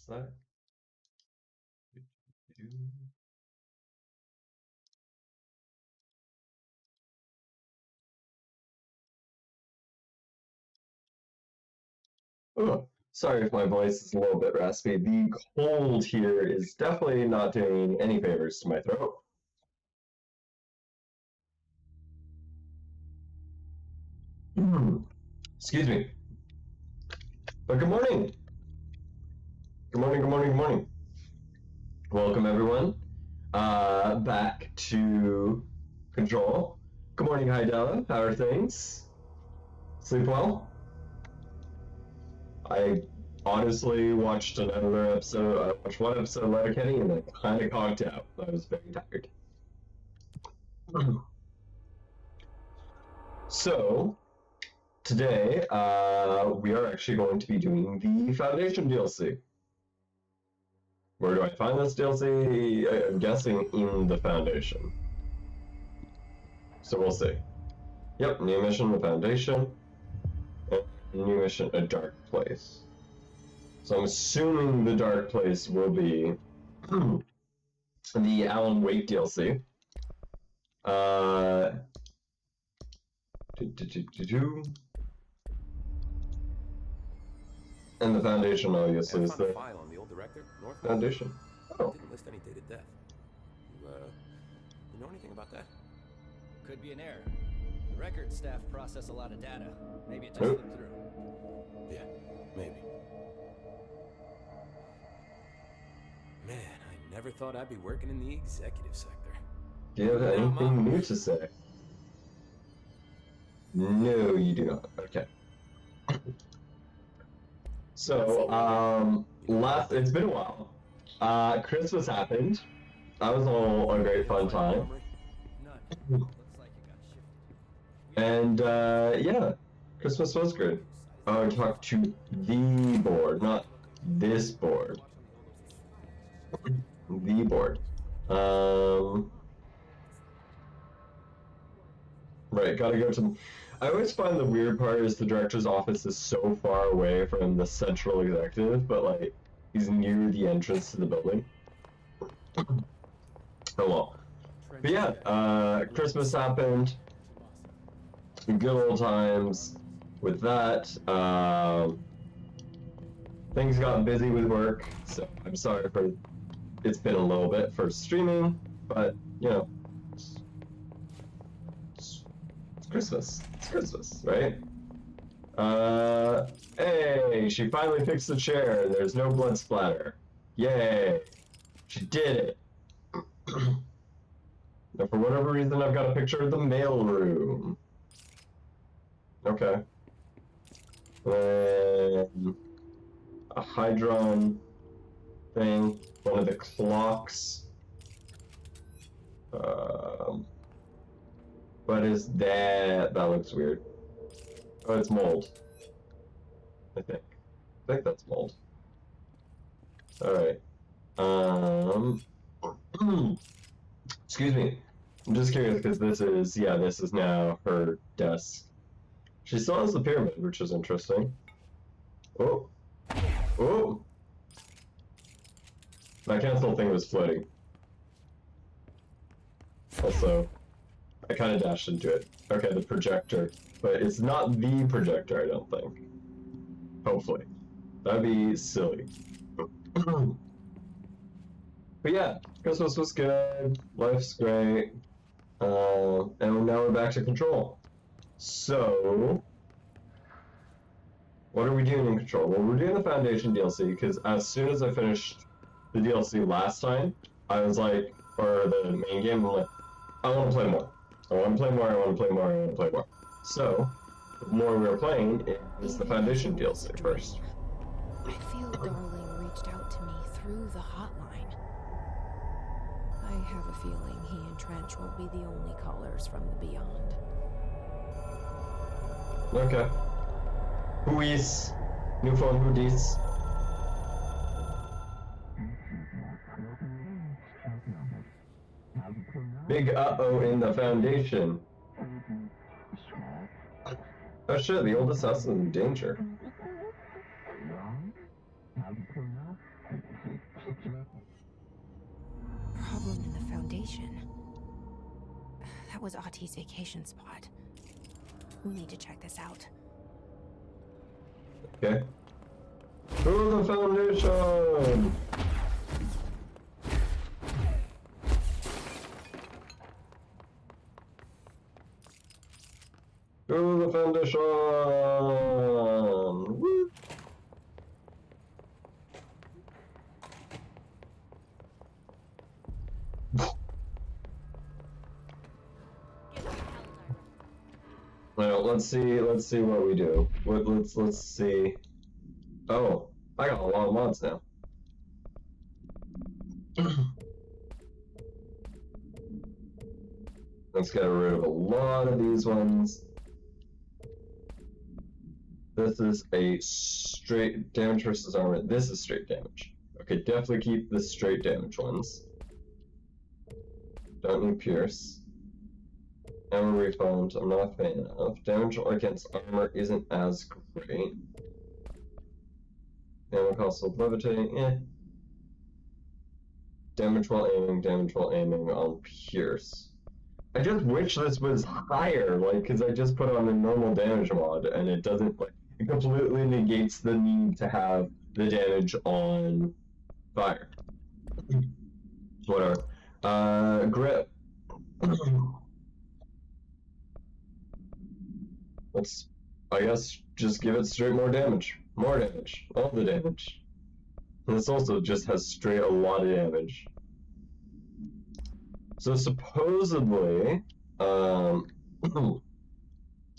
that? Oh, sorry if my voice is a little bit raspy. The cold here is definitely not doing any favors to my throat. Excuse me. But good morning. Good morning, good morning, good morning. Welcome, everyone, back to Control. Good morning, Hydella. How are things? Sleep well? I honestly watched another episode. I watched one episode of Letterkenny and I kind of conked out. I was very tired. So, today, we are actually going to be doing the Foundation DLC. Where do I find this DLC? I'm guessing in the Foundation. So we'll see. Yep, new mission, the Foundation. And new mission, a dark place. So I'm assuming the dark place will be the Alan Wake DLC. And the Foundation, obviously, is the file on the old director, Norfolk. Foundation. Oh. Didn't list any date of death. You know anything about that? Could be an error. The record staff process a lot of data. Maybe it just slipped through. Yeah, maybe. Man, I never thought I'd be working in the executive sector. Do you have anything new to say? No, you do not. Okay. So, it's been a while. Christmas happened. That was all a great fun time. None. Looks like it got shifted. And, yeah, Christmas was good. I talked to the board, not this board. The board. Right, gotta go to... I always find the weird part is the director's office is so far away from the central executive, but, like, he's near the entrance to the building. Oh well. But yeah, Christmas happened. Good old times. With that, things got busy with work, so I'm sorry for... It's been a little bit for streaming, but, you know, it's Christmas. It's Christmas, right? Hey, she finally fixed the chair and there's no blood splatter. Yay! She did it! Now, for whatever reason, I've got a picture of the mail room. Okay. Then a Hydron thing, one of the clocks. What is that? That looks weird. Oh, it's mold. I think that's mold. Alright. Excuse me. I'm just curious because this is now her desk. She still has the pyramid, which is interesting. Oh. Oh! My cancel thing was floating. Also, I kind of dashed into it. Okay, the projector. But it's not the projector, I don't think. Hopefully. That'd be silly. But yeah, Christmas was good. Life's great. And now we're back to Control. So, what are we doing in Control? Well, we're doing the Foundation DLC, because as soon as I finished the DLC last time, I was like, or the main game, I'm like, I want to play more. I want to play more, I want to play more, I want to play more. So, the more we were playing is the Foundation DLC first. I feel Darling reached out to me through the hotline. I have a feeling he and Trench won't be the only callers from the beyond. Okay. Who is? New phone, who dis? Big uh-oh in the Foundation. Oh shit, the old assassin in danger. station. That was Ahti's vacation spot. We need to check this out. Okay. To the Foundation! To the Foundation! Woo! Well, let's see what we do. Let's see. Oh, I got a lot of mods now. Let's get rid of a lot of these ones. This is a straight damage versus armor. This is straight damage. Okay, definitely keep the straight damage ones. Don't need pierce. Ammo refund, I'm not a fan of. Damage against armor isn't as great. Ammo cost of levitating, eh. Damage while aiming on pierce. I just wish this was higher, like, because I just put on a normal damage mod, and it doesn't, like, it completely negates the need to have the damage on fire. Whatever. Grip. Let's, I guess, just give it straight more damage. More damage. All the damage. And this also just has straight a lot of damage. So supposedly,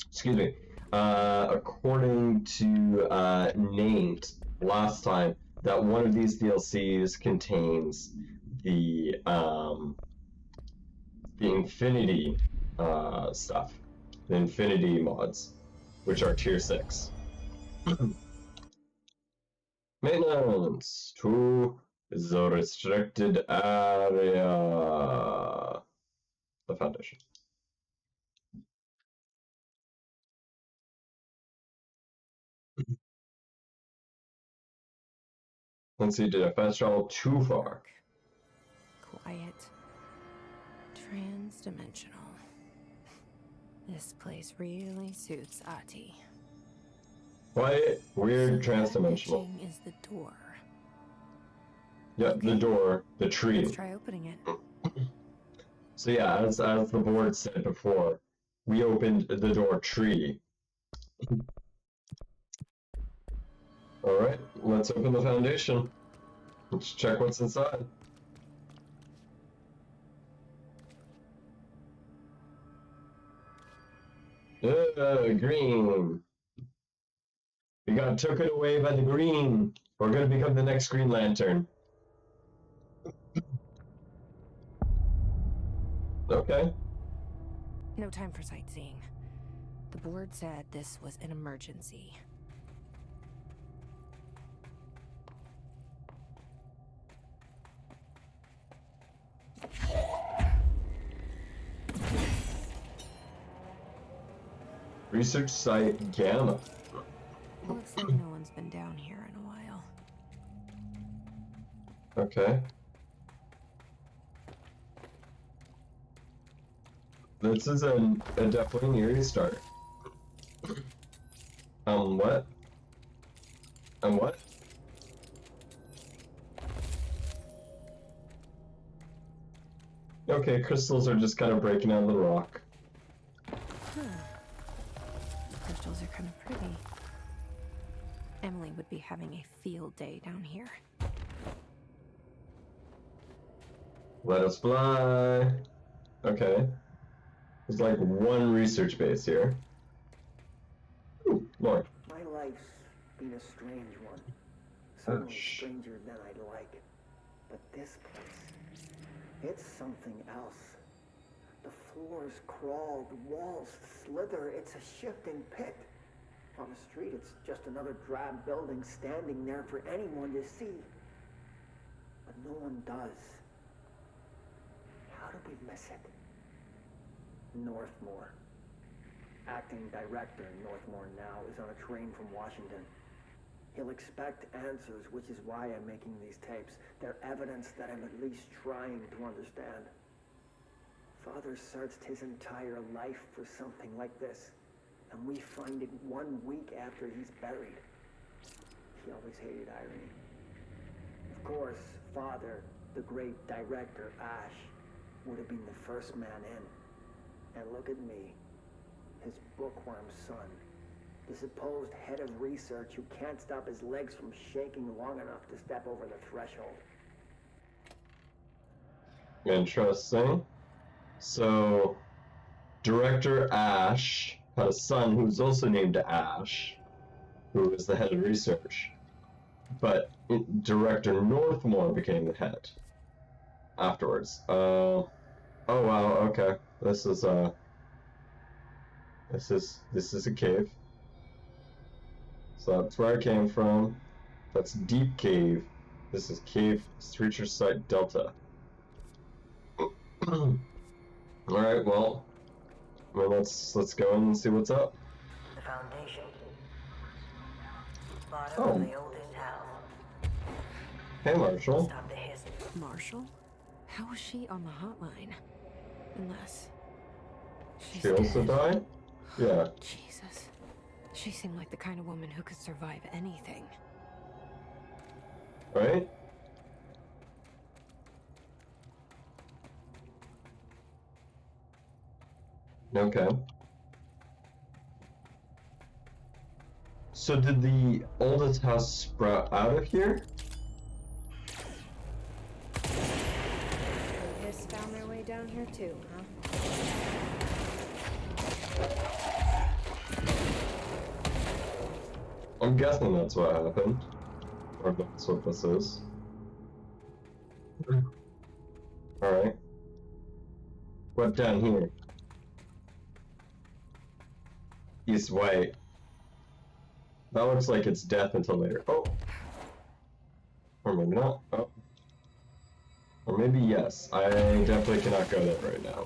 excuse me, according to Nate last time, that one of these DLCs contains the Infinity stuff, the Infinity mods, which are tier 6. Maintenance to the restricted area. The Foundation. Let's see, did I fast travel too far? Quiet. Trans-dimensional. This place really suits Ahti. Quiet, weird, So trans-dimensional. that is the door. Yep, Okay. the door, the tree. Let's try opening it. So yeah, as the board said before, we opened the door tree. Alright, let's open the Foundation. Let's check what's inside. Green. We got taken away by the green. We're gonna become the next Green Lantern. Okay. No time for sightseeing. The board said this was an emergency. Research site Gamma. Looks like no one's been down here in a while. Okay. This is a definitely an eerie start. What? What? Okay, crystals are just kind of breaking out of the rock. Huh. The crystals are kind of pretty. Emily would be having a field day down here. Let us fly. Okay. There's like one research base here. Ooh, more. My life's been a strange one. Certainly Shh. stranger than I'd like. But this place, it's something else. The floors crawl, the walls slither. It's a shifting pit. On the street, it's just another drab building standing there for anyone to see. But no one does. How did we miss it? Northmore. Acting director Northmore now is on a train from Washington. He'll expect answers, which is why I'm making these tapes. They're evidence that I'm at least trying to understand. Father searched his entire life for something like this, and we find it 1 week after he's buried. He always hated irony. Of course, Father, the great director, Ash, would have been the first man in. And look at me, his bookworm son, the supposed head of research who can't stop his legs from shaking long enough to step over the threshold. Interesting. So, Director Ash had a son who was also named Ash, who was the head of research. But Director Northmore became the head afterwards. Oh wow, okay. This is a cave. So that's where I came from. That's Deep Cave. This is Cave Research Site Delta. Alright, well, let's go in and see what's up. The Foundation. Bottom Oh. of the oldest house. Hey, Marshall. Stop the hiss. Marshall? How was she on the hotline? Unless... she's She also dead. died? Yeah. Jesus. She seemed like the kind of woman who could survive anything. Right? Okay. So did the oldest house sprout out of here? Hiss found their way down here too, huh? I'm guessing that's what happened. Or that's what this is. Alright. What down here? East White. That looks like it's death until later. Oh! Or maybe not. Oh. Or maybe yes. I definitely cannot go there right now.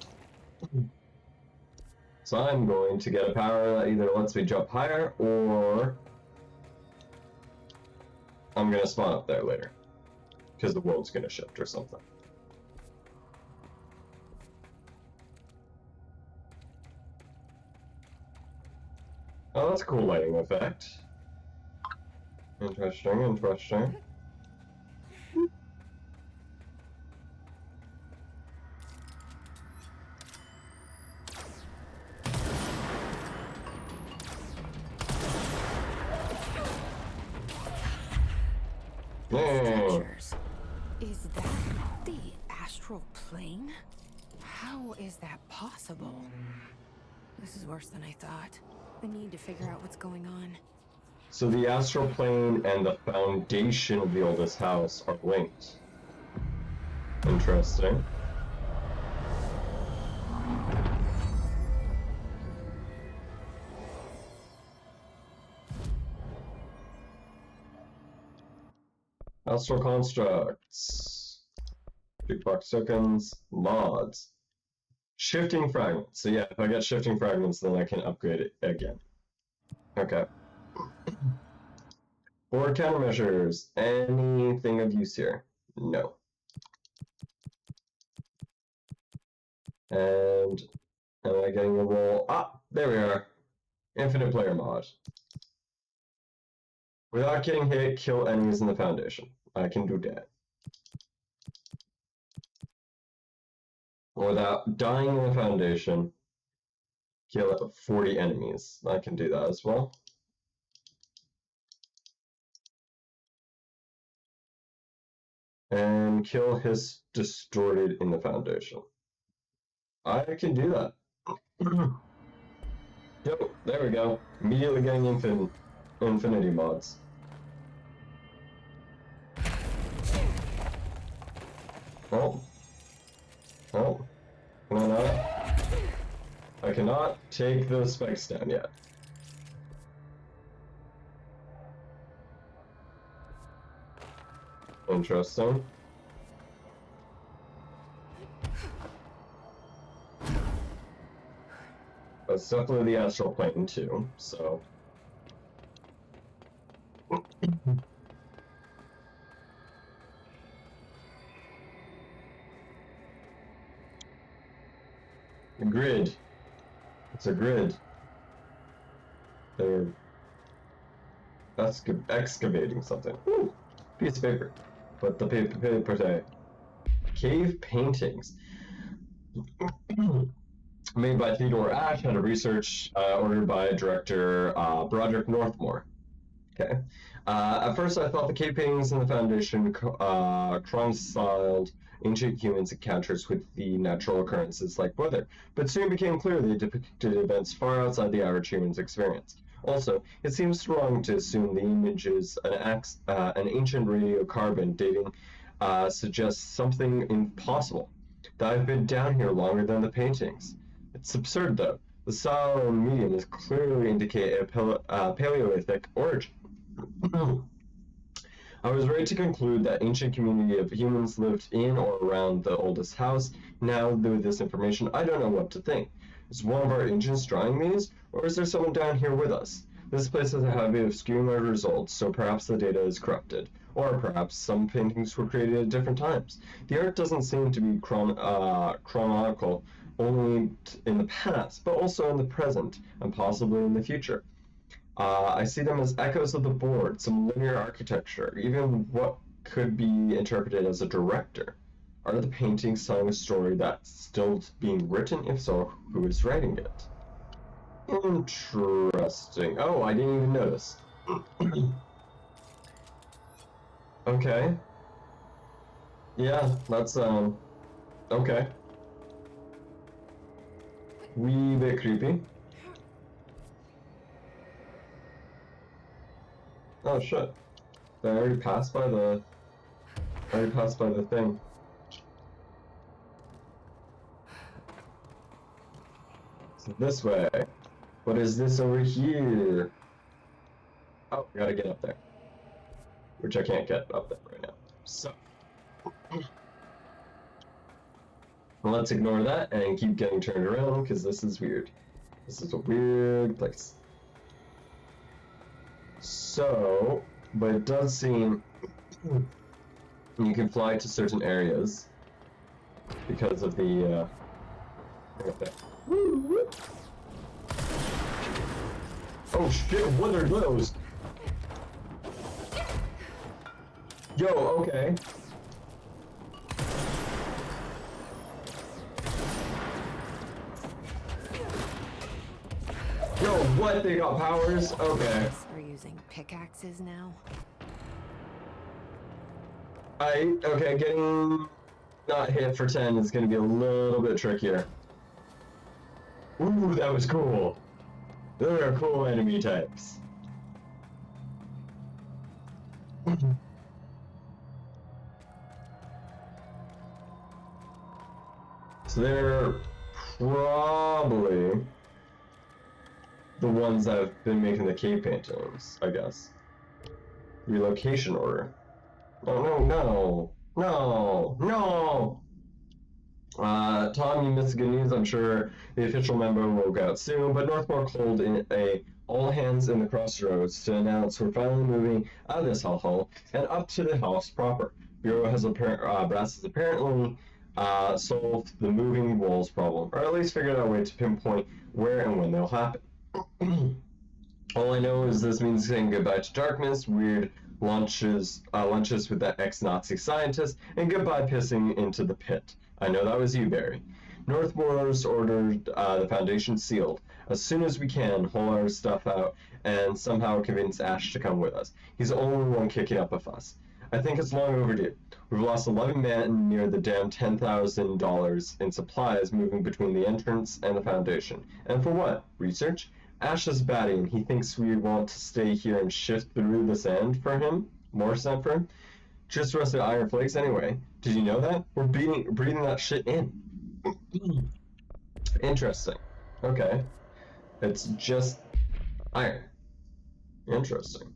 So I'm going to get a power that either lets me jump higher, or I'm gonna spawn up there later. Because the world's gonna shift or something. Oh, that's a cool lighting effect. Interesting, interesting. Yeah. Structures. Is that the astral plane? How is that possible? This is worse than I thought. I need to figure out what's going on. So the astral plane and the foundation of the oldest house are linked. Interesting. Astral constructs. Jukebox tokens. Mods. Shifting fragments. So yeah, if I get shifting fragments, then I can upgrade it again. Okay. For countermeasures, anything of use here? No. And am I getting a roll? Ah, there we are. Infinite player mod. Without getting hit, kill enemies in the foundation. I can do that. Without dying in the foundation, kill 40 enemies. I can do that as well. And kill his distorted in the foundation. I can do that. Yep, there we go. Immediately getting infinity mods. Oh. Oh. Can I not? I cannot take the spikes down yet. Interesting. That's definitely the astral plane too, so. A grid. It's a grid. They're excavating something. Ooh, piece of paper. But the paper say cave paintings made by Theodore Ashe out of research ordered by director Broderick Northmore. Okay. At first, I thought the cave paintings in the Foundation reconciled ancient humans' encounters with the natural occurrences like weather, but soon became clear they depicted events far outside the average human's experience. Also, it seems wrong to assume the images an ancient radiocarbon dating suggests something impossible. That I've been down here longer than the paintings. It's absurd, though. The style and medium is clearly indicate a Paleolithic origin. I was ready to conclude that ancient community of humans lived in or around the oldest house. Now, with this information, I don't know what to think. Is one of our agents drawing these, or is there someone down here with us? This place has a habit of skewing our results, so perhaps the data is corrupted. Or perhaps some paintings were created at different times. The art doesn't seem to be chronological only in the past, but also in the present, and possibly in the future. I see them as echoes of the board, some linear architecture, even what could be interpreted as a director. Are the paintings telling a story that's still being written? If so, who is writing it? Interesting. Oh, I didn't even notice. Okay. Yeah, that's, okay. Wee bit creepy. Oh shit. I already passed by the thing. So this way. What is this over here? Oh, I gotta get up there. Which I can't get up there right now. So let's ignore that and keep getting turned around because this is weird. This is a weird place. So, but it does seem you can fly to certain areas because of the oh shit, what are those? Yo, okay. Yo, what? They got powers? Okay. We're using pickaxes now. Okay, getting not hit for 10 is gonna be a little bit trickier. Ooh, that was cool. Those are cool enemy types. So they're probably the ones that have been making the cave paintings, I guess. Relocation order. Oh, no. Tom, you missed good news. I'm sure the official memo will go out soon, but Northmore called in a all hands in the crossroads to announce we're finally moving out of this hellhole and up to the house proper. Bureau has Brass has apparently solved the moving walls problem, or at least figured out a way to pinpoint where and when they'll happen. All I know is this means saying goodbye to darkness, weird lunches with that ex-Nazi scientist, and goodbye pissing into the pit. I know that was you, Barry. Northmore's ordered the Foundation sealed. As soon as we can, haul our stuff out and somehow convince Ash to come with us. He's the only one kicking up a fuss. I think it's long overdue. We've lost 11 men near the damn $10,000 in supplies moving between the entrance and the Foundation. And for what? Research? Ash is batty and he thinks we want to stay here and shift through the sand for him? More sand for him? Just rusted iron flakes anyway. Did you know that? We're breathing that shit in. Interesting. Okay. It's just iron. Interesting.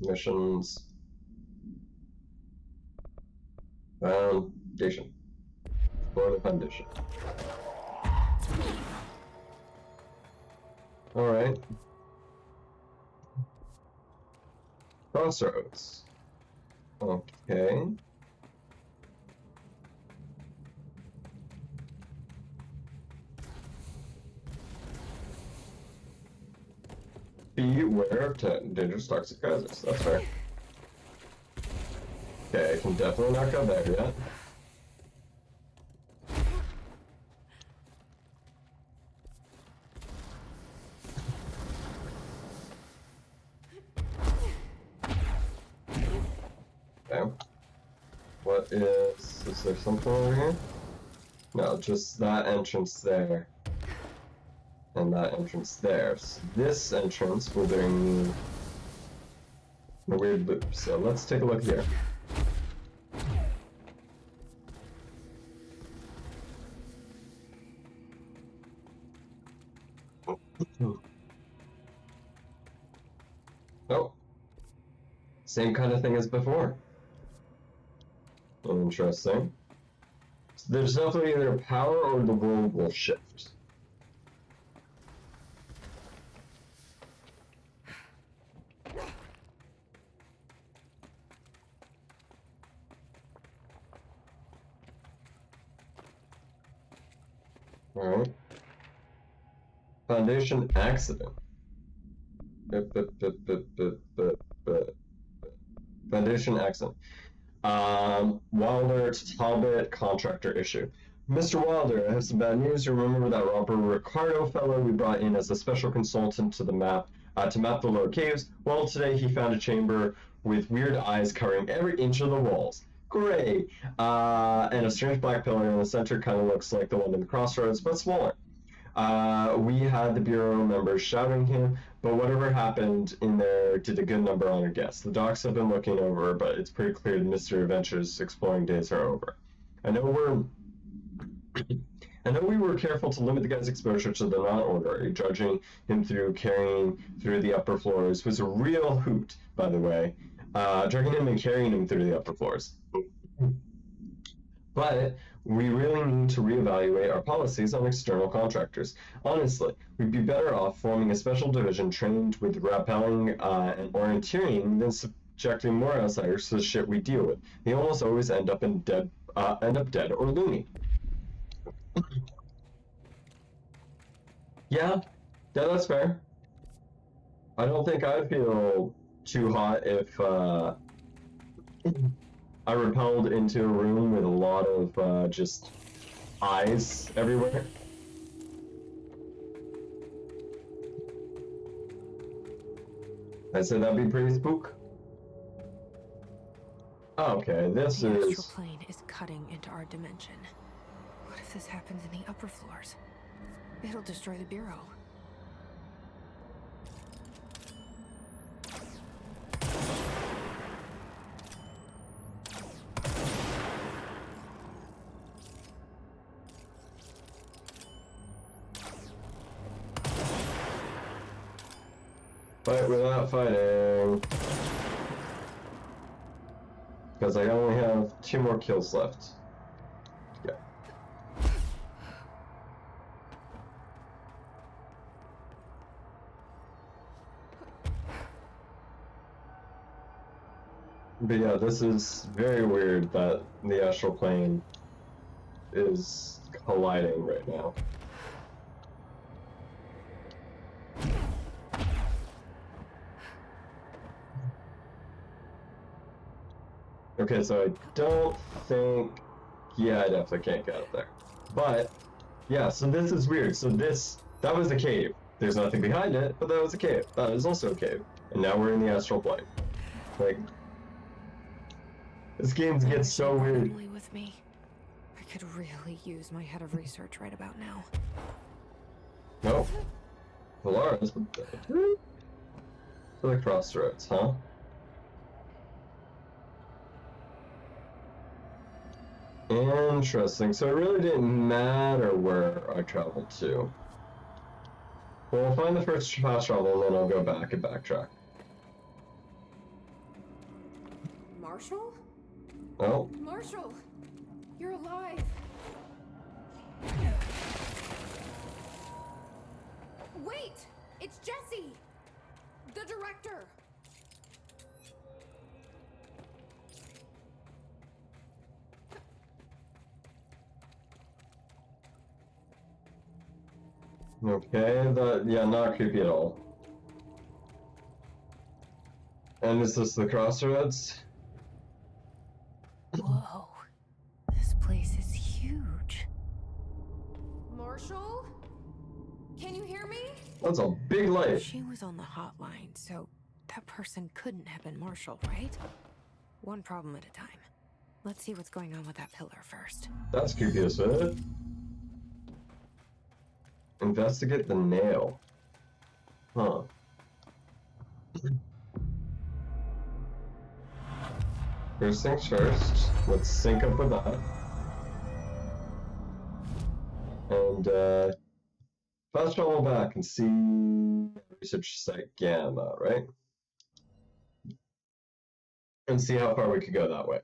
Missions. Foundation. For the Foundation. Alright. Crossroads. Okay. beware of dangerous toxic gases. That's fair. Okay, I can definitely not go there yet. Okay. What is there something over here? No, just that entrance there. And that entrance there. So this entrance will bring me a weird loop. So let's take a look here. Oh. Same kind of thing as before. Interesting. So there's definitely either power or the world will shift. Alright. Foundation accident. Foundation accident. Wilder to Talbot contractor issue. Mr. Wilder, I have some bad news. You remember that Robert Ricardo fellow we brought in as a special consultant to the map to map the lower caves? Well, today he found a chamber with weird eyes covering every inch of the walls. Great! And a strange black pillar in the center kind of looks like the one in the crossroads, but smaller. We had the Bureau members shouting him, but whatever happened in there did a good number on our guests. The docs have been looking over, but it's pretty clear the Mystery Adventures exploring days are over. I know we were careful to limit the guy's exposure to the non-orderly. Judging him through carrying through the upper floors was a real hoot, by the way. Drugging him and carrying him through the upper floors. But we really need to reevaluate our policies on external contractors. Honestly, we'd be better off forming a special division trained with rappelling and orienteering than subjecting more outsiders to the shit we deal with. They almost always end up dead or loony. Yeah, that's fair. I don't think I'd feel too hot if I repelled into a room with a lot of just eyes everywhere. I said that'd be pretty spook. Okay, this The is... astral plane is cutting into our dimension. What if this happens in the upper floors? It'll destroy the Bureau. Fight without fighting. Because I only have 2 more kills left. Yeah. But yeah, this is very weird that the astral plane is colliding right now. Okay, so I don't think... Yeah, I definitely can't get up there. But, yeah, so this is weird. So that was a cave. There's nothing behind it, but that was a cave. That is also a cave. And now we're in the astral plane. Like, this game gets so weird. With me. I could really use my head of research right about now. Nope. Polaris, what the... For the crossroads, huh? Interesting. So it really didn't matter where I traveled to. Well, I'll find the first fast travel and then I'll go back and backtrack. Marshall? Oh. Marshall! You're alive! Wait! It's Jesse! The director! Okay, yeah, not creepy at all. And is this the crossroads? Whoa. This place is huge. Marshall? Can you hear me? That's a big light. She was on the hotline, so that person couldn't have been Marshall, right? One problem at a time. Let's see what's going on with that pillar first. That's creepy as shit. Investigate the nail. Huh. First things first, let's sync up with that. And, fast travel back and see research site Gamma, right? And see how far we could go that way.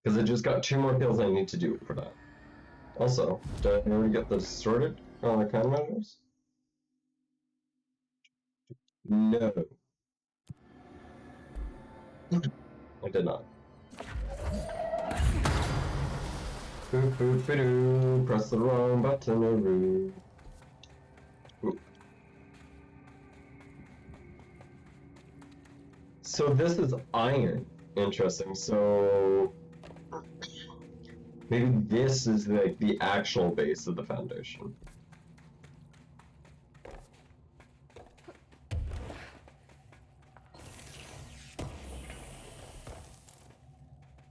Because I just got 2 more kills I need to do for that. Also, did I already get this sorted on the countermeasures? No. I did not. Boop, boop, ba-doo. Press the wrong button. Ooh. So this is iron. Interesting. So maybe this is like the actual base of the foundation.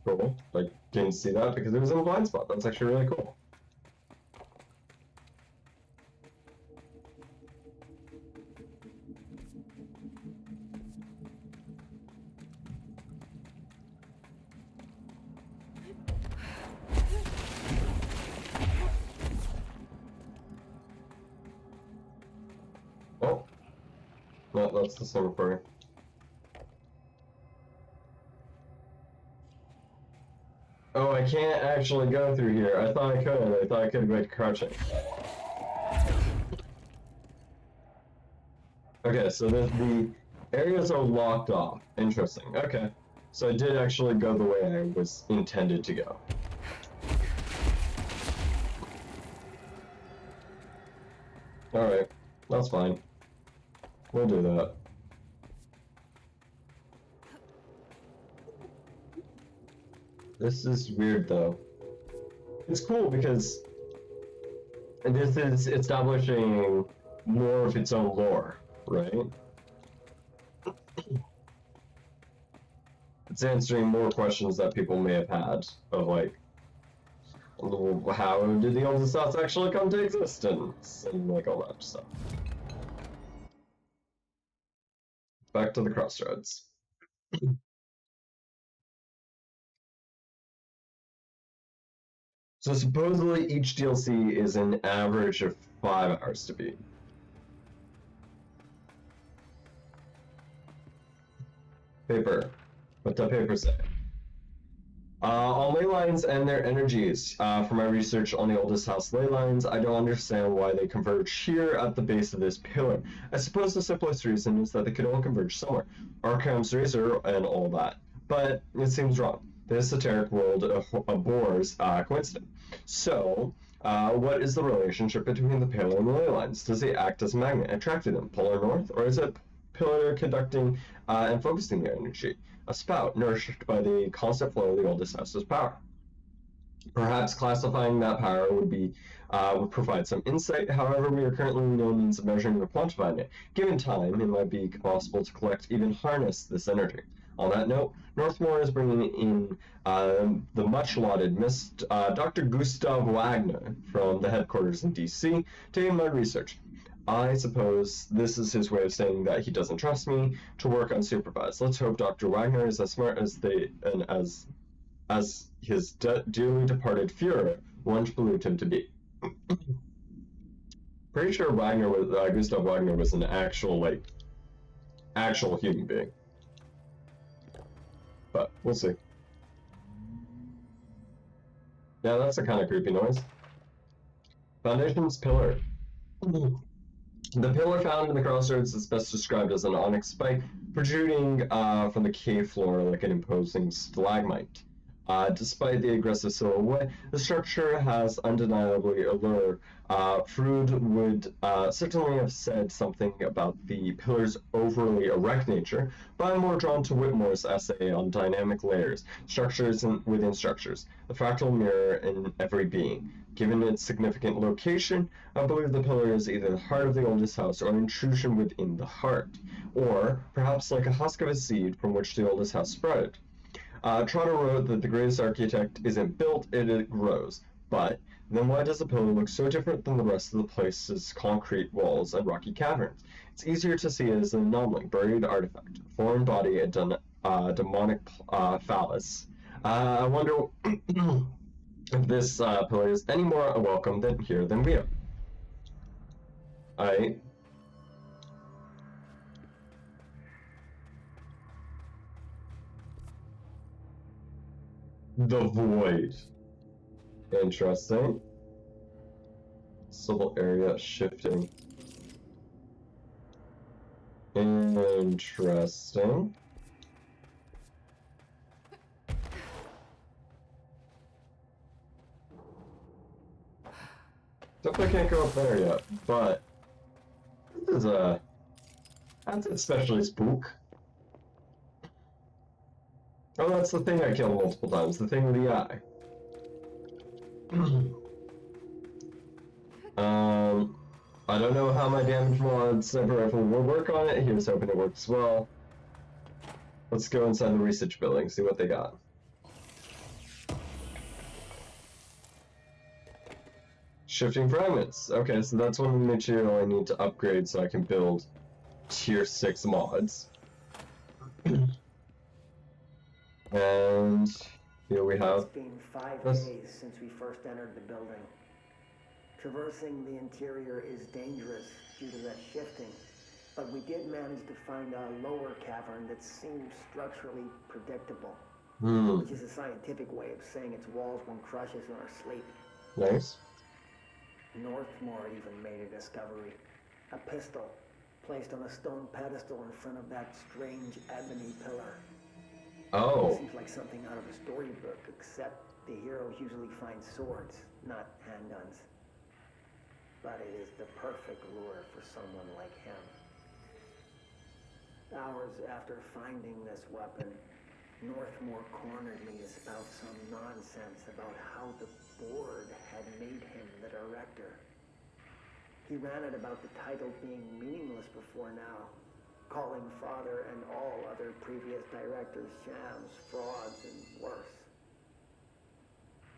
Cool. Like, didn't see that because it was in a blind spot. That's actually really cool. Oh. No, that's the cemetery. Oh, I can't actually go through here. I thought I could. I thought I could go crouching. Okay, so the areas are locked off. Interesting. Okay. So I did actually go the way I was intended to go. Alright. That's fine. We'll do that. This is weird though. It's cool because this is establishing more of its own lore, right? It's answering more questions that people may have had of like, how did the oldest thoughts actually come to existence and like all that stuff. Back to the crossroads. So supposedly each DLC is an average of 5 hours to beat. Paper. What does paper say? On ley lines and their energies. From my research on the oldest house ley lines, I don't understand why they converge here at the base of this pillar. I suppose the simplest reason is that they could all converge somewhere. Arkham's razor and all that. But it seems wrong. The esoteric world abhors coincidence. So, what is the relationship between the pillar and the ley lines? Does it act as a magnet, attracting them, polar north, or is it pillar conducting and focusing their energy? A spout nourished by the constant flow of the oldest house's power. Perhaps classifying that power would provide some insight. However, we are currently no means of measuring or quantifying it. Given time, it might be possible to collect, even harness this energy. On that note, Northmore is bringing in the much-lauded Dr. Gustav Wagner from the headquarters in DC to aid my research. I suppose this is his way of saying that he doesn't trust me to work unsupervised. Let's hope Dr. Wagner is as smart as his dearly departed Führer once believed him to be. Pretty sure Gustav Wagner was an actual human being. But we'll see. Yeah, that's a kind of creepy noise. Foundation's pillar. The pillar found in the crossroads is best described as an onyx spike protruding from the cave floor like an imposing stalagmite. Despite the aggressive silhouette, the structure has undeniably allure. Froude would certainly have said something about the pillar's overly erect nature, but I'm more drawn to Whitmore's essay on dynamic layers, structures within structures, the fractal mirror in every being. Given its significant location, I believe the pillar is either the heart of the oldest house or an intrusion within the heart, or perhaps like a husk of a seed from which the oldest house sprouted. Trotter wrote that the greatest architect isn't built, it grows. But then why does the pillar look so different than the rest of the place's concrete walls and rocky caverns? It's easier to see it as an anomaly, buried artifact, foreign body, a demonic phallus. I wonder if this pillar is any more welcome here than we are. Alright. The Void. Interesting. Civil area shifting. Interesting. Definitely can't go up there yet, but this is that's especially spook. Oh, that's the thing I killed multiple times, the thing with the eye. I don't know how my damage mod sniper rifle will work on it. Here's hoping it works well. Let's go inside the research building, see what they got. Shifting fragments. Okay, so that's one material I need to upgrade so I can build tier 6 mods. And here we have. It's been 5 this. days since we first entered the building. Traversing the interior is dangerous due to that shifting, but we did manage to find a lower cavern that seems structurally predictable, which is a scientific way of saying its walls won't crush us in our sleep. Nice. Northmore even made a discovery. A pistol, placed on a stone pedestal in front of that strange ebony pillar. Oh. It seems like something out of a storybook, except the heroes usually find swords, not handguns. But it is the perfect lure for someone like him. Hours after finding this weapon, Northmore cornered me to spout some nonsense about how the board had made him the director. He ranted about the title being meaningless before now, calling Father and all other previous directors shams, frauds, and worse.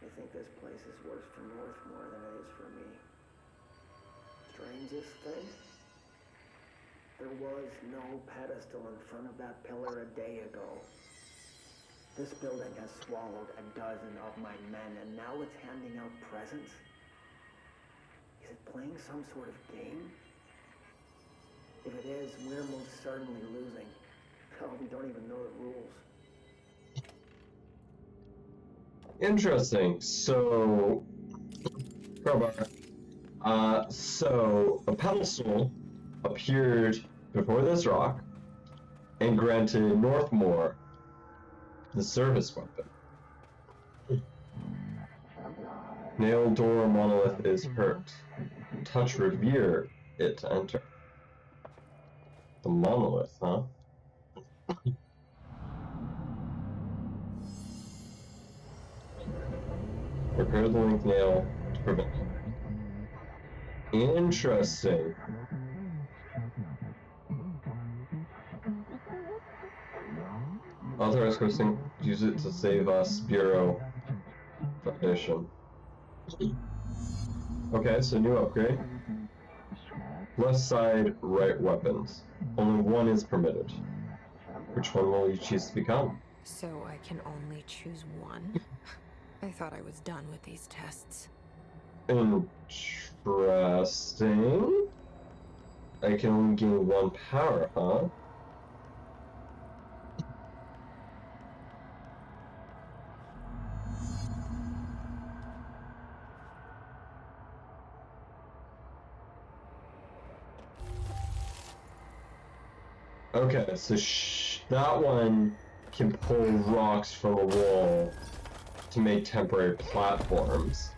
I think this place is worse for Northmore than it is for me. Strangest thing? There was no pedestal in front of that pillar a day ago. This building has swallowed a dozen of my men, and now it's handing out presents? Is it playing some sort of game? If it is, we're most certainly losing. Hell, we don't even know the rules. Interesting. So, crowbar. So a pedestal appeared before this rock and granted Northmore the service weapon. Nail door monolith is hurt. Touch revere it to enter. The monolith, huh? Repair the link nail to prevent. Interesting. Authorized hosting. Use it to save us. Bureau. Foundation. Okay, so new upgrade. Left side, right weapons. Only one is permitted. Which one will you choose to become? So I can only choose one? I thought I was done with these tests. Interesting. I can only gain one power, huh? Okay, so that one can pull rocks from a wall to make temporary platforms.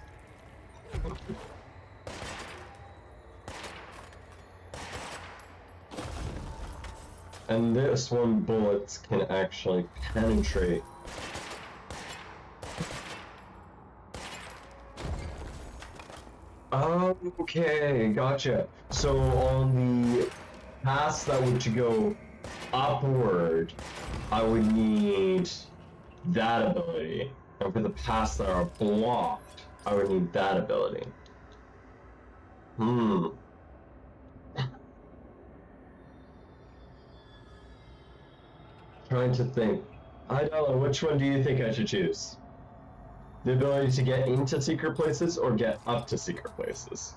And this one, bullets can actually penetrate. Okay, gotcha. So on the paths that would to go upward, I would need that ability. And for the paths that are blocked, I would need that ability. Trying to think. I don't know, which one do you think I should choose? The ability to get into secret places or get up to secret places?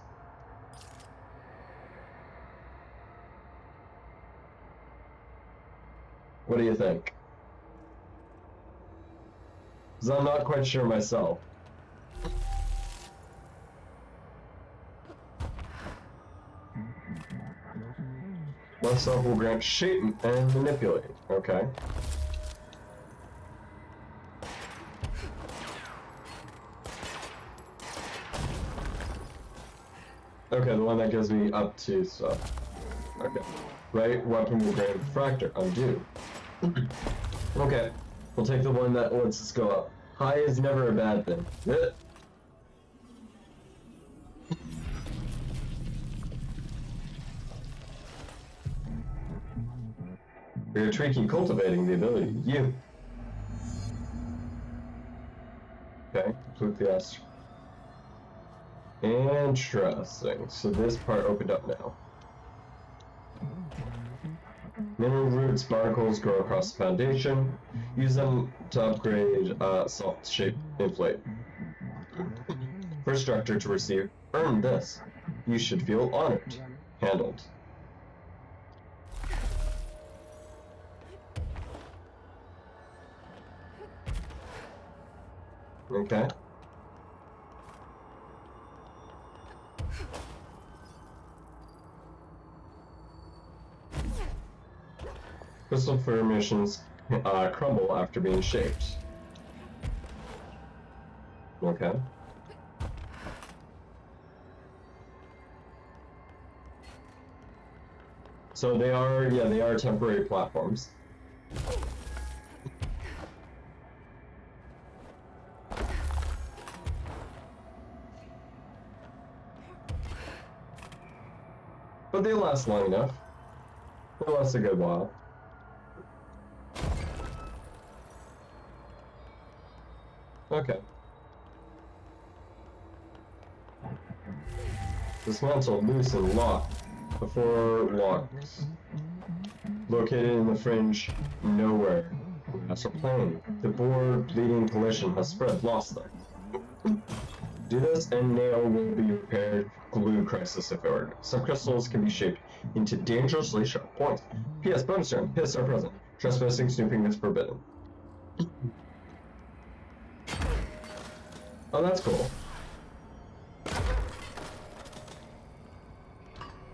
What do you think? Because I'm not quite sure myself. Myself will grant shape and manipulate. Okay. Okay, the one that gives me up to stuff. Okay. Right, weapon will grant fracture. Undo. Okay. We'll take the one that lets us go up. High is never a bad thing. We are tweaking, cultivating the ability. You. Okay, complete the astral. Interesting. So this part opened up now. Mineral roots, barnacles grow across the foundation. Use them to upgrade soft shape inflate. First structure to receive. Earn this. You should feel honored. Handled. Okay. Crystal formations crumble after being shaped. Okay. So they are temporary platforms. But they last long enough. They last a good while. Okay. Dismantle, loosen, lock. Before locked. Located in the fringe, nowhere. Astral plane. The board bleeding collision has spread, lost there. Do this and nail will be repaired. Glue crisis if ordered. Some crystals can be shaped into dangerously sharp points. P.S. bonus turn. Hits are present. Trespassing, snooping is forbidden. Oh, that's cool.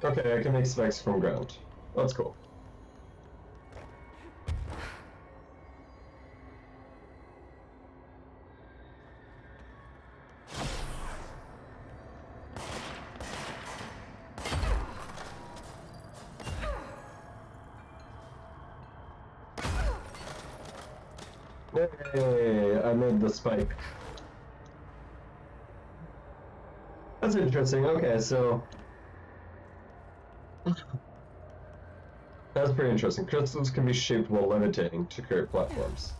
Okay, I can make specs from ground. That's cool. Hey, I made the spike. That's interesting. Okay, so that's pretty interesting. Crystals can be shaped while levitating to create platforms.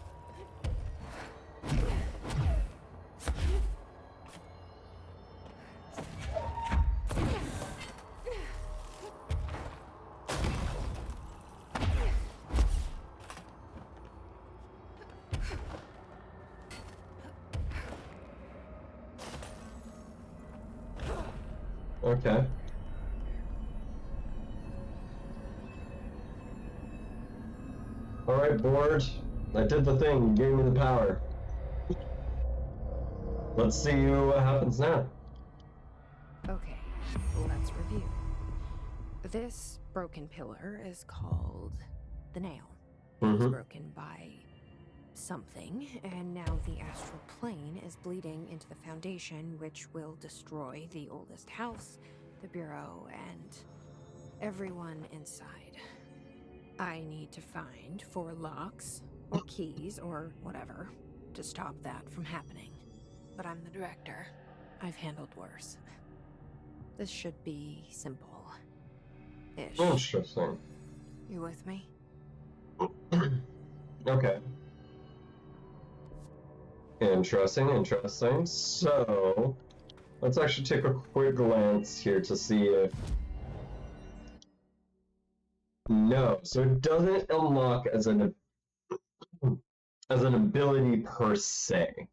Okay. Alright, board. I did the thing. You gave me the power. Let's see what happens now. Okay, let's review. This broken pillar is called the nail. It was broken by something, and now the astral plane the Foundation, which will destroy the oldest house, the Bureau, and everyone inside. I need to find 4 locks, or keys, or whatever, to stop that from happening. But I'm the director. I've handled worse. This should be simple-ish. Interesting. You with me? Okay. Interesting. So, let's actually take a quick glance here to see if... No, so it doesn't unlock as an ability per se.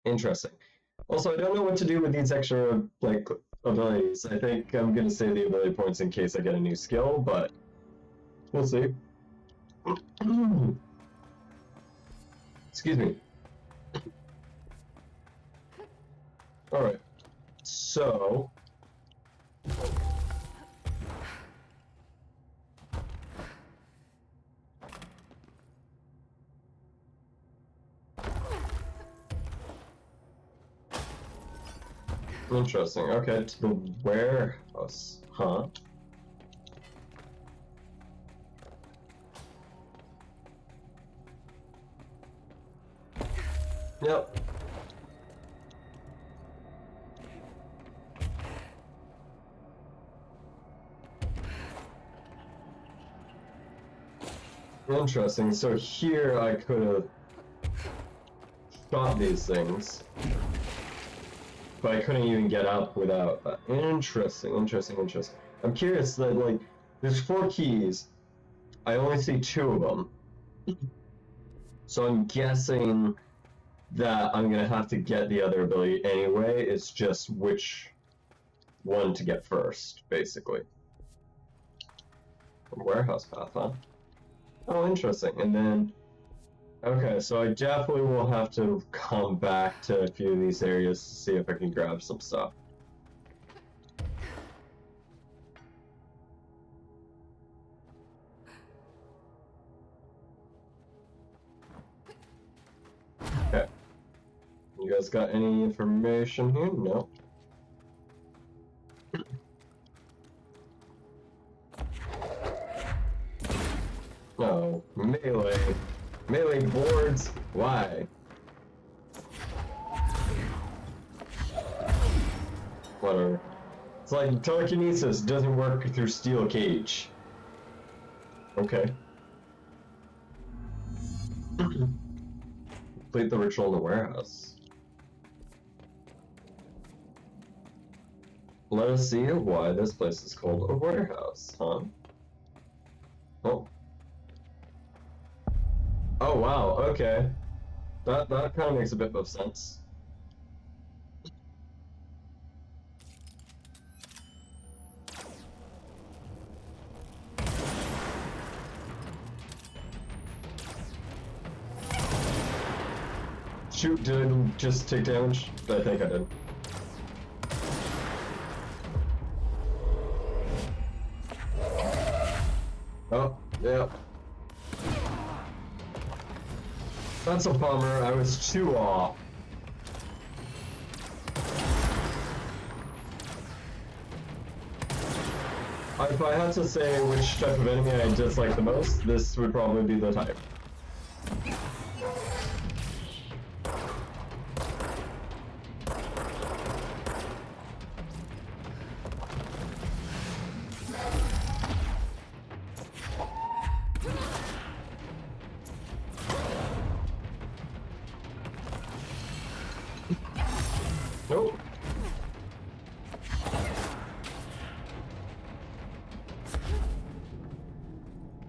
Interesting. Also, I don't know what to do with these extra, like, abilities. I think I'm gonna save the ability points in case I get a new skill, but we'll see. Excuse me. Alright. So... Interesting. Okay, to the warehouse. Huh? Yep. Interesting. So here I could have shot these things. But I couldn't even get up without that. Interesting. I'm curious that, like, there's 4 keys. I only see 2 of them. So I'm guessing that I'm gonna have to get the other ability anyway. It's just which one to get first, basically. Warehouse path, huh? Oh, interesting. And then... Okay, so I definitely will have to come back to a few of these areas to see if I can grab some stuff. Okay. You guys got any information here? No. No. Melee. Melee boards? Why? Whatever. It's like telekinesis doesn't work through steel cage. Okay. Complete the ritual in the warehouse. Let us see why this place is called a warehouse, huh? Oh. Oh wow, okay. That kind of makes a bit of sense. Shoot, did I just take damage? I think I did. Oh, yeah. That's a bummer, I was too off. If I had to say which type of enemy I dislike the most, this would probably be the type. Nope.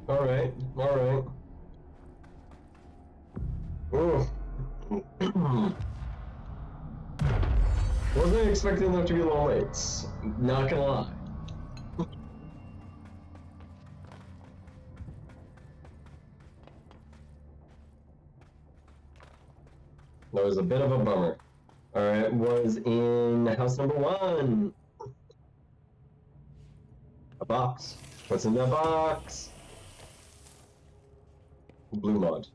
Alright, alright. Ooh. Wasn't expecting them to be a little late, not gonna lie. That was a bit of a bummer. Alright, was in house number 1. A box. What's in that box? Blue mod.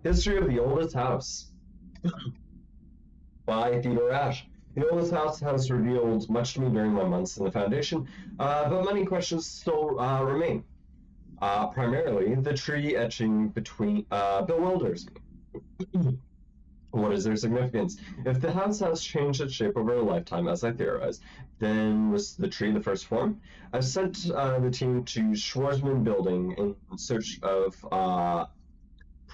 History of the Oldest House by Theodore Ashe. The Oldest House has revealed much to me during my months in the Foundation, but many questions still remain. Primarily, the tree etching bewilders me. What is their significance? If the house has changed its shape over a lifetime, as I theorize, then was the tree the first form? I've sent the team to Schwarzman Building in search of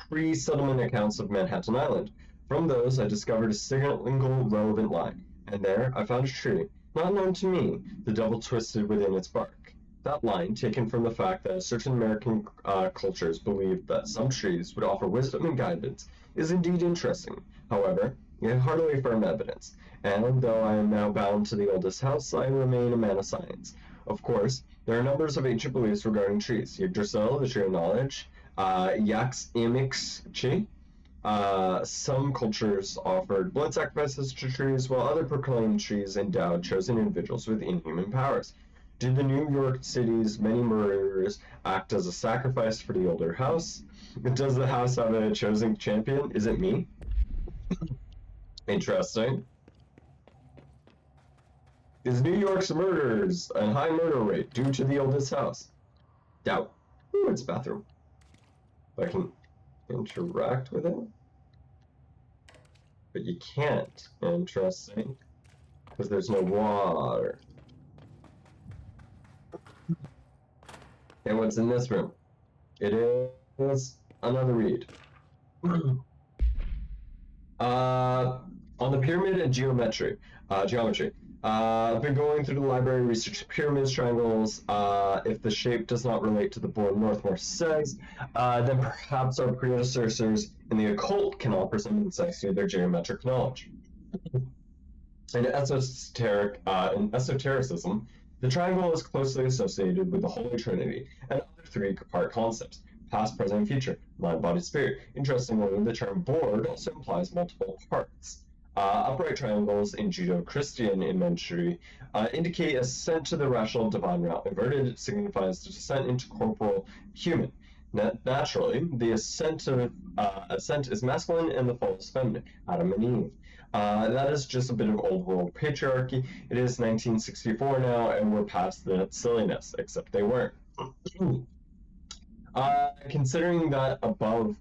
pre-settlement accounts of Manhattan Island. From those, I discovered a single relevant line, and there I found a tree, not known to me, the devil twisted within its bark. That line, taken from the fact that certain American cultures believed that some trees would offer wisdom and guidance, is indeed interesting. However, it hardly firm evidence, and though I am now bound to the oldest house, I remain a man of science. Of course, there are numbers of ancient beliefs regarding trees. Yggdrasil, the tree of knowledge, Yax Imix Chi. Some cultures offered blood sacrifices to trees, while others proclaimed trees endowed chosen individuals with inhuman powers. Did the New York City's many murderers act as a sacrifice for the older house? Does the house have a chosen champion? Is it me? Interesting. Is New York's murders and high murder rate due to the oldest house? Doubt. Ooh, it's bathroom. I can interact with it? But you can't. Interesting. Because there's no water. And what's in this room? It is another read. On the pyramid and geometry. I've been going through the library, researching pyramids, triangles. If the shape does not relate to the board Northmore says, then perhaps our predecessors in the occult can offer some insights to their geometric knowledge. In esotericism, the triangle is closely associated with the Holy Trinity and other three-part concepts, past, present, and future, mind, body, spirit. Interestingly, the term board also implies multiple parts. Upright triangles in Judeo-Christian imagery indicate ascent to the rational divine realm. Inverted signifies the descent into corporal human. Naturally, the ascent is masculine and the fall is feminine, Adam and Eve. That is just a bit of old world patriarchy. It is 1964 now, and we're past that silliness, except they weren't. Considering that above,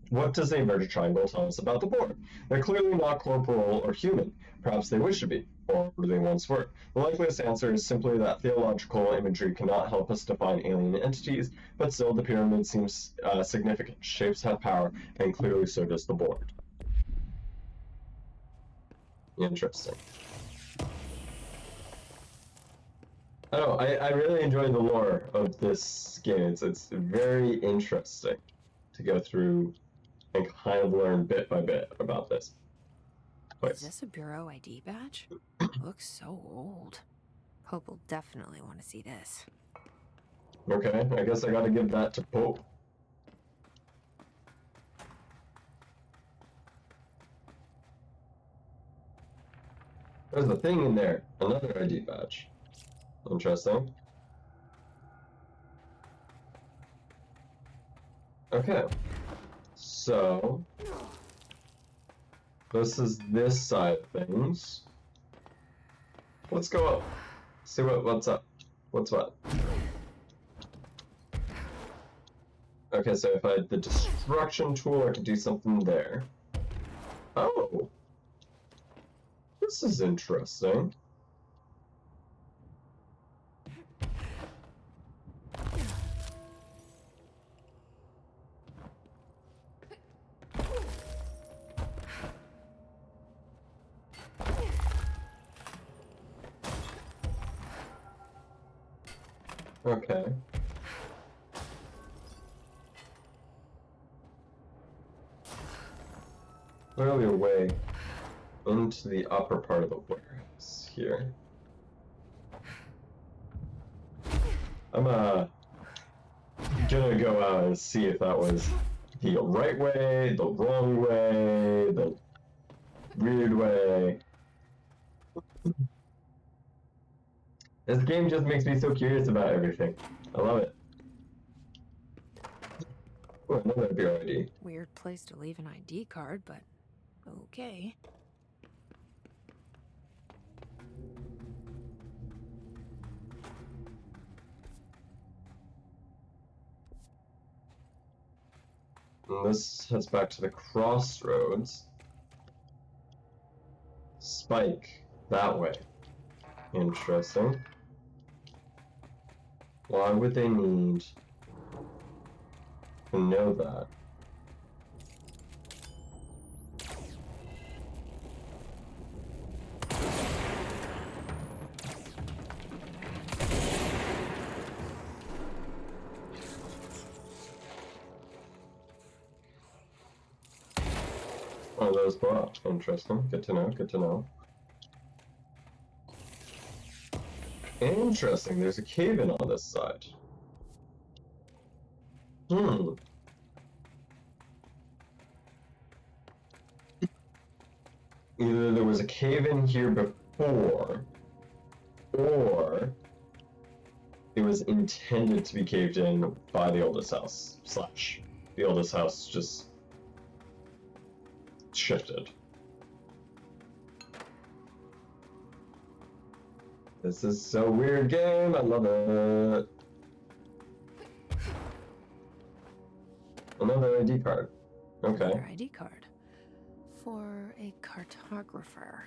what does the inverted triangle tell us about the board? They're clearly not corporal or human. Perhaps they wish to be, or they once were. The likeliest answer is simply that theological imagery cannot help us define alien entities, but still the pyramid seems significant. Shapes have power, and clearly so does the board. Interesting. Oh, I really enjoy the lore of this game. It's very interesting to go through and kind of learn bit by bit about this place. Is this a Bureau ID badge? Looks so old. Pope will definitely want to see this. Okay, I guess I gotta give that to Pope. There's a thing in there. Another ID badge. Interesting. Okay. So this is this side of things. Let's go up. See what's up. What's what? Okay, so if I had the destruction tool, I could do something there. Oh. This is interesting. Okay. Clearly a way into the upper part of the warehouse here. I'm gonna go out and see if that was the right way, the wrong way, the weird way. This game just makes me so curious about everything. I love it. Oh, another bureau ID. Weird place to leave an ID card, but okay. And this heads back to the crossroads. Spike that way. Interesting. Why would they need to know that? Oh, those blow up. Interesting. Good to know. Good to know. Interesting. There's a cave-in on this side. Either there was a cave-in here before, or it was intended to be caved in by the oldest house, slash the oldest house just shifted. This is so weird game, I love it. Another ID card. Okay. Another ID card. For a cartographer.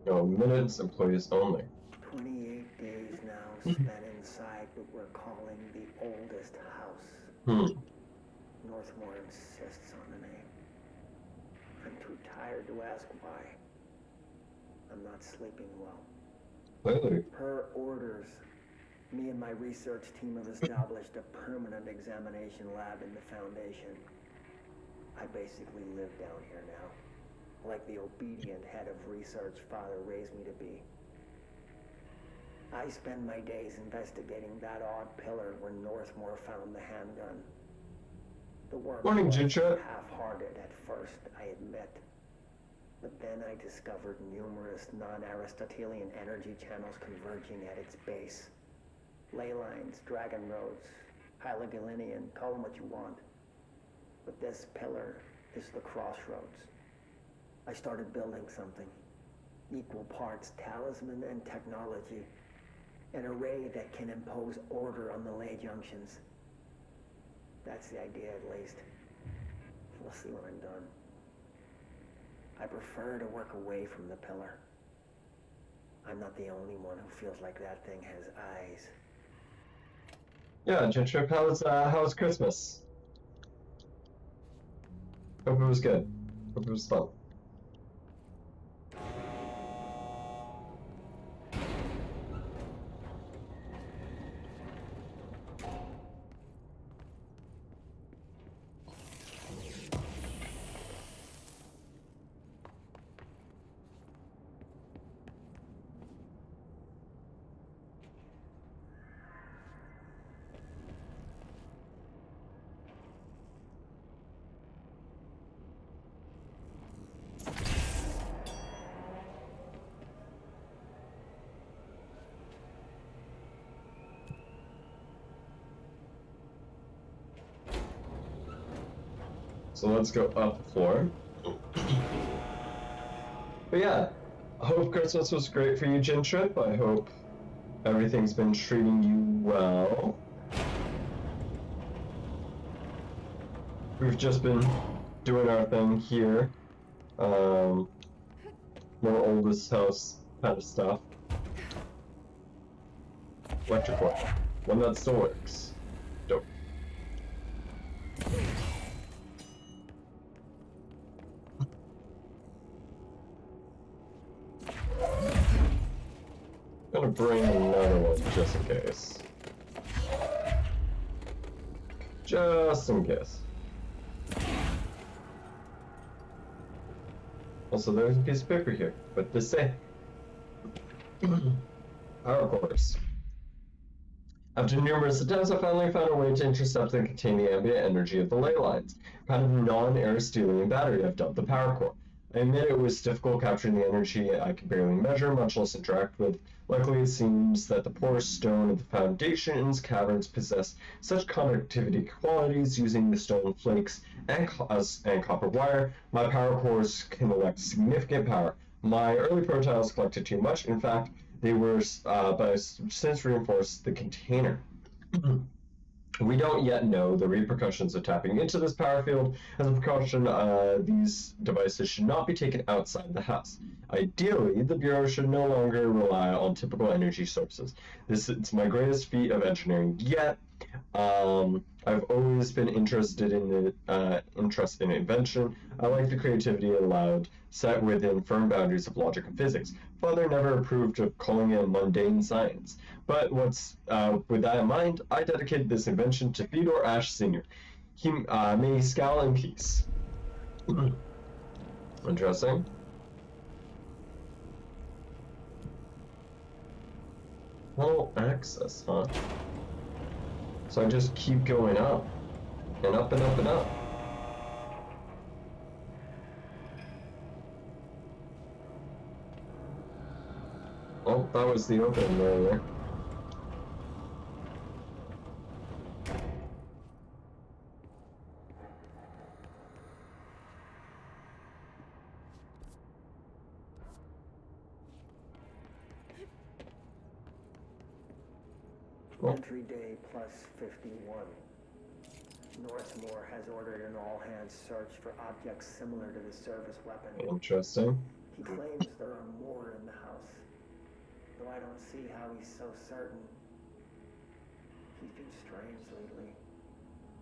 No, minutes, employees only. 28 days now spent inside what we're calling the oldest house. Northmore insists on the name. I'm too tired to ask why. I'm not sleeping well. Clearly. Per orders, me and my research team have established a permanent examination lab in the Foundation. I basically live down here now, like the obedient head of research Father raised me to be. I spend my days investigating that odd pillar where Northmore found the handgun. The work Morning, was Ginger. half-hearted at first, I admit. But then I discovered numerous non-Aristotelian energy channels converging at its base. Ley lines, dragon roads, Hylogalinian, call them what you want. But this pillar is the crossroads. I started building something. Equal parts talisman and technology. An array that can impose order on the ley junctions. That's the idea, at least. We'll see when I'm done. I prefer to work away from the pillar. I'm not the only one who feels like that thing has eyes. Yeah, Gintrip, how was Christmas? Hope it was good. Hope it was fun. So let's go up the floor. But yeah, I hope Christmas was great for you, Gintrip. I hope everything's been treating you well. We've just been doing our thing here. More oldest house kind of stuff. Electric one. One that still works. Dope. I'm gonna bring another one just in case. Just in case. Also, there's a piece of paper here. What does it say? Power cores. After numerous attempts, I finally found a way to intercept and contain the ambient energy of the ley lines. A kind of non-Aristotelian battery I've dubbed the power core. I admit it was difficult capturing the energy I could barely measure, much less interact with. Luckily, it seems that the porous stone of the foundation's caverns possess such conductivity qualities. Using the stone flakes and copper wire, my power cores can elect significant power. My early protiles collected too much. In fact, they were, but I've since reinforced the container. We don't yet know the repercussions of tapping into this power field. As a precaution, these devices should not be taken outside the house. Ideally, the Bureau should no longer rely on typical energy sources. It's my greatest feat of engineering yet. I've always been interested in invention. I like the creativity allowed, set within firm boundaries of logic and physics. Father never approved of calling it mundane science. But with that in mind, I dedicated this invention to Theodore Ashe Sr. May he scowl in peace. Interesting. Oh, access, huh? So I just keep going up, and up and up and up. Oh, that was the opening earlier. Entry day plus 51. Northmore has ordered an all-hands search for objects similar to the service weapon. Interesting. He claims there are more in the house, though I don't see how he's so certain. He's been strange lately,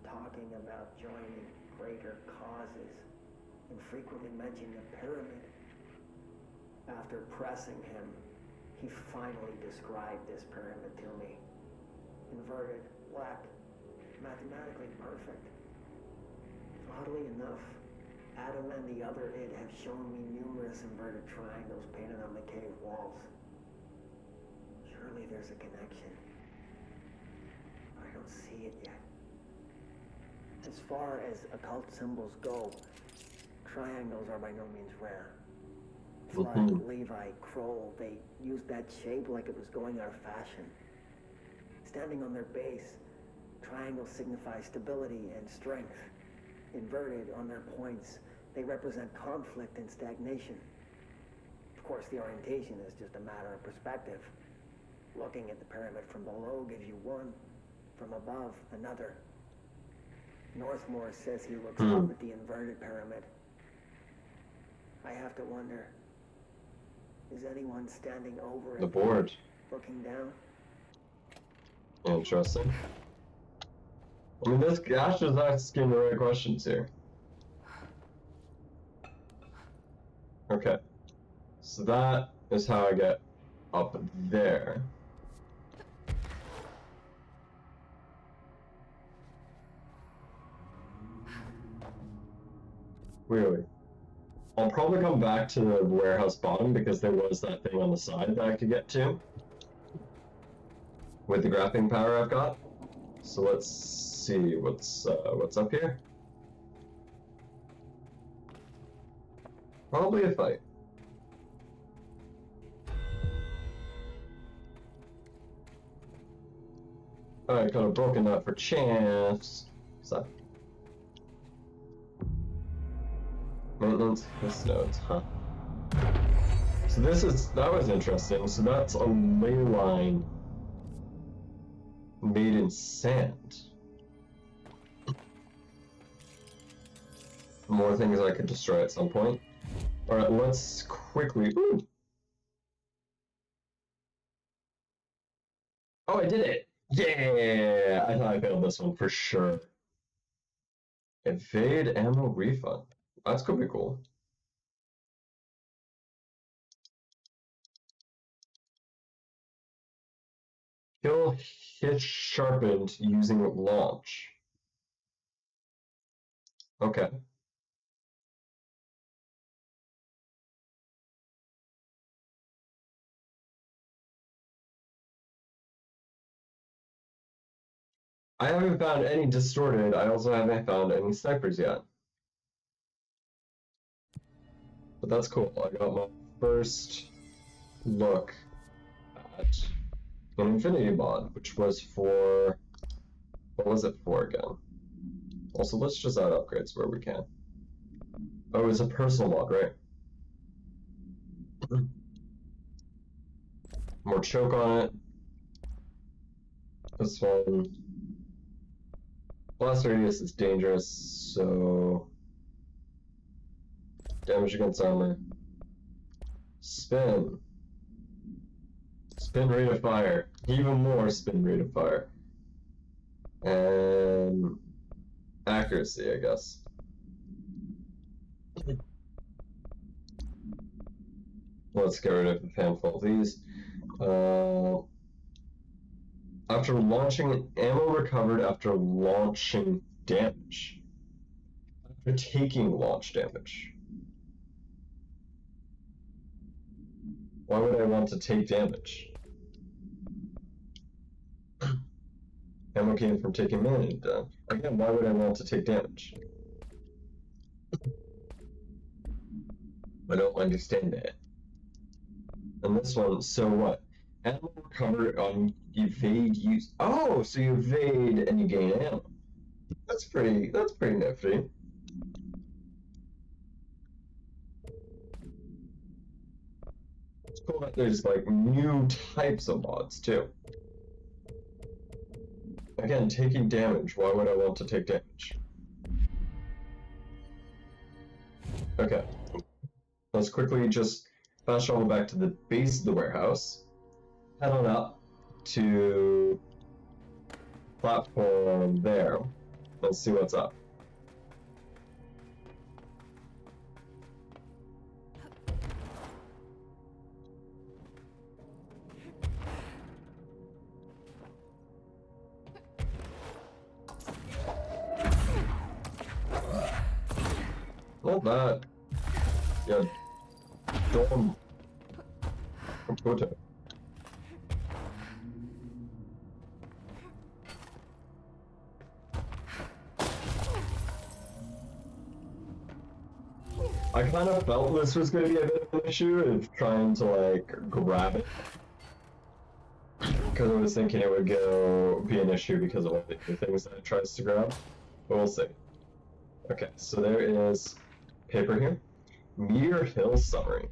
talking about joining greater causes, and frequently mentioning the pyramid. After pressing him, he finally described this pyramid to me. Inverted, black, mathematically perfect. Oddly enough, Adam and the other id have shown me numerous inverted triangles painted on the cave walls. Surely there's a connection. But I don't see it yet. As far as occult symbols go, triangles are by no means rare. Flood, Levi, Kroll, they used that shape like it was going out of fashion. Standing on their base, triangles signify stability and strength. Inverted on their points, they represent conflict and stagnation. Of course, the orientation is just a matter of perspective. Looking at the pyramid from below gives you one, from above, another. Northmore says he looks up at the inverted pyramid. I have to wonder, is anyone standing over The it, board. looking down? Interesting. I mean, this Ash is asking the right questions here. Okay. So that is how I get up there. Really? I'll probably come back to the warehouse bottom because there was that thing on the side that I could get to with the grappling power I've got. So let's see what's up here. Probably a fight. Alright, could have broken that for chance. What's that? Maintenance, this nodes, huh? So that was interesting. So that's a ley line made in sand. More things I could destroy at some point. Alright, let's quickly... Ooh. Oh, I did it! Yeah! I thought I failed this one for sure. Evade ammo refund. That's gonna be cool. Kill hit sharpened using launch. Okay. I haven't found any distorted. I also haven't found any snipers yet. But that's cool. I got my first look at an Infinity mod, which was for... What was it for again? Also, let's just add upgrades where we can. Oh, it's a personal mod, right? More choke on it. This one... Blast radius is dangerous, so... Damage against armor. Spin. Spin rate of fire. Even more spin rate of fire. And... accuracy, I guess. Let's get rid of a handful of these. After launching, ammo recovered after launching damage. After taking launch damage. Why would I want to take damage? Ammo came from taking mana. Again, why would I want to take damage? I don't understand that. And this one, so what? Ammo recovered on evade use. Oh, so you evade and you gain ammo. That's pretty nifty. It's cool that there's like new types of mods too. Again, taking damage. Why would I want to take damage? Okay. Let's quickly just fast travel back to the base of the warehouse. Head on up to platform there. Let's see what's up. Not that. Yeah. Don't. Computer. I kind of felt this was going to be a bit of an issue of trying to like grab it, because I was thinking it would be an issue because of all the things that it tries to grab, but we'll see. Okay, so there is paper here. Meteor Hill summary.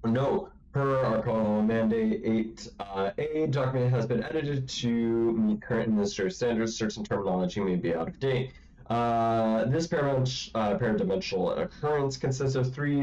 No, per Arcana Mandate 8A, document has been edited to meet current administrative standards. Certain terminology may be out of date. This paradimensional occurrence consists of three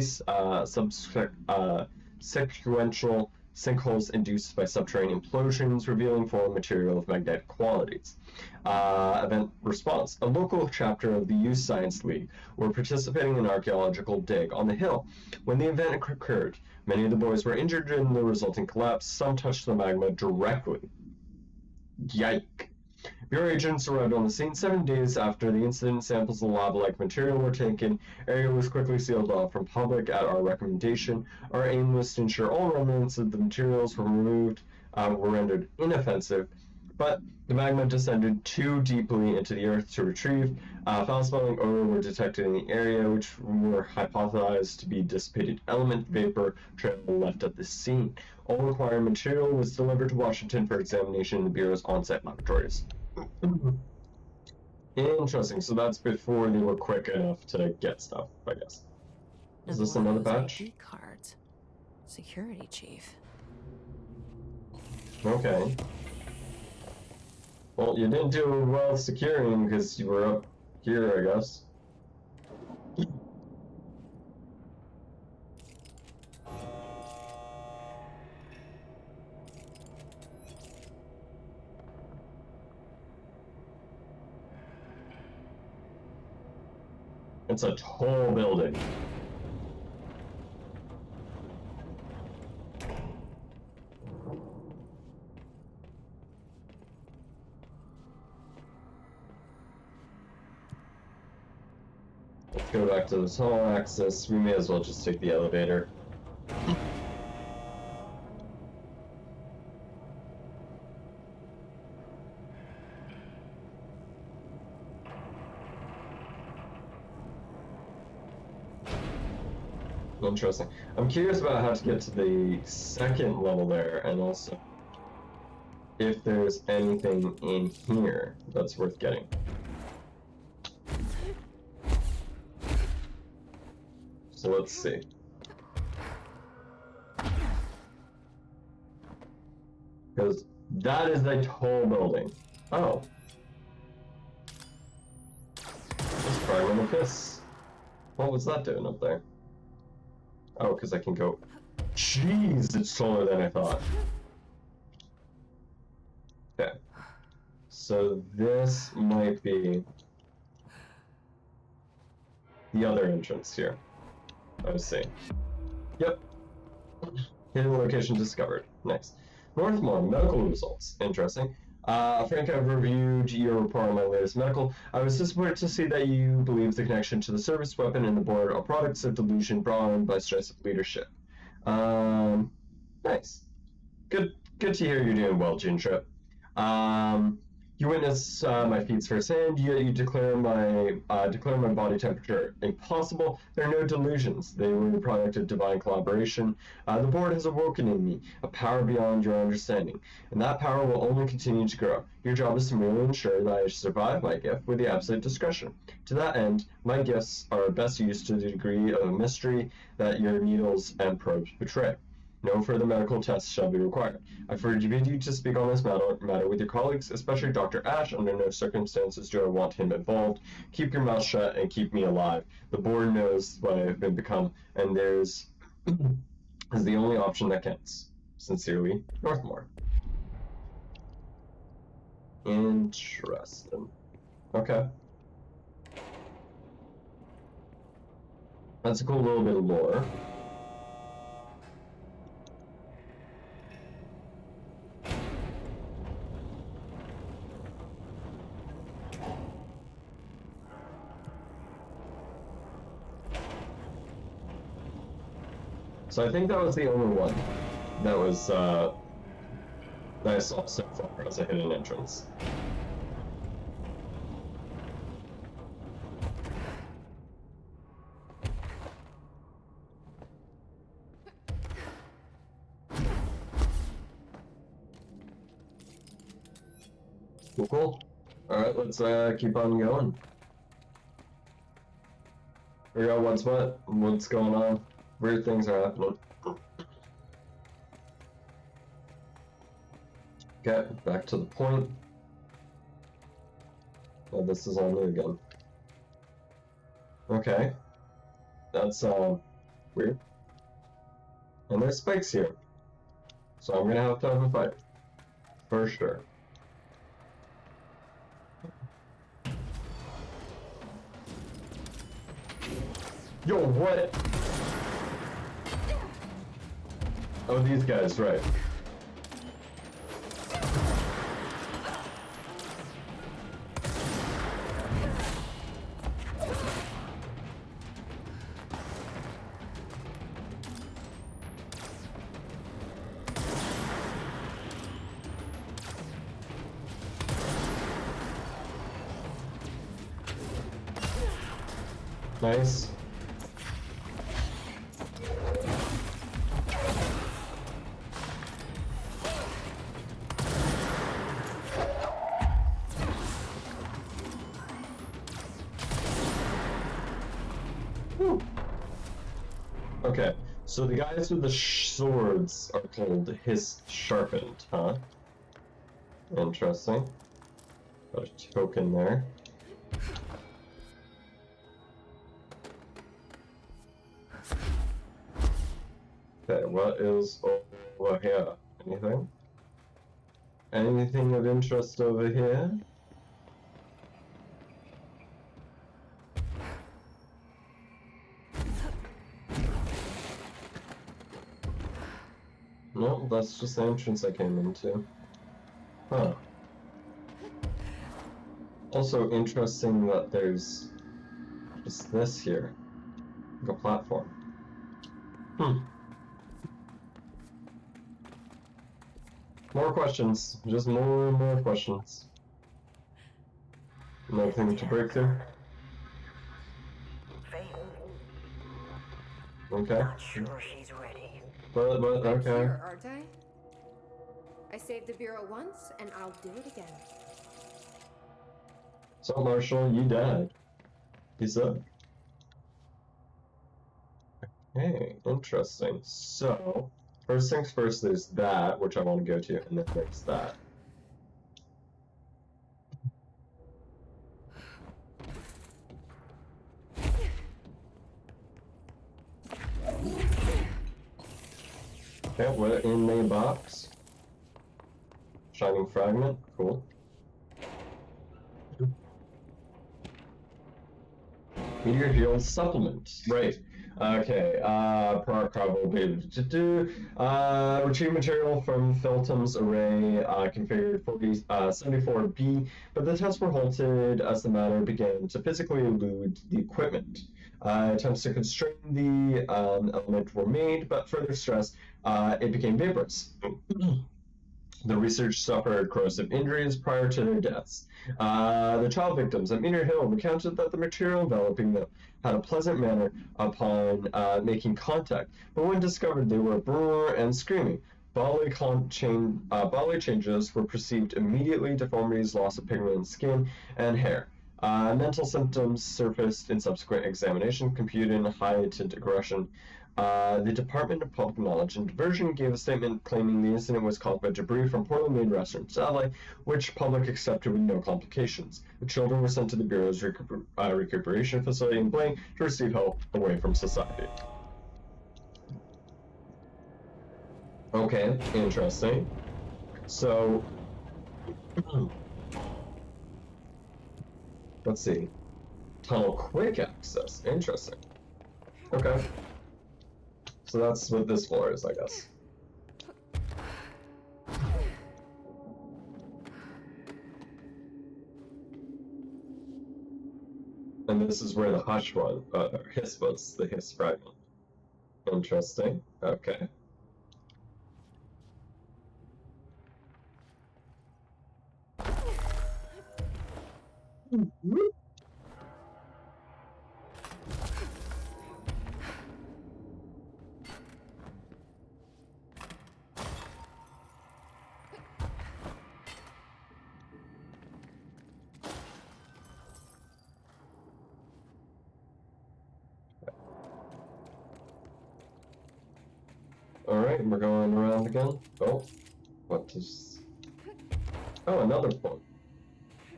sequential sinkholes induced by subterranean implosions, revealing foreign material of magnetic qualities. Event response. A local chapter of the Youth Science League were participating in an archaeological dig on the hill. When the event occurred, many of the boys were injured in the resulting collapse. Some touched the magma directly. Yike. Bureau agents arrived on the scene 7 days after the incident. Samples of lava-like material were taken. Area was quickly sealed off from public at our recommendation. Our aim was to ensure all remnants of the materials were removed, were rendered inoffensive, but the magma descended too deeply into the earth to retrieve. Foul-smelling odor were detected in the area, which were hypothesized to be dissipated element vapor trail left at the scene. All required material was delivered to Washington for examination in the Bureau's on-site laboratories. Interesting, so that's before they were quick enough to get stuff, I guess. Is this another badge? ID cards. Security chief. Okay. Well, you didn't do well securing because you were up here, I guess. It's a tall building. Let's go back to the tunnel access. We may as well just take the elevator. Interesting. I'm curious about how to get to the second level there, and also if there's anything in here that's worth getting. So let's see. Because that is a tall building. Oh. Let's try one of this. What was that doing up there? Oh, because I can go... Jeez, it's taller than I thought. Okay. So this might be the other entrance here. I see. Yep. Hidden location discovered. Nice. Northmore, medical results. Interesting. Frank, I've reviewed your report on my latest medical. I was disappointed to see that you believe the connection to the service weapon and the board are products of delusion brought on by stress of leadership. Nice. Good to hear you're doing well, Jintrip. You witness my feats firsthand, yet you declare my body temperature impossible. There are no delusions. They were the product of divine collaboration. The board has awoken in me a power beyond your understanding, and that power will only continue to grow. Your job is to merely ensure that I survive my gift with the absolute discretion. To that end, my gifts are best used to the degree of mystery that your needles and probes betray. No further medical tests shall be required. I forbid you to speak on this matter with your colleagues, especially Dr. Ash. Under no circumstances do I want him involved. Keep your mouth shut and keep me alive. The board knows what I have become, and there's is the only option that counts. Sincerely, Northmore. Interesting. Okay. That's a cool little bit of lore. So I think that was the only one that was that I saw so far as a hidden entrance. Cool. Alright, let's keep on going. Figure out what's going on. Weird things are happening. Okay, back to the point. Oh, this is all new again. Okay. That's weird. And there's spikes here. So I'm gonna have a fight. For sure. Yo, what? Oh, these guys, right. Nice. Okay, so the guys with the swords are called Sharpened, huh? Interesting. Got a token there. Okay, what is over here? Anything? Anything of interest over here? No, that's just the entrance I came into. Huh. Also interesting that there's just this here. Like a platform. More questions. Just more and more questions. Nothing to break through. Okay. Not sure she's ready. But I'm okay. here, aren't I? I saved the Bureau once, and I'll do it again. So Marshall, you died. He said. Hey, interesting. So, first things first, there's that, which I want to go to, and then there's that. Okay, what in the box? Shining fragment, cool. Meteor Heal supplement, right. Okay, retrieve material from Feltom's array, configured 74B, but the tests were halted as the matter began to physically elude the equipment. Attempts to constrain the element were made, but further stress, it became vaporous. The research suffered corrosive injuries prior to their deaths. The child victims at Meteor Hill recounted that the material enveloping them had a pleasant manner upon making contact, but when discovered they were brr and screaming. Bodily changes were perceived immediately: deformities, loss of pigment in skin and hair. Mental symptoms surfaced in subsequent examination, computed heightened aggression. The Department of Public Knowledge and Diversion gave a statement claiming the incident was caused by debris from poorly made restaurant satellite, which public accepted with no complications. The children were sent to the Bureau's recuperation facility in Blaine to receive help away from society. Okay, interesting. So, let's see. Tunnel quick access. Interesting. Okay. So that's what this floor is, I guess. And this is where the hush was, hiss was, the hiss fragment. Interesting. Okay. Alright, we're going around again. Oh, what is... Oh, another point.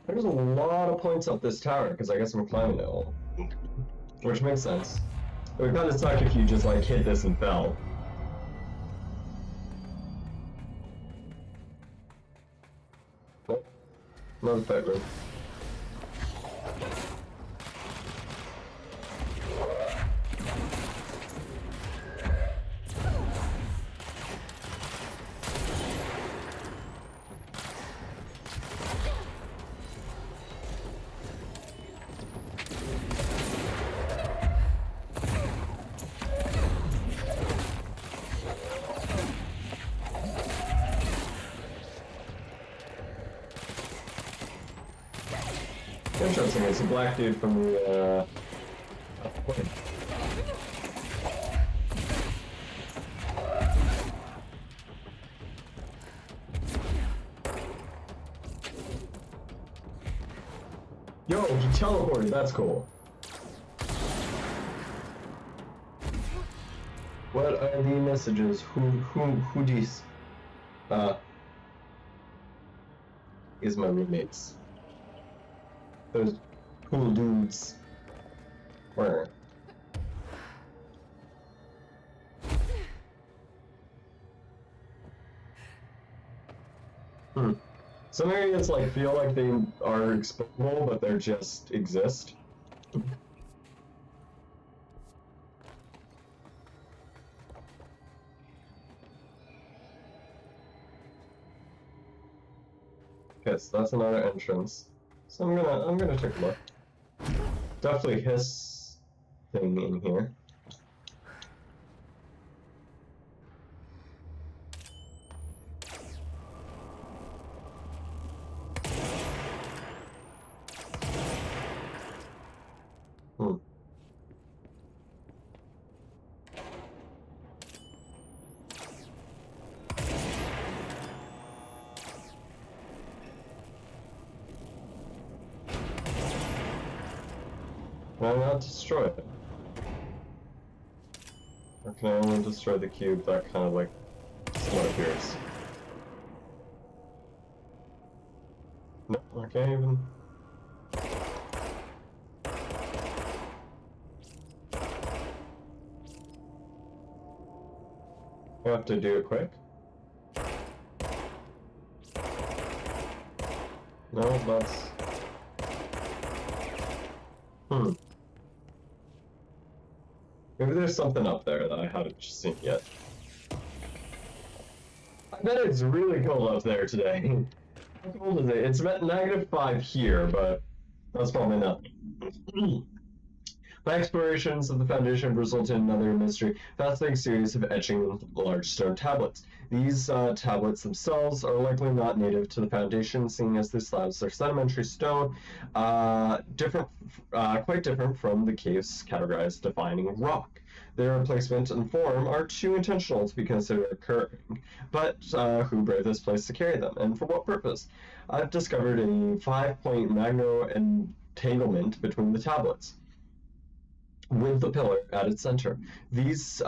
There's a lot of points up this tower, because I guess I'm climbing it all. Which makes sense. It would kind of suck if you just, like, hit this and fell. Oh, another bedroom. Interesting, it's a black dude from the, plane. Yo, he teleported, that's cool. What are the messages? Who these? Is my roommates. Those cool dudes. Where? Some areas like feel like they are exploitable, but they just exist. Okay, so that's another entrance. So I'm gonna take a look. Definitely his thing in here. Can I not destroy it? Or can I only destroy the cube that kind of like somewhat appears? No, I can't even. I have to do it quick. No, that's... Maybe there's something up there that I haven't seen yet. I bet it's really cold up there today. How cold is it? It's at -5 here, but that's probably not. My explorations of the Foundation have resulted in another mystery, fascinating series of etching large stone tablets. These tablets themselves are likely not native to the Foundation, seeing as the slabs are sedimentary stone, quite different from the caves categorized defining rock. Their placement and form are too intentional to be considered occurring, but who braved this place to carry them, and for what purpose? I've discovered a 5-point magno entanglement between the tablets, with the pillar at its center. These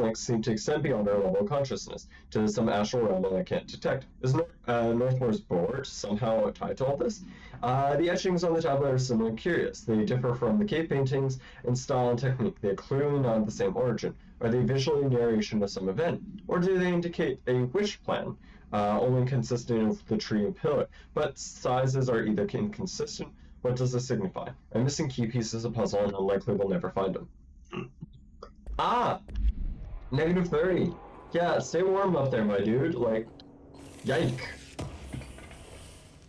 links seem to extend beyond our level of consciousness to some astral realm that I can't detect. Is Northmore's board somehow tied to all this? The etchings on the tablet are similar and curious. They differ from the cave paintings in style and technique. They are clearly not of the same origin. Are they visually narration of some event? Or do they indicate a wish plan, only consisting of the tree and pillar? But sizes are either inconsistent. What does this signify? I'm missing key pieces of puzzle and unlikely we'll never find them. Ah! -30. Yeah, stay warm up there, my dude. Like, yike.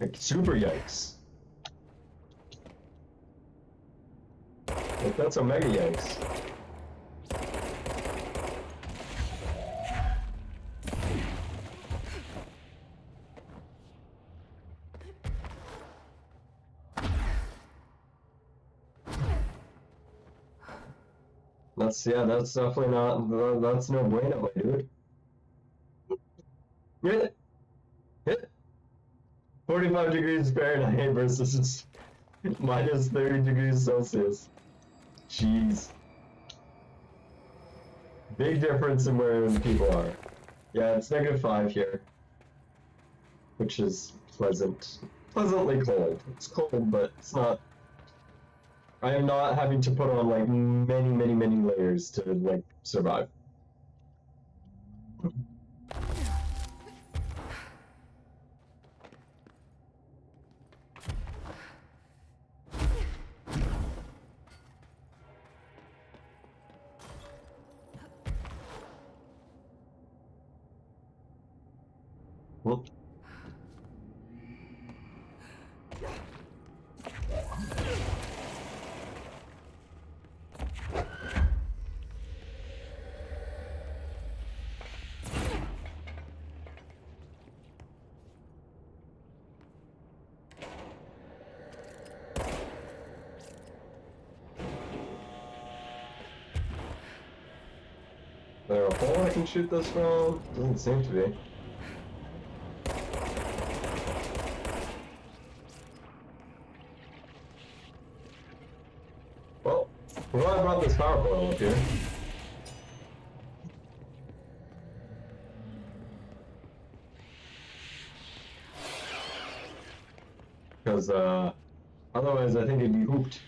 Like, super yikes. Like, that's a mega yikes. That's definitely not, that's no bueno, my dude. Hit! Hit! 45 degrees Fahrenheit versus -30 degrees Celsius. Jeez. Big difference in where people are. Yeah, it's -5 here. Which is pleasantly cold. It's cold, but it's not. I am not having to put on like many layers to like survive. Whoop. Is there a hole I can shoot this from? Doesn't seem to be. Well, I'm glad I brought this power coil up here. Because, otherwise I think it'd be hooped.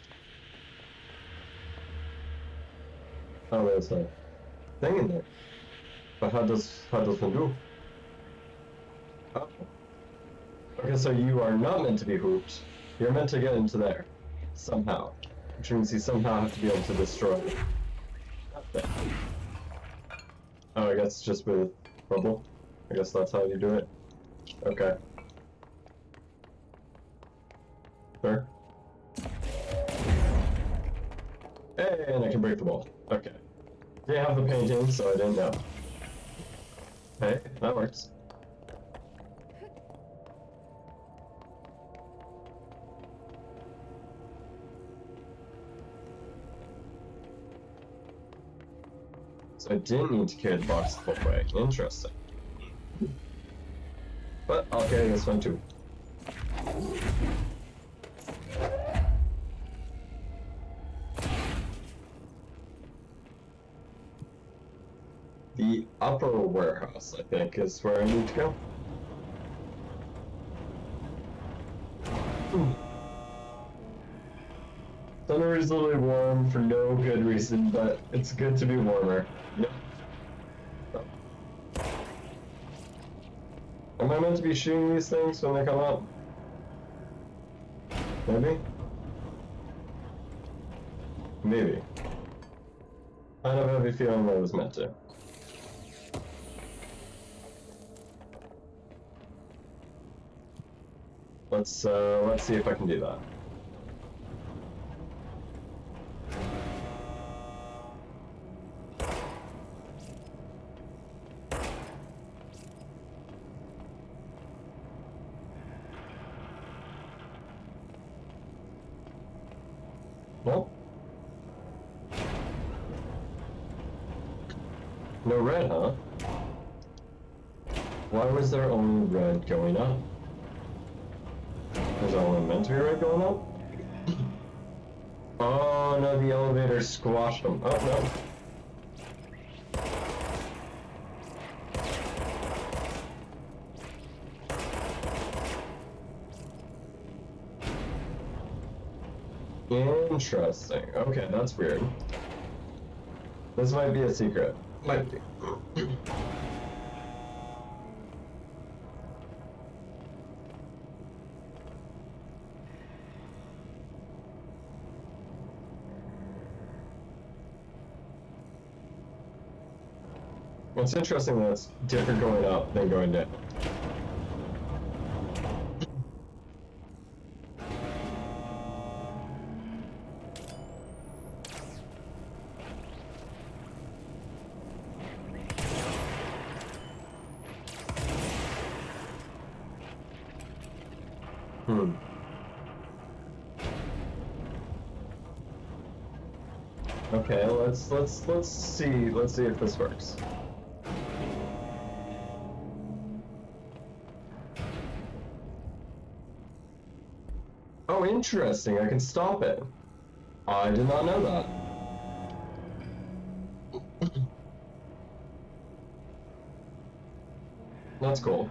Oh, there's a thing in there. But how does one do? Oh. Okay, so you are not meant to be hooped. You're meant to get into there. Somehow. Which means you somehow have to be able to destroy it. Oh, I guess just with rubble. I guess that's how you do it. Okay. Sure. Hey, and I can break the wall. Okay. Didn't have the painting, so I didn't know. Hey, that works. So I didn't need to carry the box the full way. Interesting. But I'll carry this one too. the upper warehouse, I think, is where I need to go. It's unreasonably warm for no good reason, but it's good to be warmer. Yep. Am I meant to be shooting these things when they come up? Maybe? Maybe. I have a heavy feeling I was meant to. Let's see if I can do that. Well, no red, huh? Why was there only red going up? Was that only meant to be red going up? Oh no, the elevator squashed them. Oh no. Interesting. Okay, that's weird. This might be a secret. Might be. It's interesting that it's different going up than going down. Okay, let's see if this works. Oh, interesting. I can stop it. I did not know that. That's cool.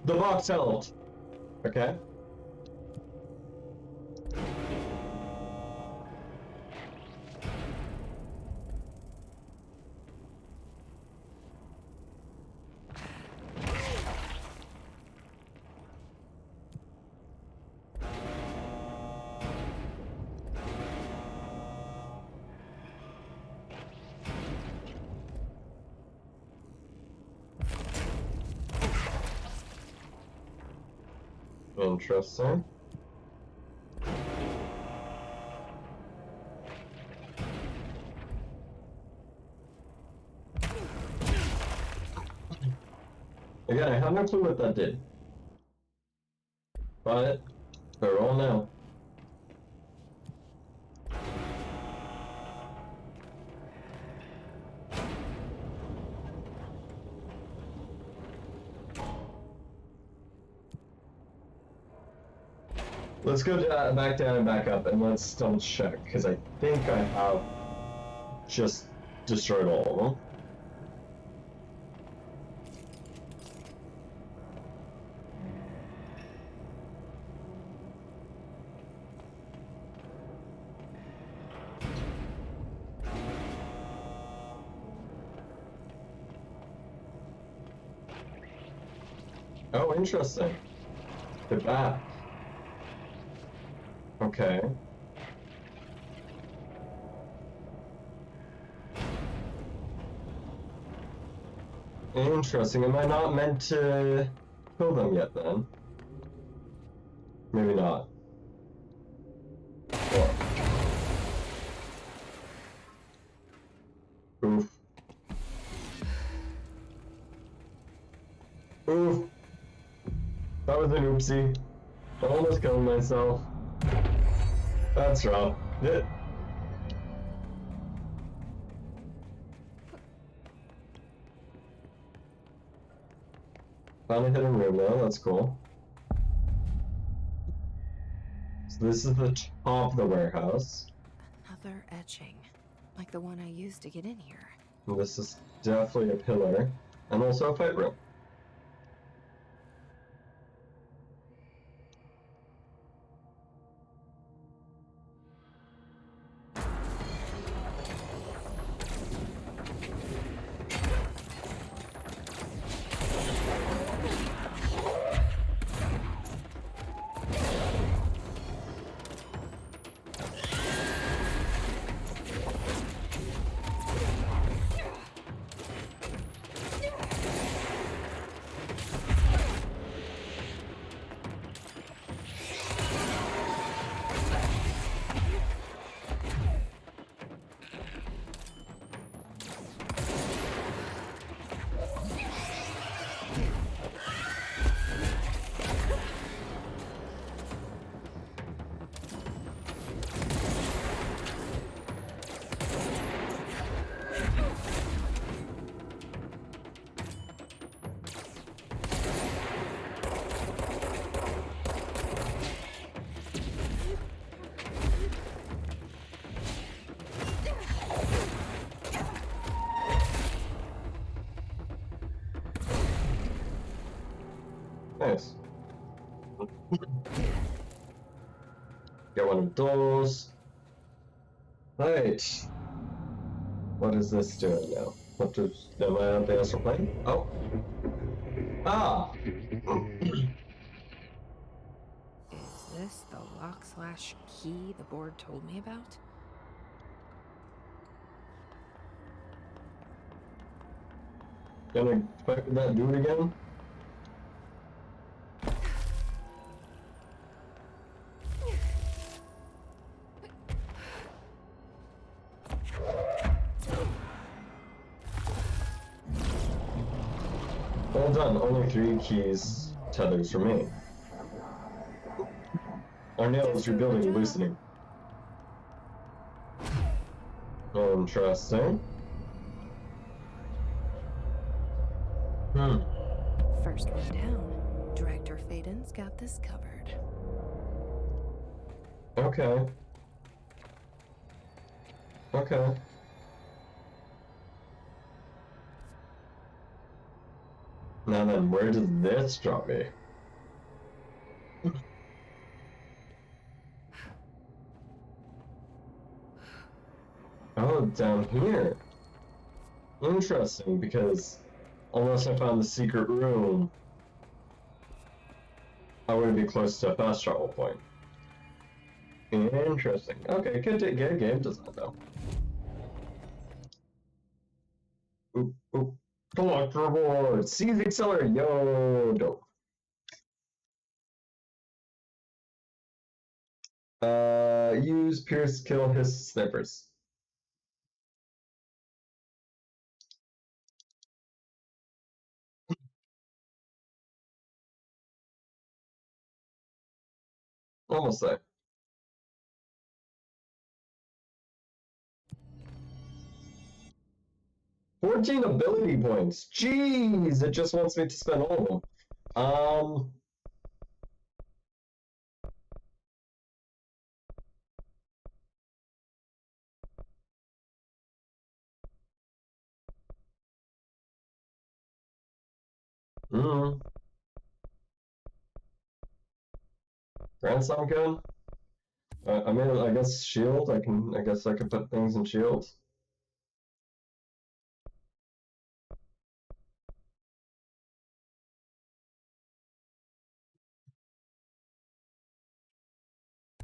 The box helped. Okay. Interesting. Again, I have no clue what that did. But they're all now. Let's go back down and back up, and let's double check, because I think I have just destroyed all of them. Oh, interesting. They're back. Okay. Interesting. Am I not meant to kill them yet then? Maybe not. was an oopsie. I almost killed myself. That's rough. Found a hidden room now, that's cool. So this is the top of the warehouse. Another etching, like the one I used to get in here. And this is definitely a pillar, and also a fight room. Nice. Get one of those. Right. What is this doing now? What does... Am I on the astral plane? Oh. Ah! Is this the lock/key the board told me about? Gonna fuck that dude again? Well done, only 3 keys tethers remain. Our nail is rebuilding and loosening. Interesting. First one down. Director Faden's got this covered. Okay. Okay. Now then, where does this drop me? Oh, down here. Interesting, because unless I found the secret room, I wouldn't be close to a fast travel point. Interesting. Okay, good game design though. Oop, oop. Collect reward! Seize accelerator! Yo, dope. Use Pierce kill his snipers. Almost there. $14 ability points. Jeez, it just wants me to spend all of them. Grandson gun? I mean, I guess shield. I guess I can put things in shields.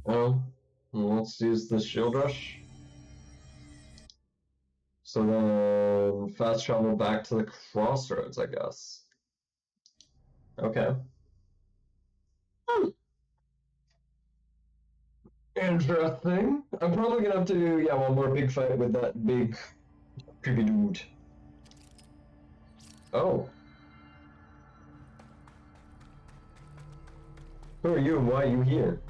Well, let's use the shield rush. So then, fast travel back to the crossroads, I guess. Okay. Interesting. I'm probably gonna have to do, yeah, one more big fight with that big creepy dude. Oh. Who are you and why are you here?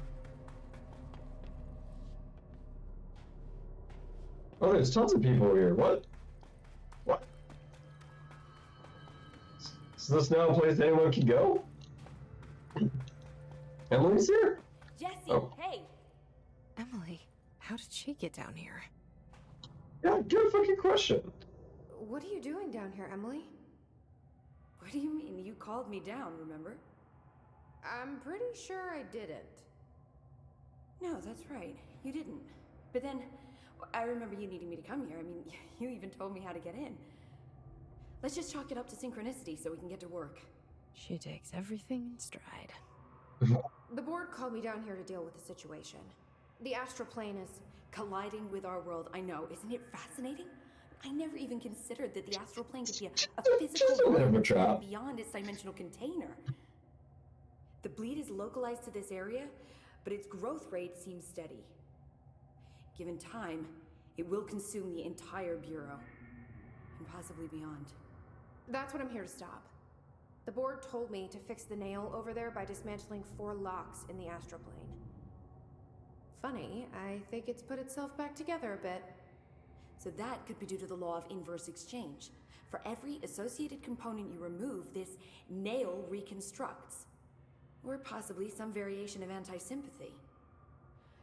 Oh, there's tons of people here. What? What? Is this now a place anyone can go? Emily's here? Jesse, Oh. hey! Emily, how did she get down here? Yeah, good fucking question. What are you doing down here, Emily? What do you mean? You called me down, remember? I'm pretty sure I didn't. No, that's right. You didn't. But then, I remember you needing me to come here. I mean, you even told me how to get in. Let's just chalk it up to synchronicity so we can get to work. She takes everything in stride. The board called me down here to deal with the situation. The astral plane is colliding with our world. I know, isn't it fascinating? I never even considered that the astral plane could be a Just physical a bit of a world trap. beyond its dimensional container. The bleed is localized to this area, but its growth rate seems steady. Given time, it will consume the entire Bureau, and possibly beyond. That's what I'm here to stop. The board told me to fix the nail over there by dismantling 4 locks in the astral plane. Funny, I think it's put itself back together a bit. So that could be due to the law of inverse exchange. For every associated component you remove, this nail reconstructs. Or possibly some variation of anti-sympathy.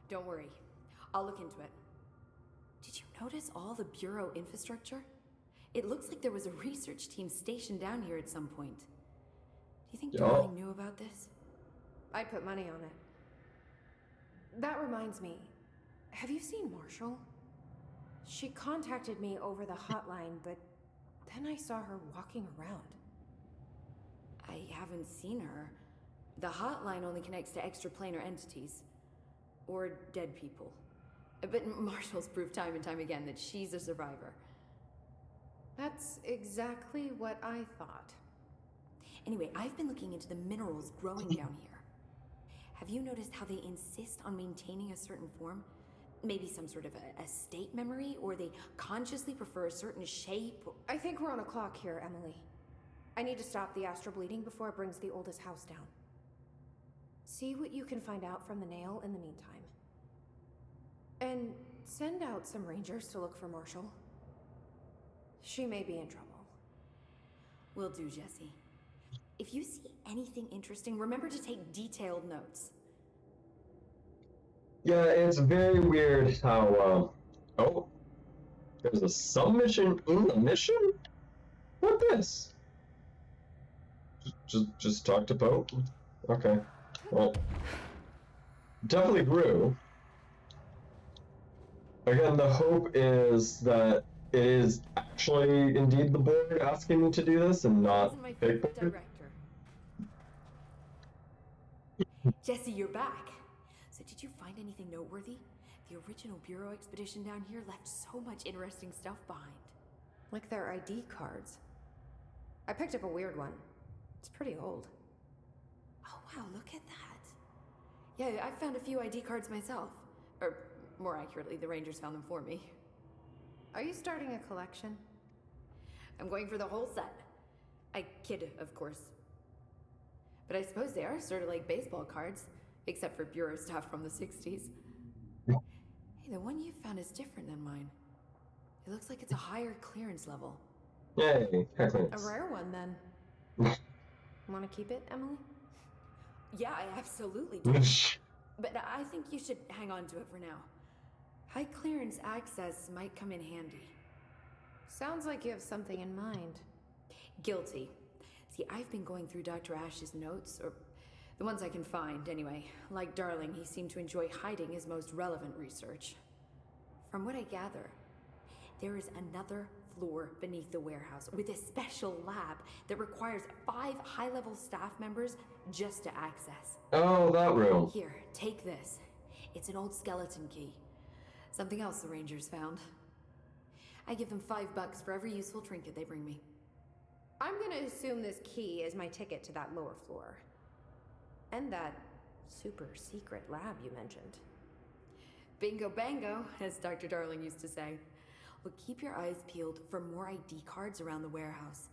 Don't worry, I'll look into it. Did you notice all the Bureau infrastructure? It looks like there was a research team stationed down here at some point. Do you think Darling knew about this? I'd put money on it. That reminds me, have you seen Marshall? She contacted me over the hotline, but then I saw her walking around. I haven't seen her. The hotline only connects to extraplanar entities. Or dead people. But Marshall's proved time and time again that she's a survivor. That's exactly what I thought. Anyway, I've been looking into the minerals growing down here. Have you noticed how they insist on maintaining a certain form? Maybe some sort of a state memory, or they consciously prefer a certain shape? I think we're on a clock here, Emily. I need to stop the astral bleeding before it brings the oldest house down. See what you can find out from the nail in the meantime. And send out some rangers to look for Marshall. She may be in trouble. Will do, Jesse. If you see anything interesting, remember to take detailed notes. Yeah, it's very weird how, oh, there's a submission in the mission? What this? Just talk to Pope? Okay. Well, definitely grew. Again, the hope is that it is actually indeed the board asking me to do this and not Isn't my fake board. director. Jesse, you're back. So did you find anything noteworthy? The original Bureau expedition down here left so much interesting stuff behind. Like their ID cards. I picked up a weird one. It's pretty old. Oh wow, look at that. Yeah, I found a few ID cards myself. Or, more accurately, the Rangers found them for me. Are you starting a collection? I'm going for the whole set. I kid, of course. But I suppose they are sort of like baseball cards, except for Bureau stuff from the 60s. Hey, the one you found is different than mine. It looks like it's a higher clearance level. Yay, A excellent. rare one, then. Want to keep it, Emily? Yeah, I absolutely do. But I think you should hang on to it for now. High clearance access might come in handy. Sounds like you have something in mind. Guilty. See, I've been going through Dr. Ash's notes, or the ones I can find, anyway. Like Darling, he seemed to enjoy hiding his most relevant research. From what I gather, there is another floor beneath the warehouse with a special lab that requires 5 high-level staff members just to access. Oh, that room. Here, take this. It's an old skeleton key. Something else the Rangers found. I give them $5 for every useful trinket they bring me. I'm gonna assume this key is my ticket to that lower floor. And that super secret lab you mentioned. Bingo bango, as Dr. Darling used to say. Look, keep your eyes peeled for more ID cards around the warehouse.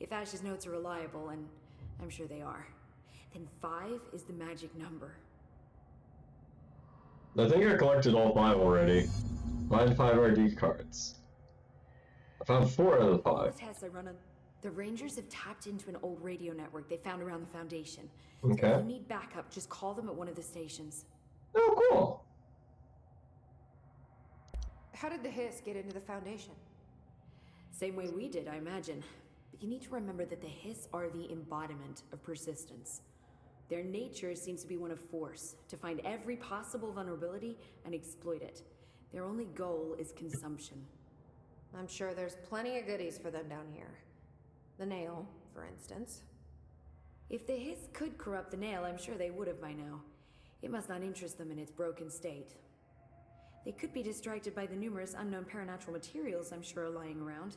If Ash's notes are reliable, and I'm sure they are, then 5 is the magic number. I think I collected all 5 already. Find 5 RD cards. I found 4 out of the 5. Tests I run on. The Rangers have tapped into an old radio network they found around the Foundation. Okay. So if you need backup, just call them at one of the stations. Oh, cool. How did the Hiss get into the Foundation? Same way we did, I imagine. But you need to remember that the Hiss are the embodiment of persistence. Their nature seems to be one of force, to find every possible vulnerability and exploit it. Their only goal is consumption. I'm sure there's plenty of goodies for them down here. The Nail, for instance. If the Hiss could corrupt the Nail, I'm sure they would have by now. It must not interest them in its broken state. They could be distracted by the numerous unknown paranatural materials I'm sure are lying around.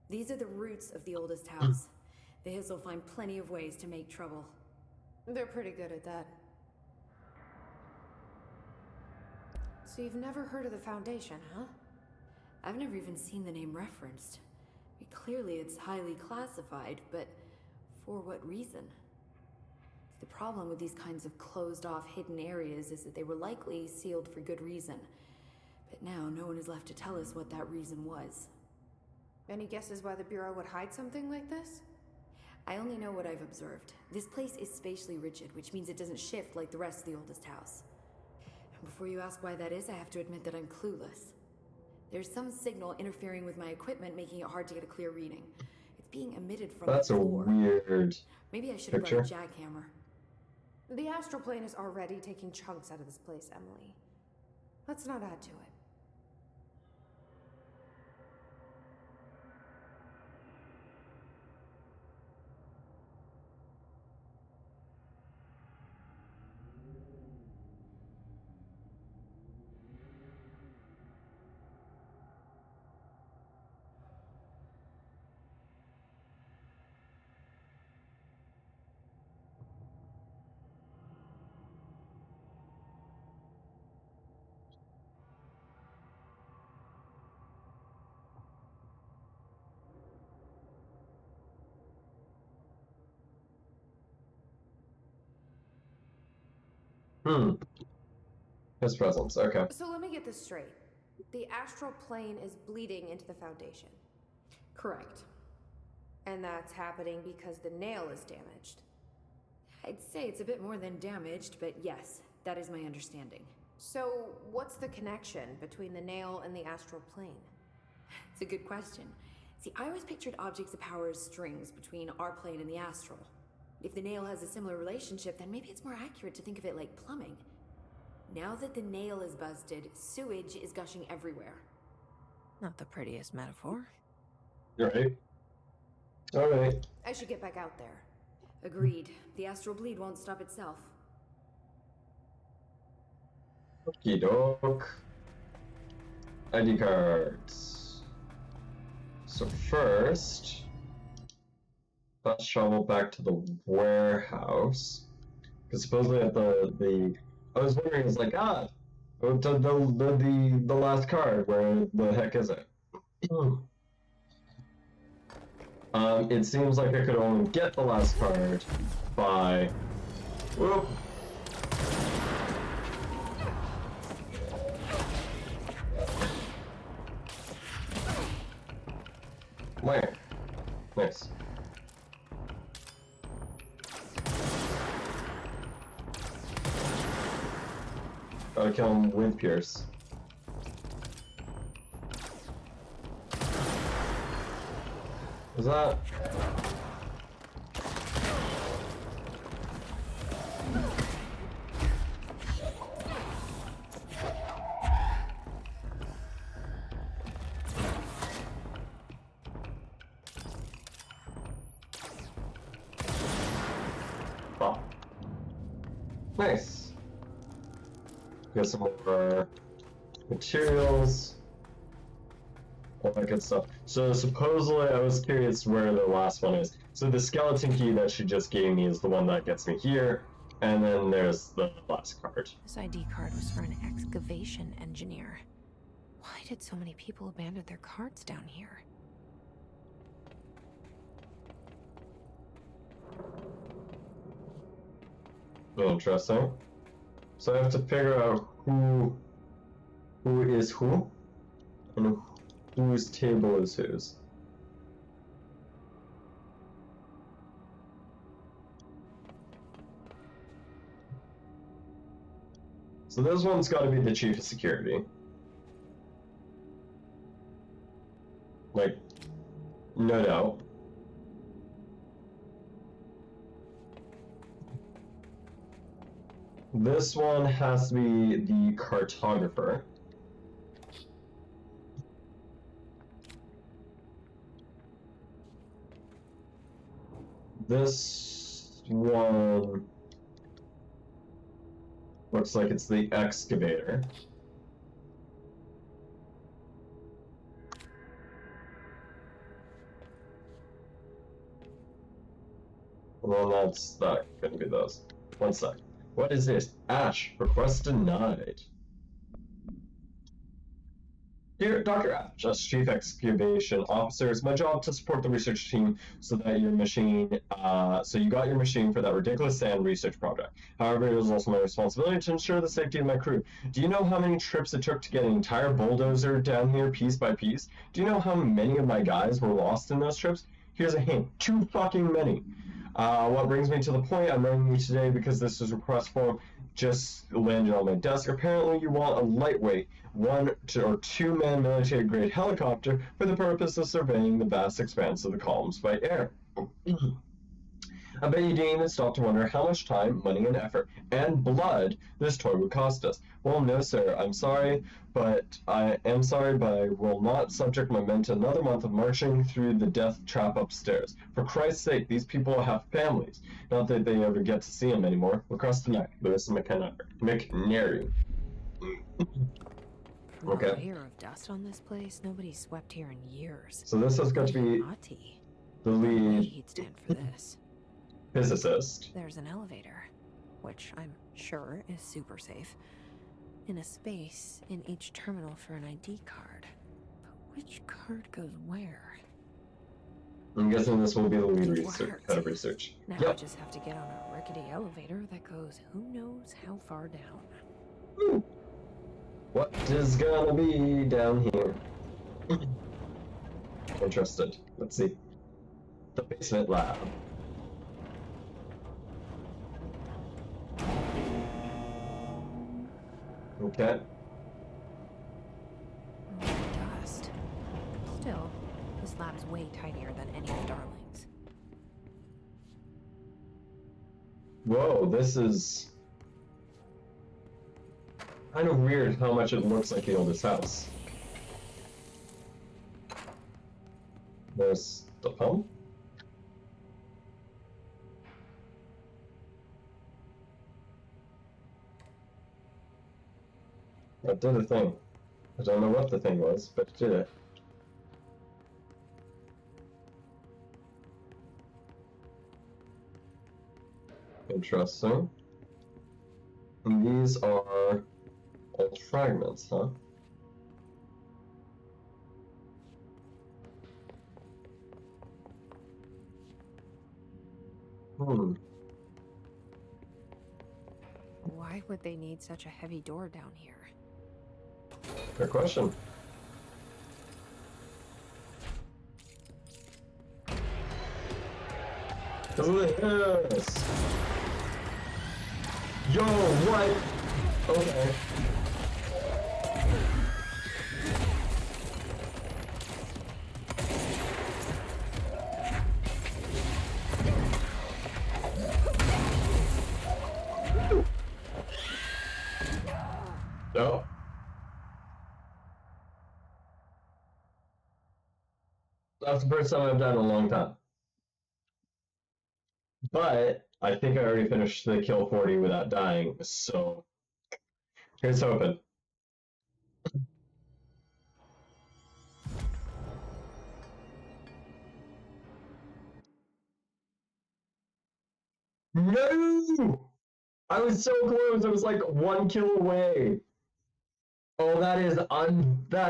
These are the roots of the oldest house. The Hiss will find plenty of ways to make trouble. They're pretty good at that. So you've never heard of the Foundation, huh? I've never even seen the name referenced. Clearly it's highly classified, but for what reason? The problem with these kinds of closed-off hidden areas is that they were likely sealed for good reason. But now no one is left to tell us what that reason was. Any guesses why the Bureau would hide something like this? I only know what I've observed. This place is spatially rigid, which means it doesn't shift like the rest of the oldest house. And before you ask why that is, I have to admit that I'm clueless. There's some signal interfering with my equipment, making it hard to get a clear reading. It's being emitted from That's the a floor. weird Maybe I should have brought a jackhammer. The astral plane is already taking chunks out of this place, Emily. Let's not add to it. His presence, okay. So let me get this straight. The astral plane is bleeding into the Foundation. Correct. And that's happening because the Nail is damaged. I'd say it's a bit more than damaged, but yes, that is my understanding. So what's the connection between the Nail and the astral plane? It's a good question. See, I always pictured objects of power as strings between our plane and the astral. If the Nail has a similar relationship, then maybe it's more accurate to think of it like plumbing. Now that the Nail is busted, sewage is gushing everywhere. Not the prettiest metaphor. You're right. Alright. I should get back out there. Agreed. The astral bleed won't stop itself. Okie doke. ID cards. So first, let's travel back to the warehouse. Because supposedly at the I was wondering, it's like, the last card, where the heck is it? It seems like I could only get the last card by... Whoop! Where? Nice. Gotta kill him with Pierce. Is that... Oh. Nice. Get some more materials. All that good stuff. So supposedly, I was curious where the last one is. So the skeleton key that she just gave me is the one that gets me here, and then there's the last card. This ID card was for an excavation engineer. Why did so many people abandon their cards down here? Interesting. So I have to figure out who is who and whose table is whose. So this one's got to be the chief of security. Like, no doubt. This one has to be the cartographer. This one looks like it's the excavator. Well, that's that. Couldn't be those. One sec. What is this? Ash, request denied. Dear Dr. Ash, as Chief Excavation Officer, it's my job to support the research team so that your machine, so you got your machine for that ridiculous sand research project. However, it is also my responsibility to ensure the safety of my crew. Do you know how many trips it took to get an entire bulldozer down here piece by piece? Do you know how many of my guys were lost in those trips? Here's a hint, too fucking many. What brings me to the point, I'm writing you today because this is request form just landed on my desk. Apparently you want a lightweight 1 or 2 man military grade helicopter for the purpose of surveying the vast expanse of the columns by air. I bet you didn't even stop to wonder how much time, money, and effort, and blood this toy would cost us. Well, no, sir, I'm sorry, but I will not subject my men to another month of marching through the death trap upstairs. For Christ's sake, these people have families. Not that they ever get to see them anymore. Across the neck, Lewis McNary. Okay. A layer of dust on this place. Nobody's swept here in years. So this has got to be Naughty. the lead He'd stand for this. physicist. There's an elevator, which I'm sure is super safe, in a space in each terminal for an ID card. But which card goes where? I'm guessing this will be the lead It research, worked. head of research. Now I Yep. just have to get on a rickety elevator that goes who knows how far down. Woo. What is gonna be down here? Interested. Let's see. The basement lab. Okay. Dust. Still, this lab's way tinier than any of Darling's. Whoa, this is kind of weird how much it looks like the oldest house. There's the pump. That did a thing. I don't know what the thing was, but it did it. Interesting. And these are old fragments, huh? Why would they need such a heavy door down here? Good question. Because of this. Yo, what? Okay. No. That's the first time I've done in a long time. But I think I already finished the kill 40 without dying, so here's hoping. No! I was so close. I was like 1 kill away. Oh, that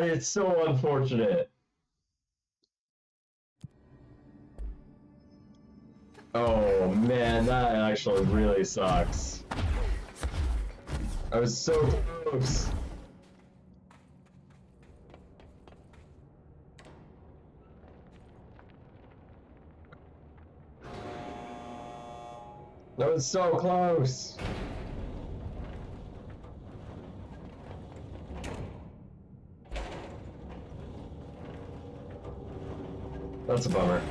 is so unfortunate. Oh man, that actually really sucks. I was so close. That was so close. That's a bummer.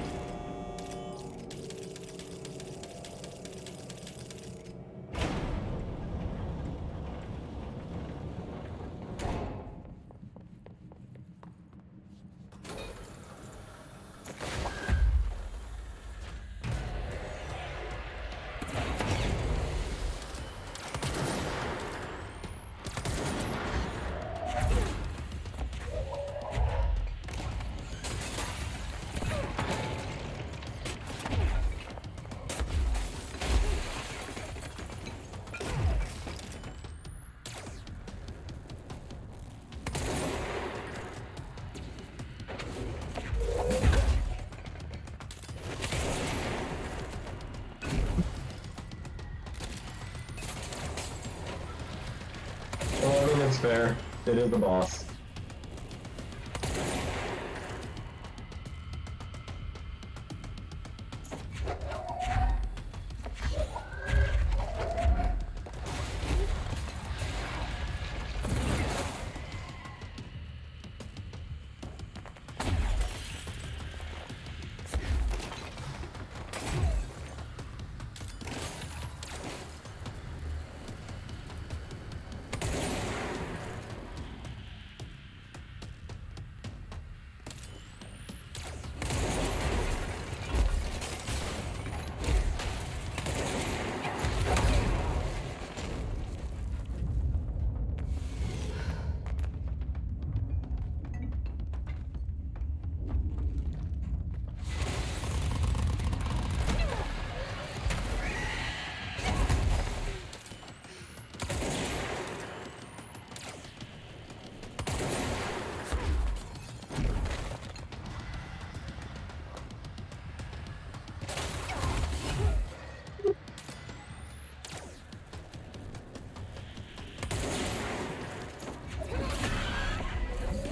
Well, I mean, it's fair. It is the boss.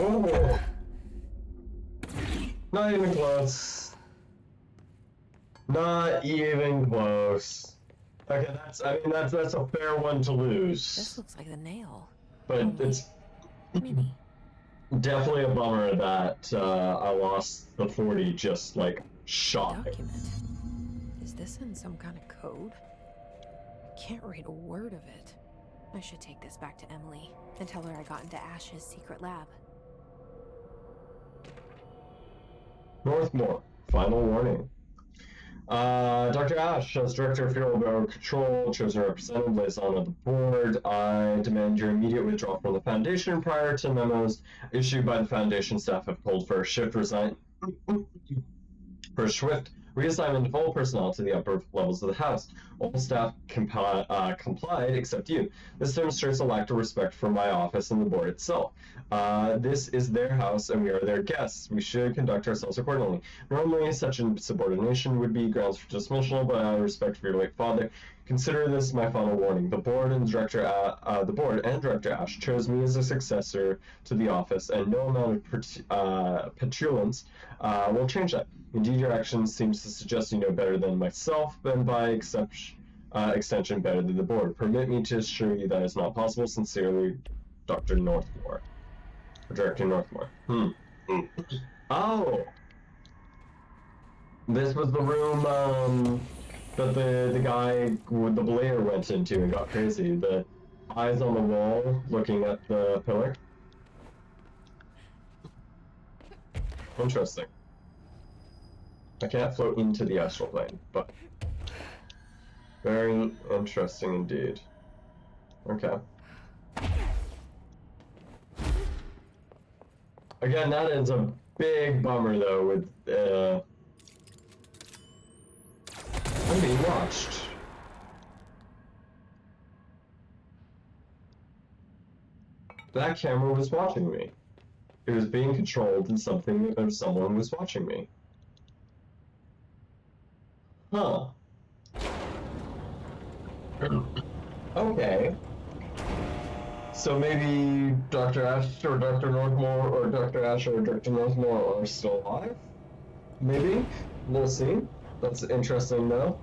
Oh, not even close. Not even close. Okay, that's a fair one to lose. This looks like the nail. But Only it's mini. definitely a bummer that I lost the 40 just like shot. Document. Is this in some kind of code? I can't read a word of it. I should take this back to Emily and tell her I got into Ash's secret lab. Northmore, final warning. Dr. Ash, as Director of Federal Bureau Control, chosen representative, liaison of the board, I demand your immediate withdrawal from the Foundation prior to memos issued by the Foundation staff have called for a swift reassignment of all personnel to the upper levels of the House. All staff complied except you. This demonstrates a lack of respect for my office and the board itself. This is their house and we are their guests. We should conduct ourselves accordingly. Normally, such insubordination would be grounds for dismissal, but out of respect for your late father, consider this my final warning. The board and Director Ash chose me as a successor to the office, and no amount of petulance will change that. Indeed, your actions seems to suggest you know better than myself, and by extension better than the board. Permit me to assure you that is not possible. Sincerely, Dr. Northmore. Director Northmore. Oh! This was the room that the guy with the Blair went into and got crazy. The eyes on the wall looking at the pillar. Interesting. I can't float into the astral plane, but very interesting indeed. Okay. Again, that is a big bummer though with I'm being watched. That camera was watching me. It was being controlled and someone was watching me. Huh. Okay. So maybe Dr. Ash or Dr. Northmore or Dr. Ash or Dr. Northmore are still alive? Maybe? We'll see. That's interesting though.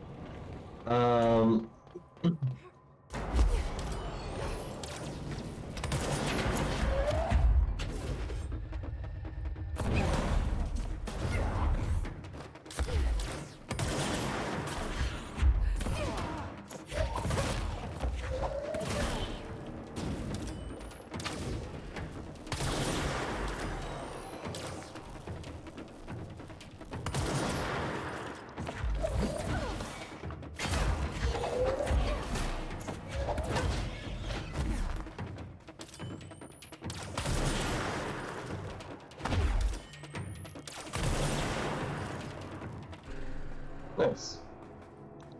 Nice.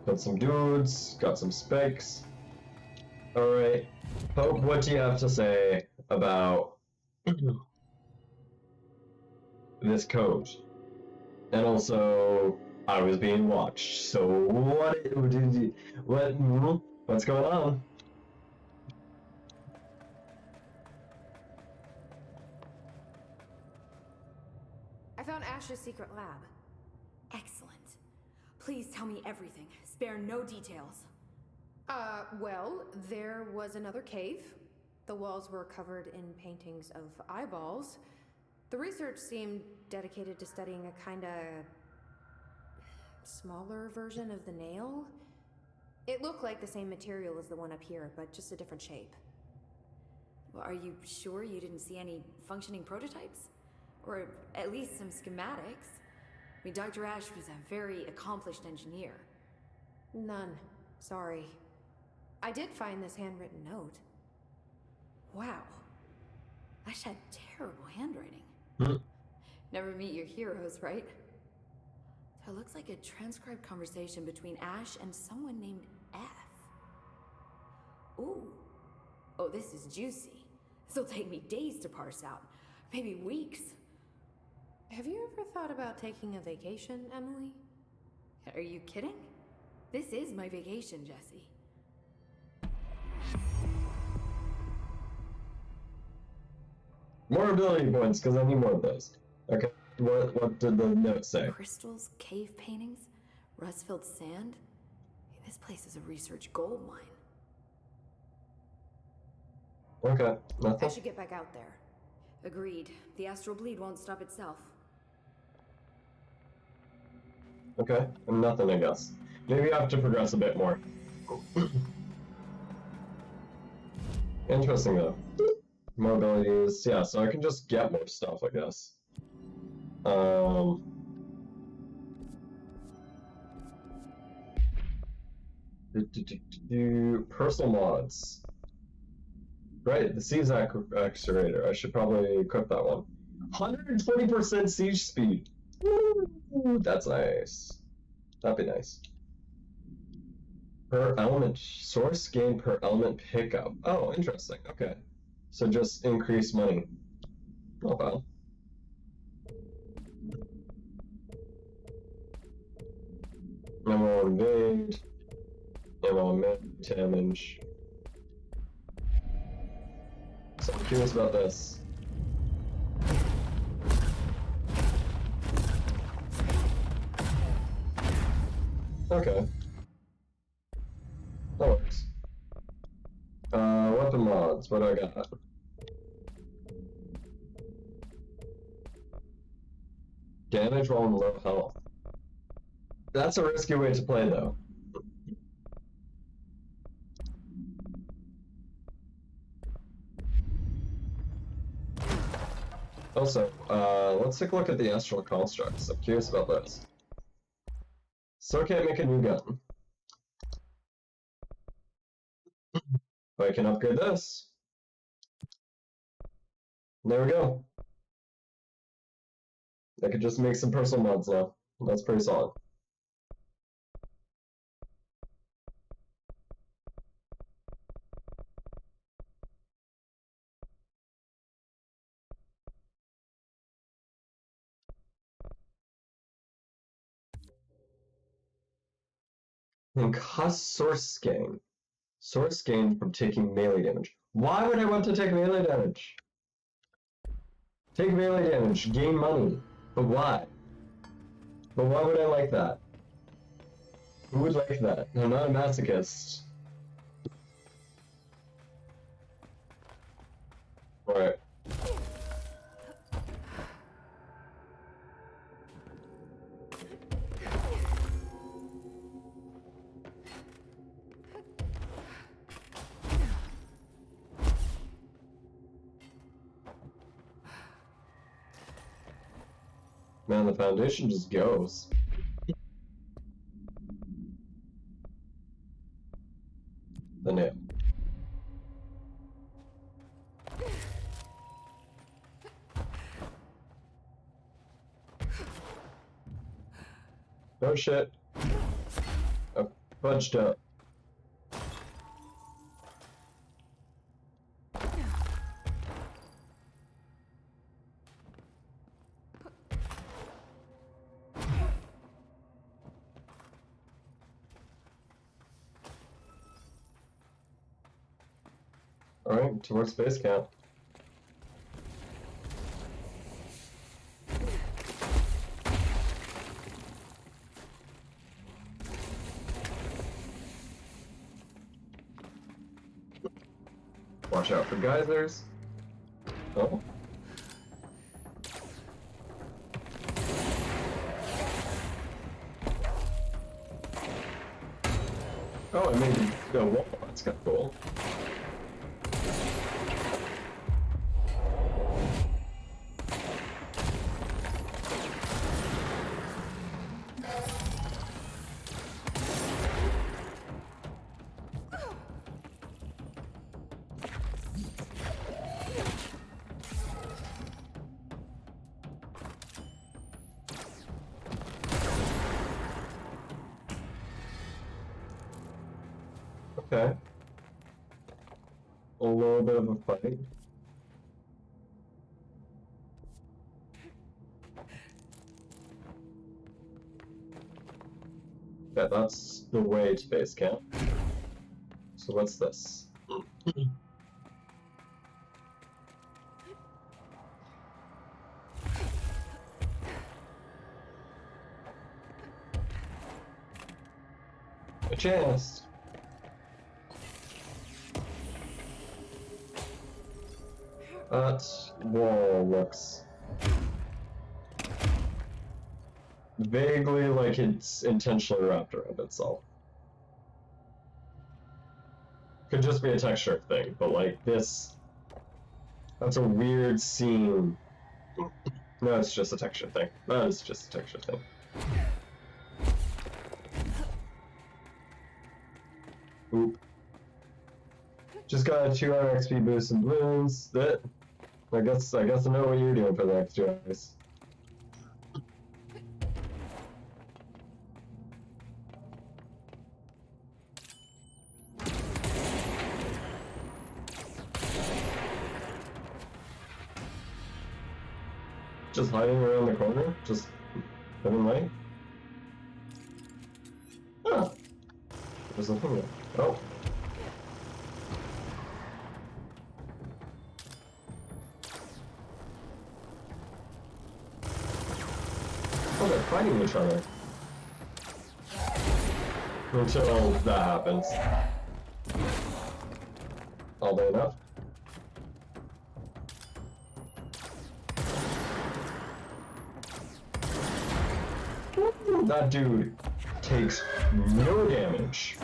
Got some dudes, got some specs. Alright. Pope, what do you have to say about this code? And also, I was being watched, so what's going on? I found Ash's secret lab. Excellent. Please tell me everything. Spare no details. Well, there was another cave. The walls were covered in paintings of eyeballs. The research seemed dedicated to studying a kinda smaller version of the nail. It looked like the same material as the one up here, but just a different shape. Well, are you sure you didn't see any functioning prototypes? Or at least some schematics? I mean, Dr. Ash was a very accomplished engineer. None. Sorry. I did find this handwritten note. Wow. Ash had terrible handwriting. Hmm. Never meet your heroes, right? So it looks like a transcribed conversation between Ash and someone named F. Ooh. Oh, this is juicy. This'll take me days to parse out. Maybe weeks. Have you ever thought about taking a vacation, Emily? Are you kidding? This is my vacation, Jesse. More ability points, because I need more of those. Okay, what did the note say? Crystals, cave paintings, rust-filled sand. This place is a research gold mine. Okay, I nothing. should get back out there. Agreed. The astral bleed won't stop itself. Okay, and nothing, I guess. Maybe I have to progress a bit more. Interesting though. More abilities, yeah, so I can just get more stuff, I guess. Personal mods. Right, the siege accelerator. I should probably equip that one. 120% siege speed. Woo, that's nice. That'd be nice. Per element source gain per element pickup. Oh, interesting. Okay. So just increase money. Not bad. Ammo invade. Ammo damage. So I'm curious about this. Okay. That works. Weapon mods, what do I got? Damage while in low health. That's a risky way to play though. Also, let's take a look at the astral constructs. I'm curious about this. So I can't make a new gun. But I can upgrade this. There we go. I could just make some personal mods now. That's pretty solid. And cost source gain. Source gained from taking melee damage. Why would I want to take melee damage? Take melee damage, gain money. But why? But why would I like that? Who would like that? I'm not a masochist. Alright. Man, the foundation just goes. The nail. No shit. I'm bunched up. Alright, towards base camp. Watch out for geysers. Oh. Oh, I made the wall. That's kind of cool. Okay. A little bit of a fight. Yeah, that's the way to base camp. So what's this? A chest! That wall looks vaguely like it's intentionally wrapped around itself. Could just be a texture thing, but like this, that's a weird scene. No, it's just a texture thing. That is just a texture thing. Oop. Just got a 2-hour XP boost in balloons. That I guess I know what you're doing for the next 2 hours. Just hiding around the corner? Just hidden away? Ah! There's nothing there. Oh. Oh, they're fighting each other. Until that happens. Oddly enough. That dude takes no damage.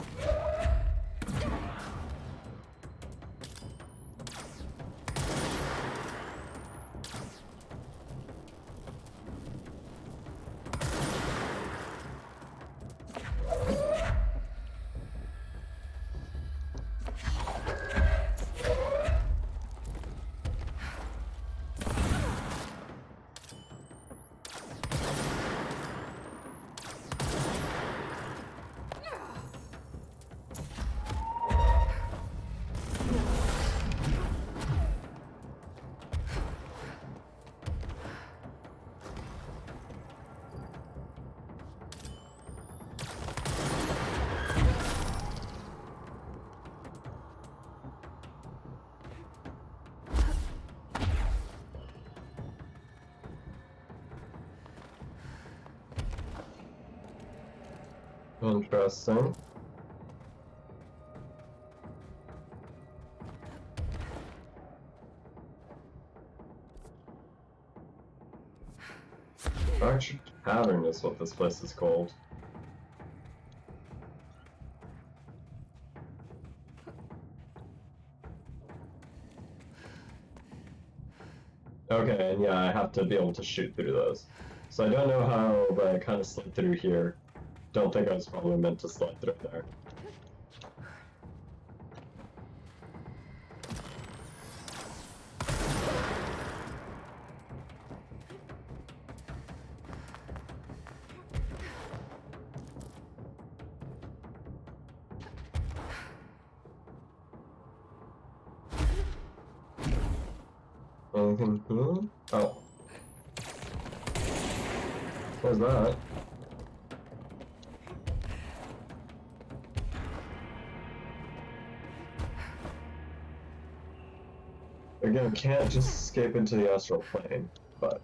Interesting. Arch Tavern is what this place is called. Okay, and yeah, I have to be able to shoot through those. So I don't know how, but I kind of slid through here. Don't think I was probably meant to slide through there. Anything here? Oh. What's that? Again, can't just escape into the astral plane, but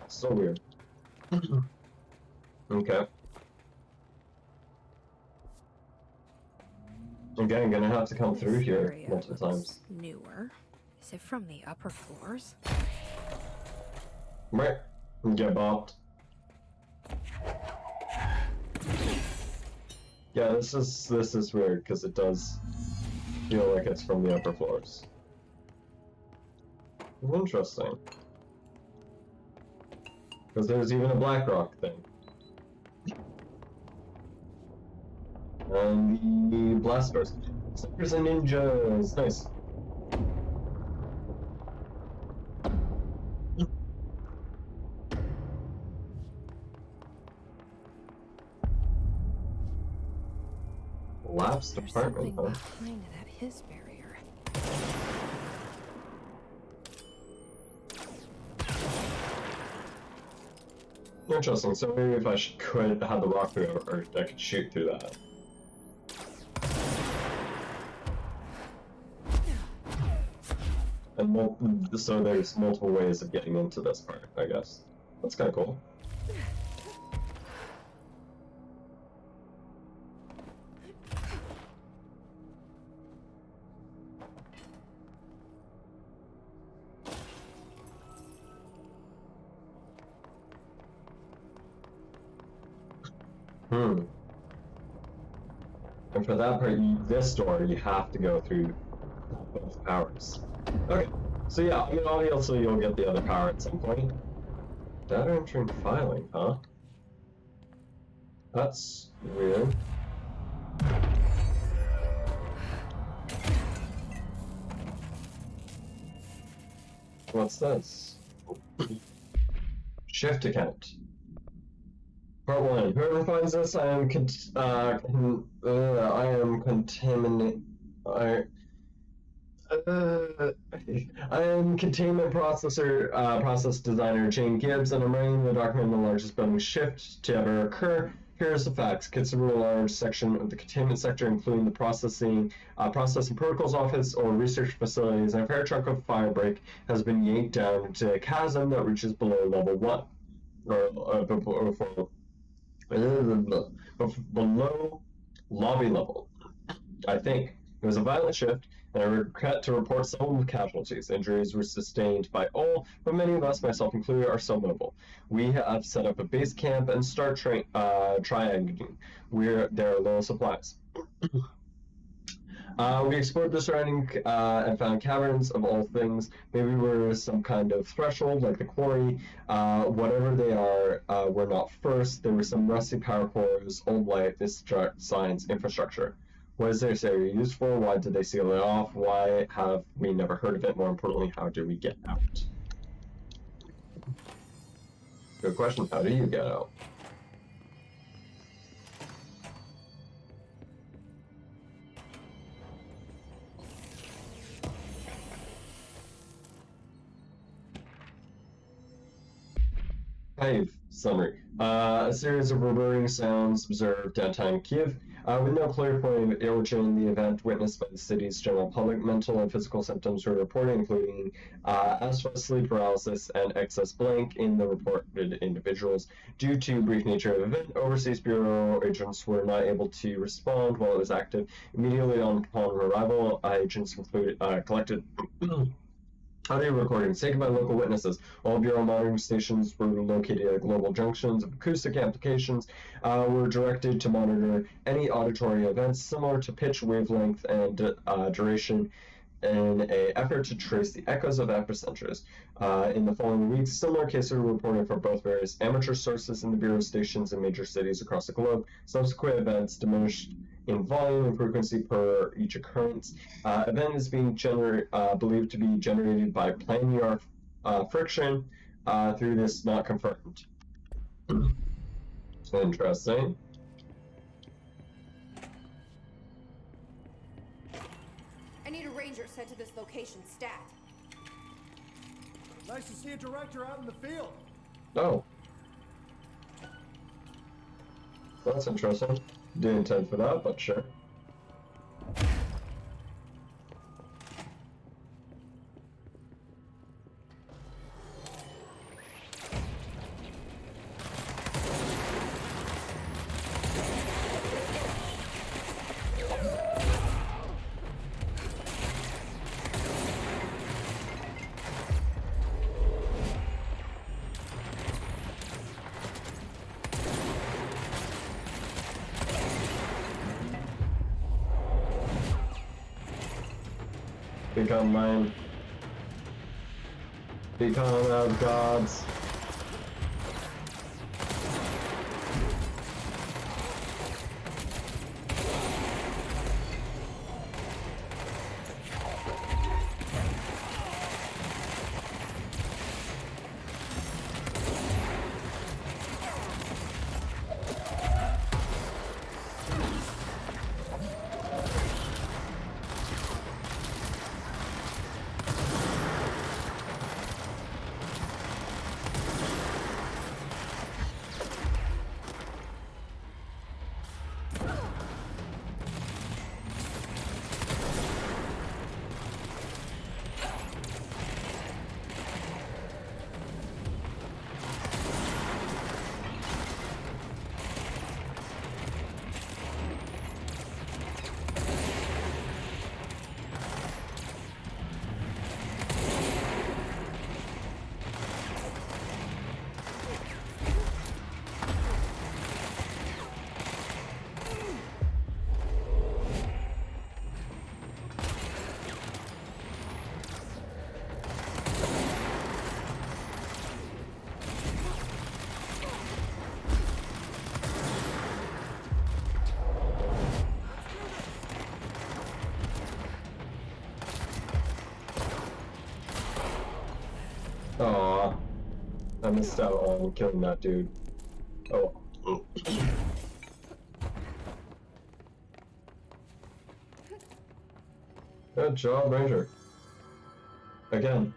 so weird. Okay. Again, gonna have to come through This here area multiple looks times. Newer. Is it from the upper floors? Right. Get bopped. Yeah, this is weird because it does feel like it's from the upper floors. Interesting. Because there's even a Blackrock thing. And the blasters. Snipers and ninjas. Nice. Lapsed There's apartment, something huh? behind that his barrier. Interesting. So maybe if I could have the rock through, or I could shoot through that. And so there's multiple ways of getting into this part, I guess. That's kind of cool. And for that part, this door, you have to go through both powers. Okay, so yeah, I mean, obviously you'll get the other power at some point. Data entry and filing, huh? That's weird. What's this? Shift account. Part 1. Whoever finds this, I am contaminate. I am containment processor, process designer Jane Gibbs, and I'm writing the document in the largest building shift to ever occur. Here's the facts. Consider a large section of the containment sector, including the processing protocols office or research facilities, and a fair chunk of fire break has been yanked down into a chasm that reaches below level 1. Below lobby level. I think. It was a violent shift, and I regret to report some casualties. Injuries were sustained by all, but many of us, myself included, are so mobile. We have set up a base camp and start triangulating. There are low supplies. We explored the surrounding and found caverns of all things. Maybe we're some kind of threshold, like the quarry. Whatever they are, we're not first. There were some rusty power cores, old life, destruct science, infrastructure. What is this area used for? Why did they seal it off? Why have we never heard of it? More importantly, how do we get out? Good question. How do you get out? Kyiv summary. A series of reverberating sounds observed downtown Kyiv. With no clear point of origin, the event witnessed by the city's general public, mental and physical symptoms were reported, including asthma, sleep paralysis, and excess blank in the reported individuals. Due to brief nature of the event, Overseas Bureau agents were not able to respond while it was active. Immediately upon arrival, agents collected audio recordings taken by local witnesses. All Bureau monitoring stations were located at global junctions of acoustic amplifications were directed to monitor any auditory events similar to pitch, wavelength, and duration in an effort to trace the echoes of epicenters. In the following weeks, similar cases were reported from both various amateur sources in the Bureau stations in major cities across the globe. Subsequent events diminished in volume and frequency per each occurrence. Event is being believed to be generated by planar friction through this not confirmed. Interesting. I need a ranger sent to this location stat. Nice to see a director out in the field. Oh. That's interesting. Didn't intend for that, but sure. Become mine. Become as gods. Aw, I missed out on killing that dude. Oh. Good job, Ranger. Again.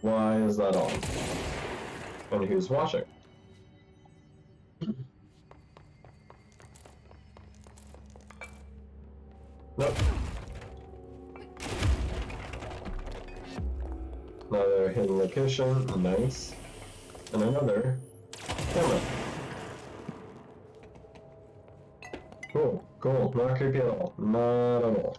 Why is that on? And who's watching? Nope. Another hidden location, nice. And another camera. Cool, cool, not creepy at all. Not at all.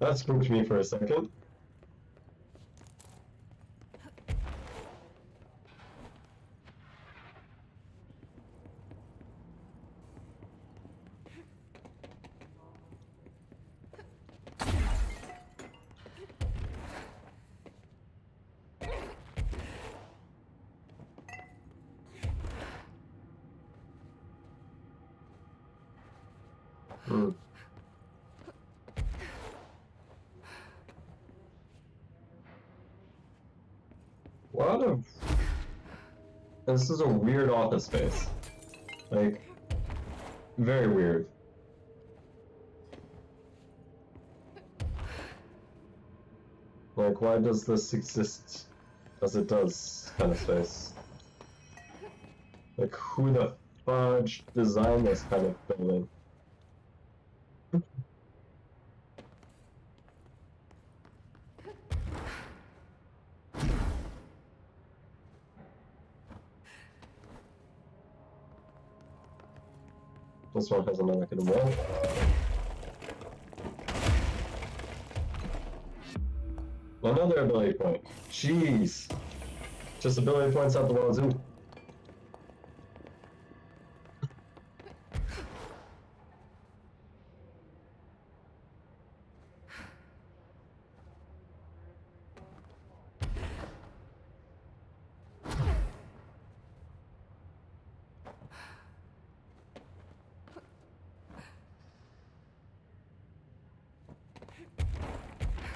That spooked me for a second. This is a weird office space. Like, very weird. Like, why does this exist as it does, kind of space? Like, who the fudge designed this kind of building? This one has another hidden wall. Another ability point. Jeez. Just ability points out the wazoo.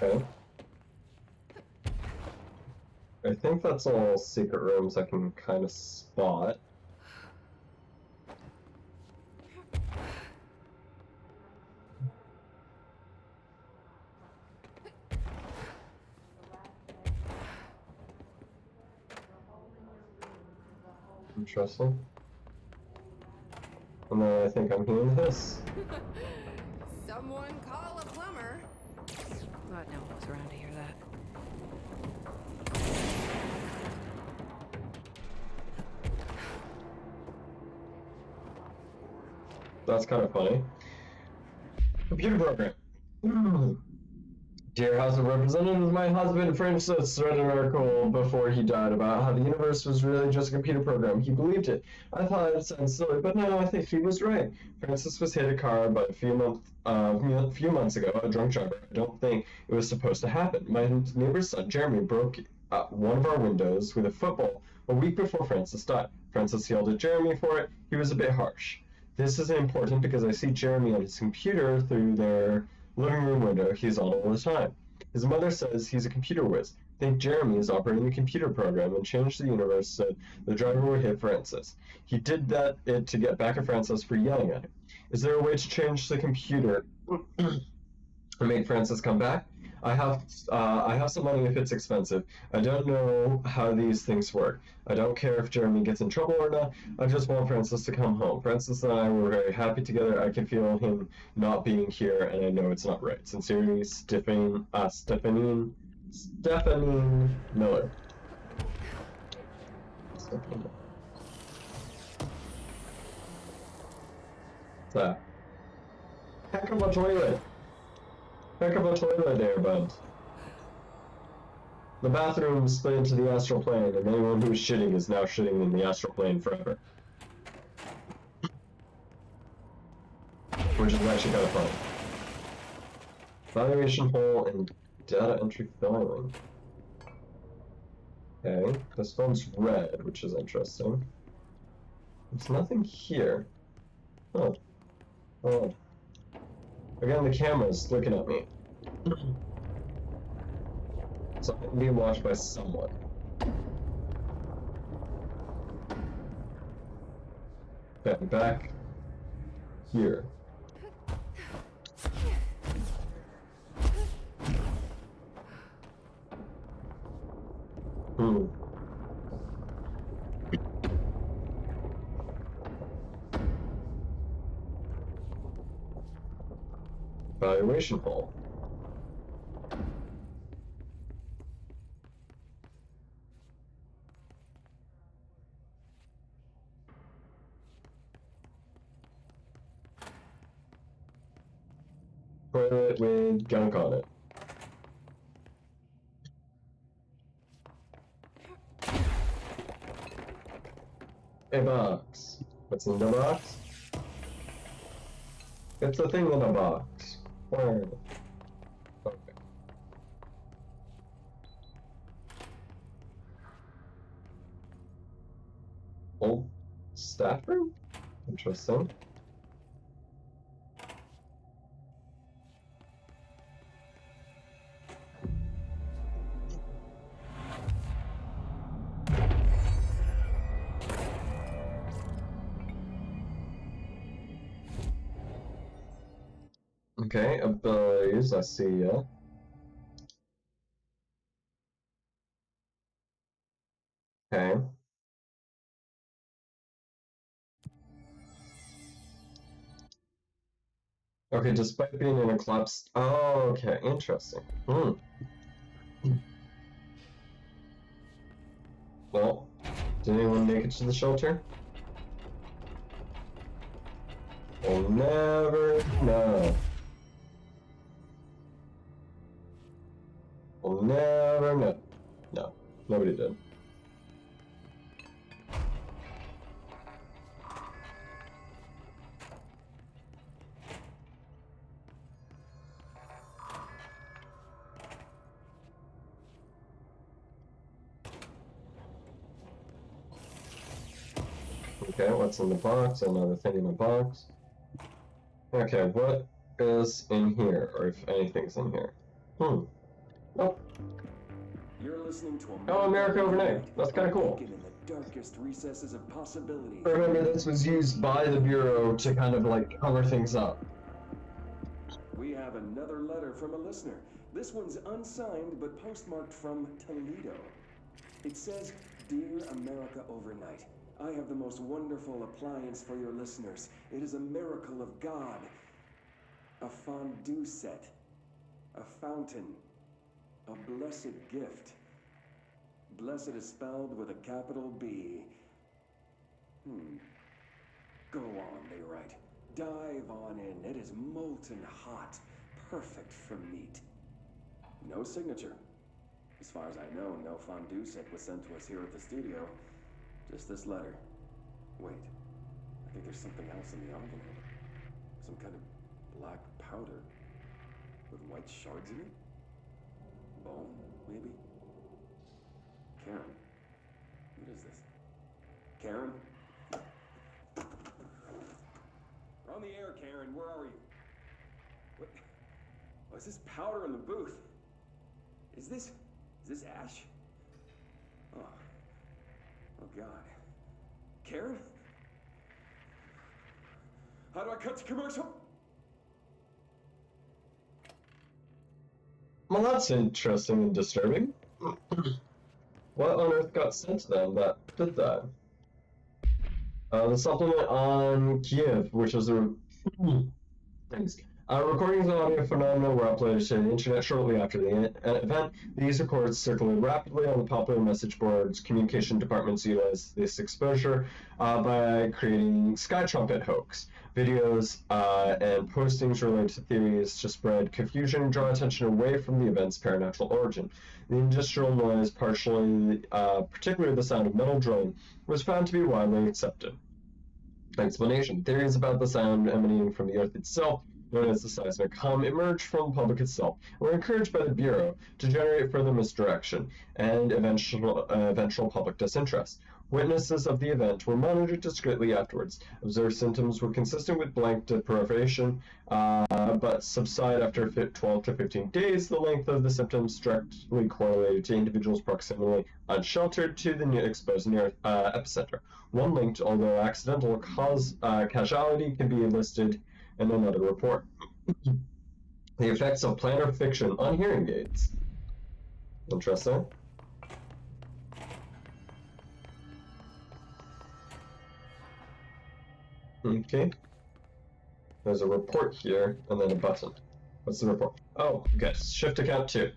Okay. I think that's all secret rooms I can kind of spot. Interesting. And then I think I'm hearing this. Someone call a plumber. Glad no one was around to hear that. That's kind of funny. Computer program. Dear House of Representatives, my husband Francis read an article before he died about how the universe was really just a computer program. He believed it. I thought it sounded silly, but now I think he was right. Francis was hit a car about a few months ago, a drunk driver. I don't think it was supposed to happen. My neighbor's son, Jeremy, broke one of our windows with a football a week before Francis died. Francis yelled at Jeremy for it. He was a bit harsh. This is important because I see Jeremy on his computer through their living room window. He's on all the time. His mother says he's a computer whiz. I think Jeremy is operating the computer program and changed the universe so the driver would hit Francis. He did it to get back at Francis for yelling at him. Is there a way to change the computer and make Francis come back? I have some money if it's expensive. I don't know how these things work. I don't care if Jeremy gets in trouble or not. I just want Francis to come home. Francis and I were very happy together. I can feel him not being here, and I know it's not right. Sincerely, Stephanie Miller. What's that? Heck of a toilet. Heck of a toilet there, bud. The bathroom split into the astral plane, and anyone who's shitting is now shitting in the astral plane forever. Which is actually kind of fun. Valuation hole and data entry filing. Okay, this one's red, which is interesting. There's nothing here. Oh. Oh. Again, the camera's looking at me. So I'm being watched by someone. Okay, back here. Valuation hole. Toilet with gunk on it. A box. What's in the box? It's a thing in a box. Where? Okay. Old staff room? Interesting. Okay, abilities, I see ya. Okay. Okay, despite being in a collapsed... Oh, okay, interesting. Well, did anyone make it to the shelter? We'll never know. We'll never know. No, nobody did. Okay, what's in the box? Another thing in the box. Okay, what is in here, or if anything's in here? Nope. You're listening to America Overnight. That's kind of cool. In the darkest recesses of possibility. Remember, this was used by the Bureau to kind of like cover things up. We have another letter from a listener. This one's unsigned but postmarked from Toledo. It says, "Dear America Overnight, I have the most wonderful appliance for your listeners. It is a miracle of God. A fondue set. A fountain. A blessed gift. Blessed is spelled with a capital B. Go on, they write. Dive on in. It is molten hot. Perfect for meat." No signature. As far as I know, no fondue set was sent to us here at the studio. Just this letter. Wait. I think there's something else in the envelope. Some kind of black powder. With white shards in it? Bone, maybe? Karen. What is this? Karen? We're on the air, Karen. Where are you? What? Oh, is this powder in the booth? Is this ash? Oh God. Karen? How do I cut to commercial? Well, that's interesting and disturbing. What on earth got sent to them that did that? The supplement on Kiev, which was a... Thanks. Recordings of audio phenomena were uploaded to the internet shortly after the event. These records circulated rapidly on the popular message boards. Communication departments utilized this exposure by creating Sky Trumpet hoax videos and postings related to theories to spread confusion and draw attention away from the event's paranormal origin. The industrial noise, particularly the sound of metal drilling, was found to be widely accepted. Explanation: theories about the sound emanating from the Earth itself, known as the seismic hum, emerged from the public itself and were encouraged by the Bureau to generate further misdirection and eventual public disinterest. Witnesses of the event were monitored discreetly afterwards. Observed symptoms were consistent with blank deprivation, but subside after 12 to 15 days. The length of the symptoms directly correlated to individuals proximately unsheltered to the exposed near epicenter. One linked, although accidental, causality can be listed in another report. The effects of planar fiction on hearing aids. Interesting. Okay. There's a report here, and then a button. What's the report? Oh, okay. Shift account 2.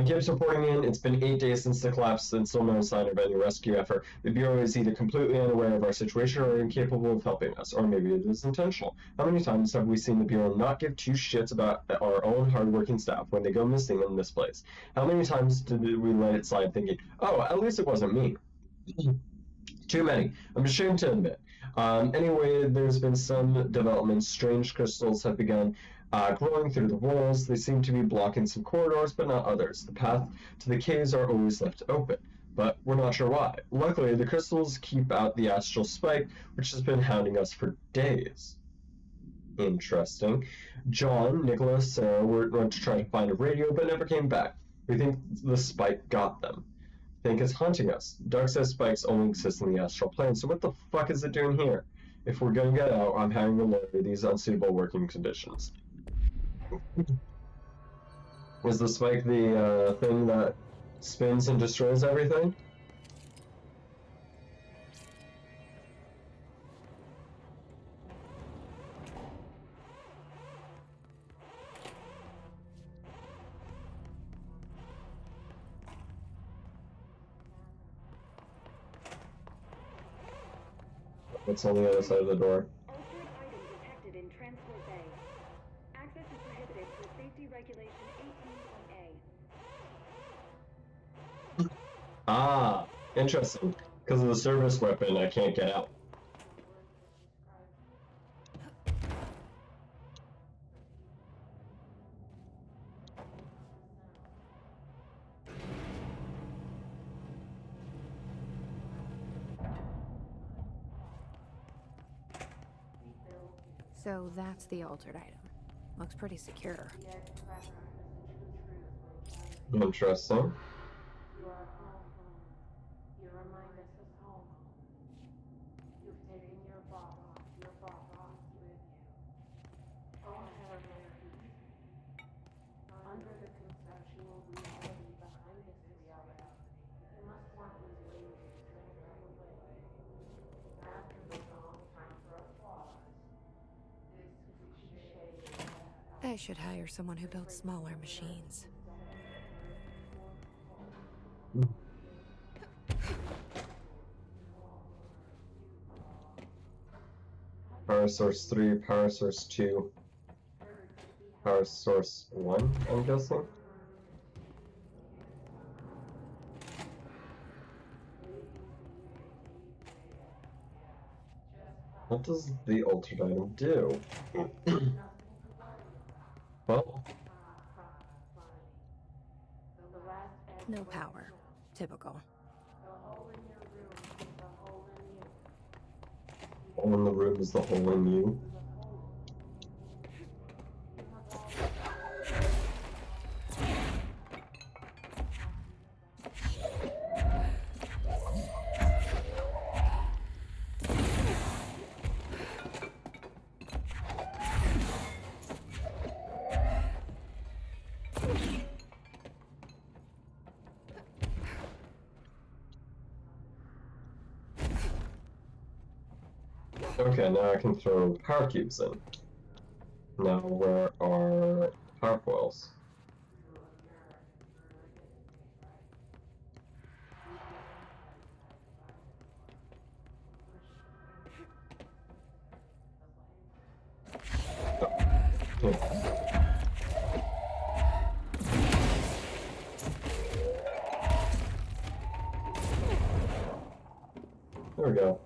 Gibbs reporting in. It's been 8 days since the collapse and still no sign of any rescue effort. The Bureau is either completely unaware of our situation or incapable of helping us, or maybe it is intentional. How many times have we seen the Bureau not give two shits about our own hardworking staff when they go missing and misplaced? How many times did we let it slide thinking, oh, at least it wasn't me? Too many. I'm ashamed to admit. Anyway, there's been some developments. Strange crystals have begun glowing through the walls. They seem to be blocking some corridors, but not others. The path to the caves are always left open, but we're not sure why. Luckily, the crystals keep out the astral spike, which has been hounding us for days. Interesting. John, Nicholas, Sarah went to try to find a radio, but never came back. We think the spike got them. Think it's hunting us. Doug says spikes only exist in the astral plane, so what the fuck is it doing here? If we're gonna get out, I'm having to lower these unsuitable working conditions. Is the spike the thing that spins and destroys everything? What's on the other side of the door? Altered item detected in transport bay. Access is prohibited per safety regulation 18.A. Ah, interesting. Because of the service weapon, I can't get out. So that's the altered item. Looks pretty secure. Interesting. You are home. You remind us of home. You've taken your boss with you. Oh, heavenly peace. Under the conceptual reality behind this reality, you must want these waves to go away. After the long time for applause, this cliche. I should hire someone who builds smaller machines. Power source 3, power source 2, power source 1, I'm guessing. What does the altered item do? Well, No power. Typical. hole in the room is the hole in you. Okay, now I can throw power cubes in. Now where are power foils? There we go.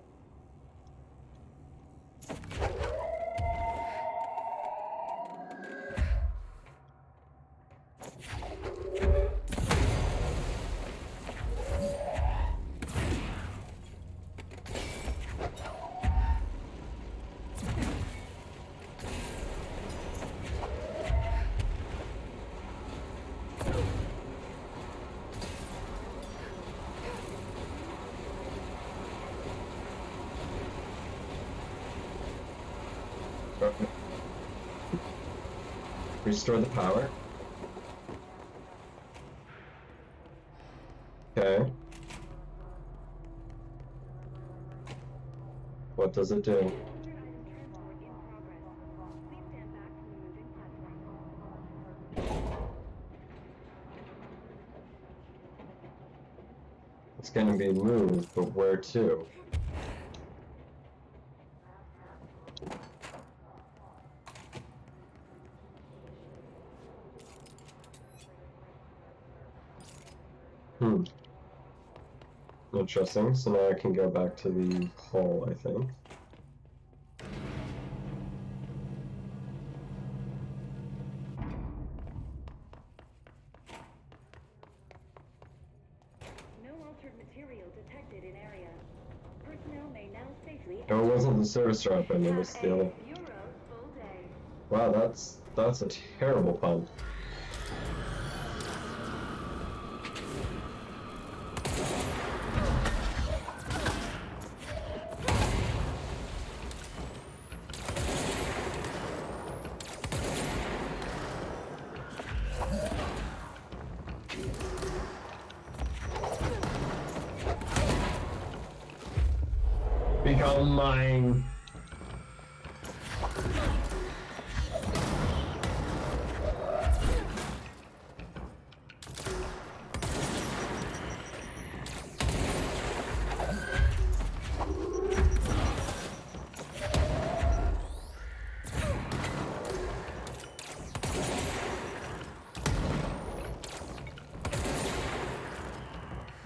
Restore the power. Okay. What does it do? It's gonna be moved, but where to? Interesting. So now I can go back to the hall, I think. No altered material detected in area. Personnel may now safely. No, it wasn't the service weapon, it was the other. Full day. Wow, that's a terrible pun. Become mine.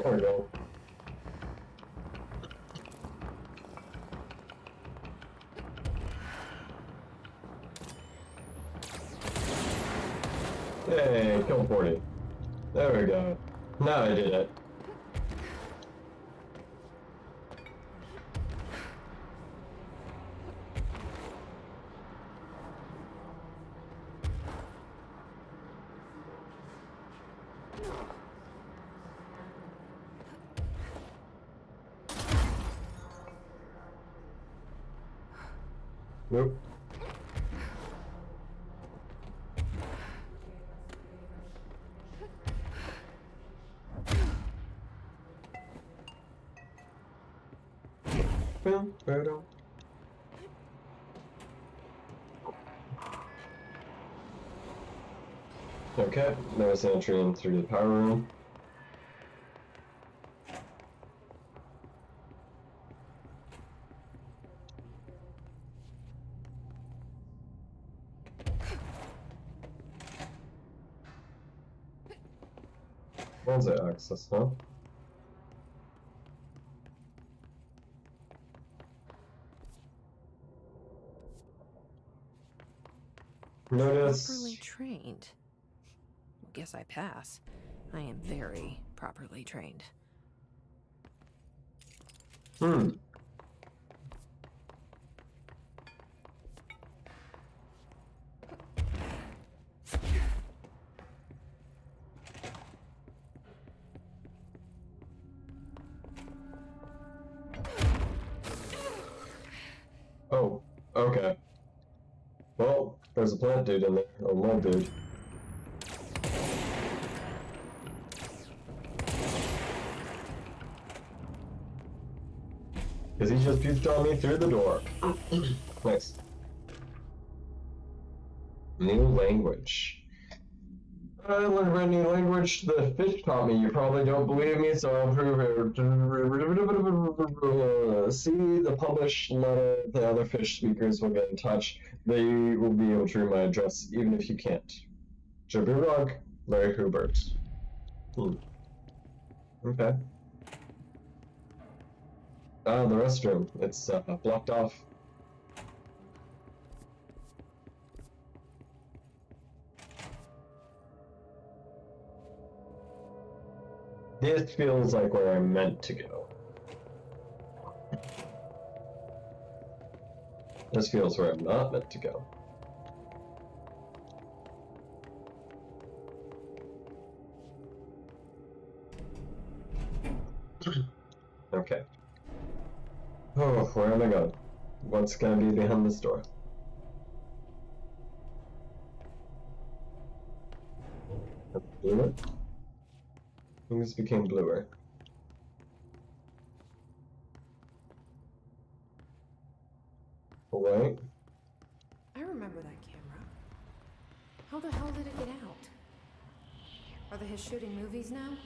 There we go. Hey, kill 40. There we go. Now I did it. Nope. Okay, there's an entry in through the power room. Where's the access, huh? Notice. Properly trained. Guess I pass. I am very properly trained. Oh, okay. Well, there's a plant dude in there, or mold dude. Because he just puked on me through the door. Nice. New language. I learned a brand new language the fish taught me. You probably don't believe me, so I'll prove it. See the published letter. The other fish speakers will get in touch. They will be able to read my address, even if you can't. Jabirog, Larry Hubert. Okay. Ah, the restroom. It's blocked off. This feels like where I'm meant to go. This feels where I'm not meant to go. Okay. Oh, where am I going? What's gonna be behind this door? Bluer? Things became bluer. Alright. I remember that camera. How the hell did it get out? Are they shooting movies now?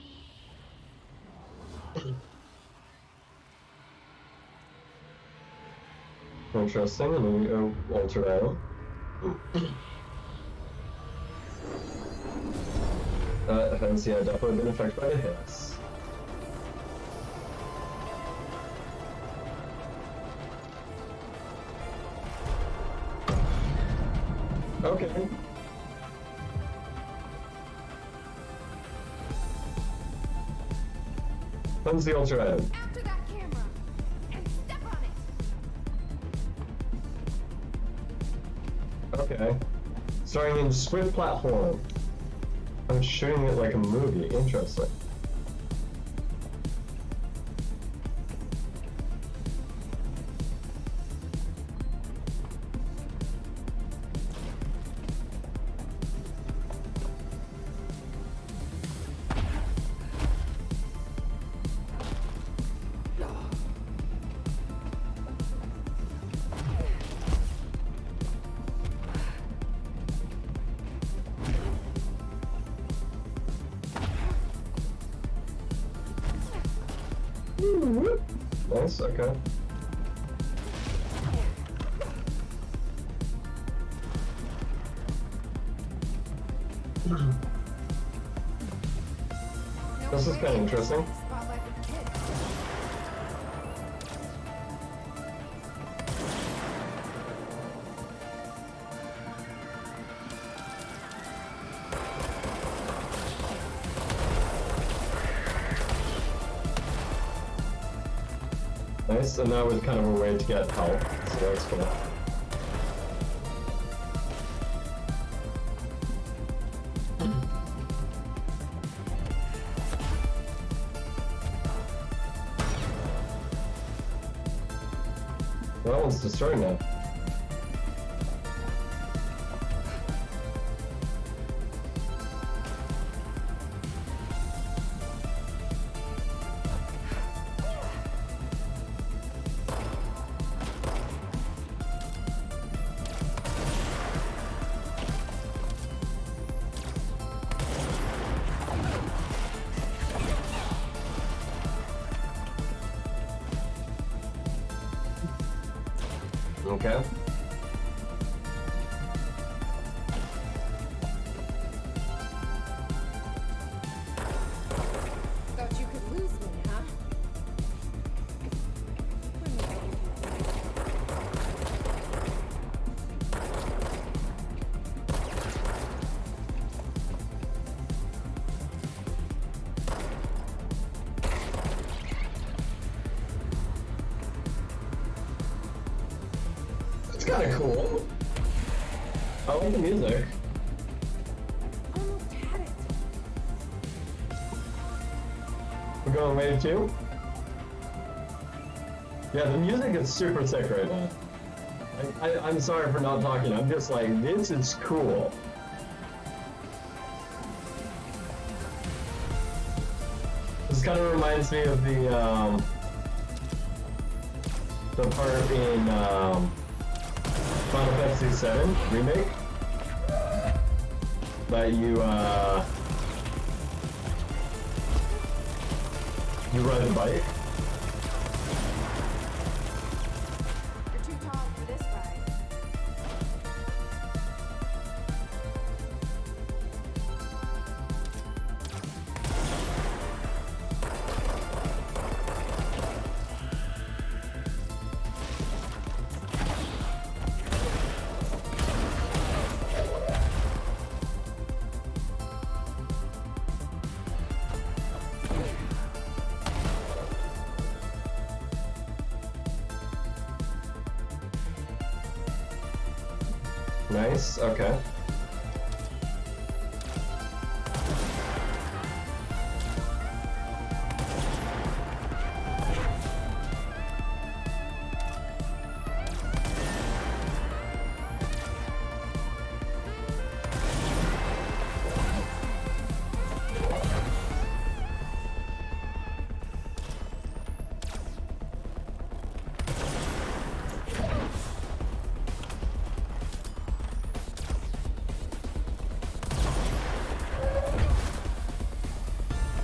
Interesting, and then we go Walter out. Hence, yeah, definitely been affected by the hits. Okay. When's the ultra item? After that camera! And step on it! Okay. Starring in Swift Platform. I'm shooting it like a movie. Interesting. Nice, okay. This is kind of interesting. Spotlight with kids. Nice, and that was kind of a way to get help, so that's cool. That one's destroyed now. Okay. Thought you could lose me, huh? It's kind of cool. I like the music. Almost had it. We're going wave 2? Yeah, the music is super sick right now. I'm sorry for not talking. I'm just like, this is cool. This kind of reminds me of the part in Final Fantasy VII Remake that you ride a bike. You're too tall for this ride. Nice, okay.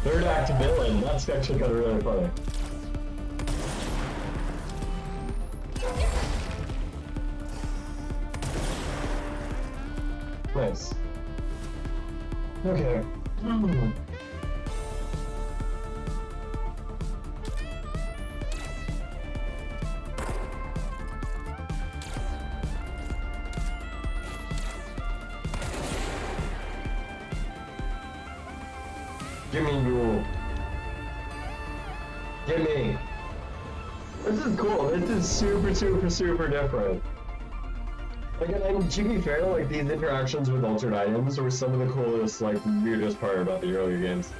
Third act villain, that's actually kind of really funny. Nice. Okay. Give me you. Give me. This is cool. This is super, super, super different. Like, and to be fair, like, these interactions with altered items were some of the coolest, like, weirdest part about the earlier games.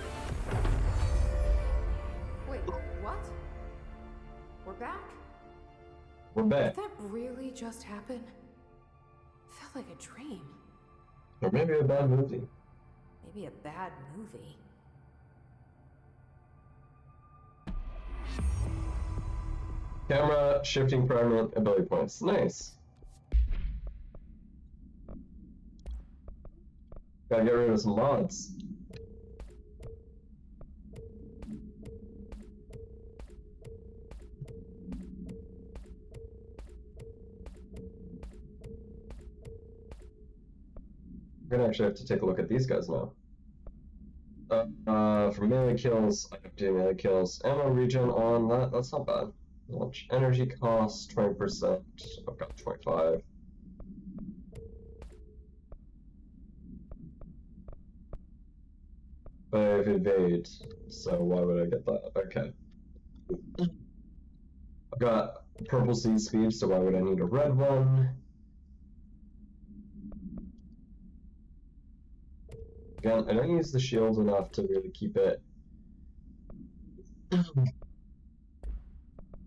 Wait, what? We're back? We're back. Did that really just happen? Felt like a dream. Or maybe a bad movie. Maybe a bad movie. Camera shifting permanent ability points. Nice. Gotta get rid of some mods. We're gonna actually have to take a look at these guys now. For for melee kills. I have to do melee kills. Ammo regen on that. That's not bad. Launch energy cost 20%. I've got 25. But I have evade, so why would I get that? Okay. I've got purple seed speed, so why would I need a red one? Again, I don't use the shield enough to really keep it.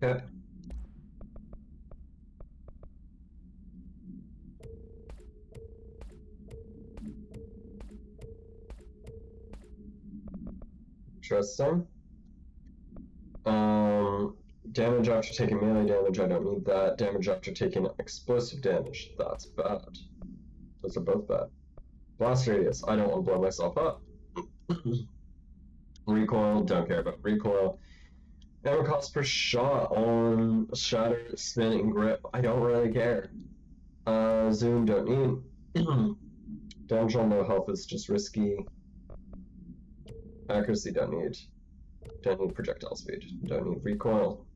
Okay. Interesting. Damage after taking melee damage, I don't need that. Damage after taking explosive damage, that's bad. Those are both bad. Blast radius, I don't want to blow myself up. Recoil, don't care about recoil. Ammo cost per shot on shatter, spin, and grip, I don't really care. Zoom, don't need. Damage on low health is just risky. Accuracy, don't need. Don't need projectile speed. Don't need recoil.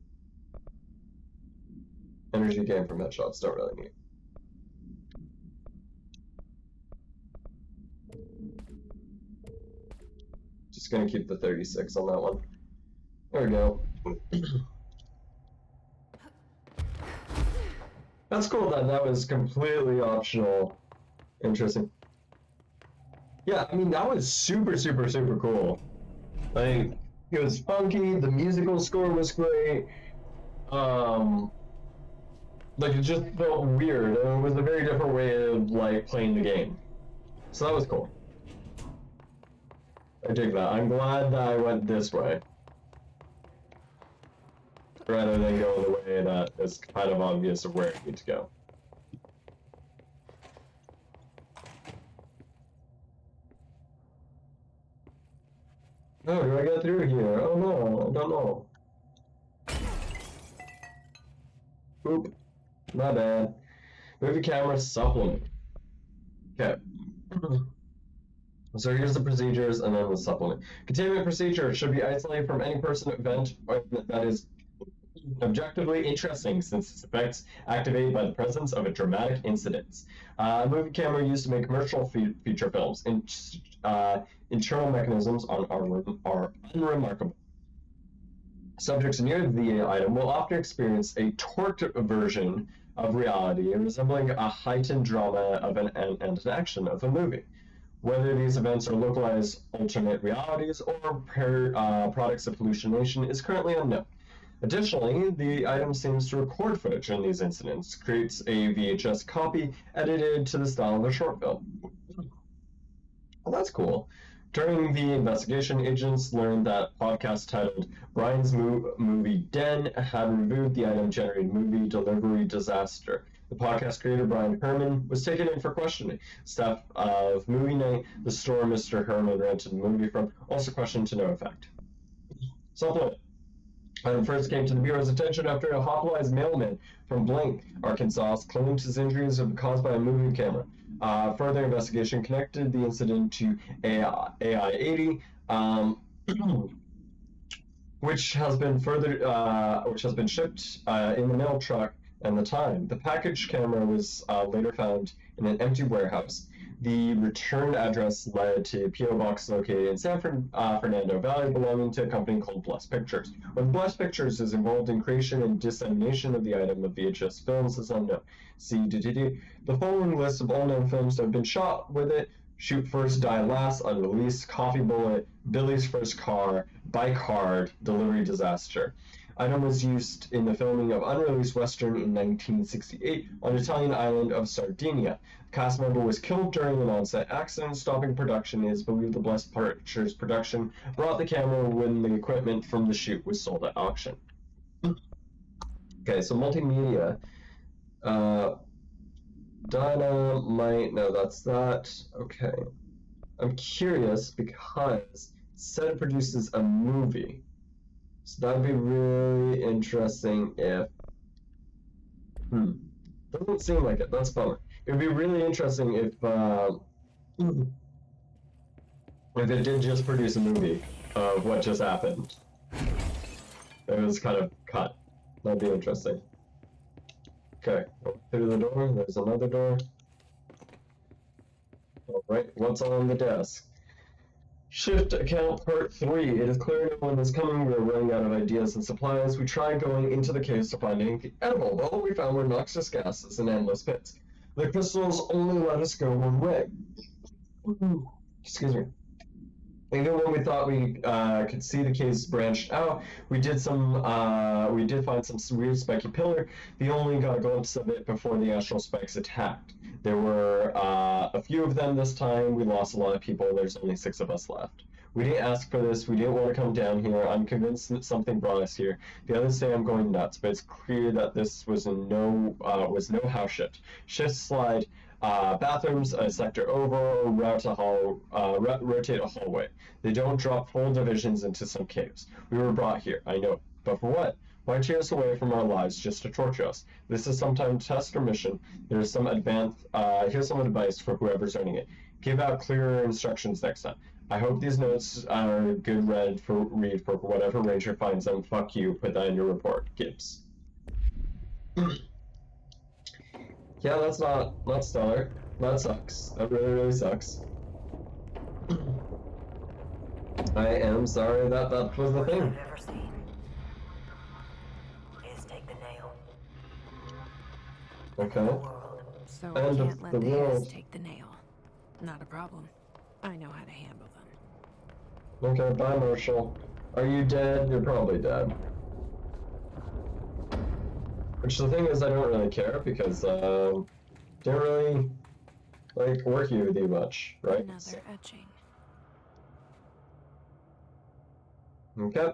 Energy gain from headshots, don't really need. Just gonna keep the 36 on that one. There we go. That's cool that that was completely optional. Interesting. Yeah, I mean, that was super cool. Like, it was funky, the musical score was great. Like, it just felt weird, and it was a very different way of, like, playing the game. So that was cool. I dig that. I'm glad that I went this way, rather than going the way that is kind of obvious of where I need to go. Oh, do I get through here? Oh no, I don't know. Oop. My bad. Movie camera supplement. Okay. So here's the procedures and then the supplement. Containment procedure should be isolated from any person, event, that is objectively interesting since its effects activated by the presence of a dramatic incident. Movie camera used to make commercial feature films. Internal mechanisms are unremarkable. Subjects near the item will often experience a torqued version of reality, resembling a heightened drama of and an action of a movie. Whether these events are localized alternate realities or products of hallucination is currently unknown. Additionally, the item seems to record footage in these incidents, creates a VHS copy edited to the style of a short film. Well, that's cool. During the investigation, agents learned that podcast titled Brian's Movie Den had reviewed the item-generated movie Delivery Disaster. The podcast creator, Brian Herman, was taken in for questioning. Staff of Movie Night, the store Mr. Herman rented the movie from, also questioned to no effect. Supplement. Item first came to the Bureau's attention after a hospitalized mailman from Blank, Arkansas, claimed his injuries were caused by a movie camera. Further investigation connected the incident to AI-80, which has been shipped in the mail truck and the time. The package camera was later found in an empty warehouse. The return address led to a P.O. box located in San Fernando Valley belonging to a company called Blessed Pictures. Whether Blessed Pictures is involved in creation and dissemination of the item of VHS films is unknown. See DTD. The following list of all known films that have been shot with it: Shoot First, Die Last, Unreleased, Coffee Bullet, Billy's First Car, Bike Hard, Delivery Disaster. Item was used in the filming of unreleased Western in 1968 on the Italian island of Sardinia. The cast member was killed during an on-set accident. Stopping production is believed the Blessed Pictures production brought the camera when the equipment from the shoot was sold at auction. Okay, so multimedia. Dynamite, no, that's that. Okay. I'm curious because it said it produces a movie. So that'd be really interesting if... Doesn't seem like it, that's a bummer. It would be really interesting if it did just produce a movie. of what just happened. It was kind of cut. That'd be interesting. Okay, through the door, there's another door. Alright, what's on the desk? Shift account part 3. It is clear no one is coming. We are running out of ideas and supplies. We tried going into the caves to find anything edible, but all we found were noxious gases and endless pits. The crystals only let us go one way. Excuse me. Even when we thought we could see the caves branched out, we did find some weird spiky pillar. We only got a glimpse of it before the astral spikes attacked. There were a few of them this time. We lost a lot of people. There's only 6 of us left. We didn't ask for this. We didn't want to come down here. I'm convinced that something brought us here. The others say I'm going nuts, but it's clear that this was no house shift. Shift slide. Bathrooms, a sector over, rotate a hallway. They don't drop full divisions into some caves. We were brought here, I know. But for what? Why tear us away from our lives just to torture us? This is sometimes test or mission. Here's some advice for whoever's running it. Give out clearer instructions next time. I hope these notes are good read for whatever ranger finds them. Fuck you. Put that in your report. Gibbs. Yeah, that's not stellar. That sucks. That really, really sucks. I am sorry that was the thing. I've ever seen is take the nail. Okay. So End we of can't let the the world. Hares take the nail. Not a problem. I know how to handle them. Okay, bye, Marshall. Are you dead? You're probably dead. Which the thing is, I don't really care because didn't really like working with you much, right? Another etching. Okay.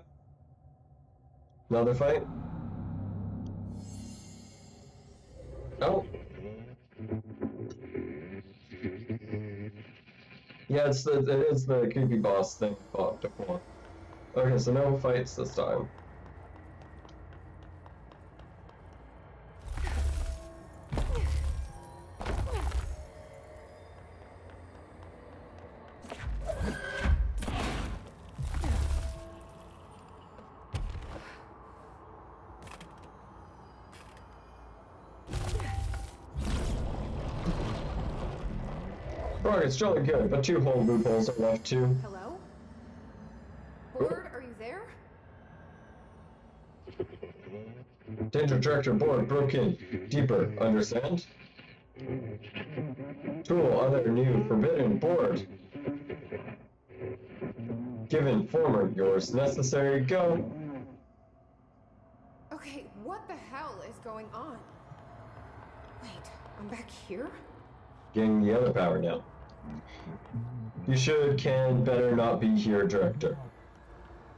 Another fight. Oh. Yeah, it is the creepy boss thing before. Okay, so no fights this time. It's jolly good, but 2 whole loopholes are left too. Hello? Board, are you there? Danger director board broken. Deeper, understand? Tool, other new, forbidden, board. Given, former, yours, necessary, go. Okay, what the hell is going on? Wait, I'm back here? Getting the other power now. You can better not be here, director.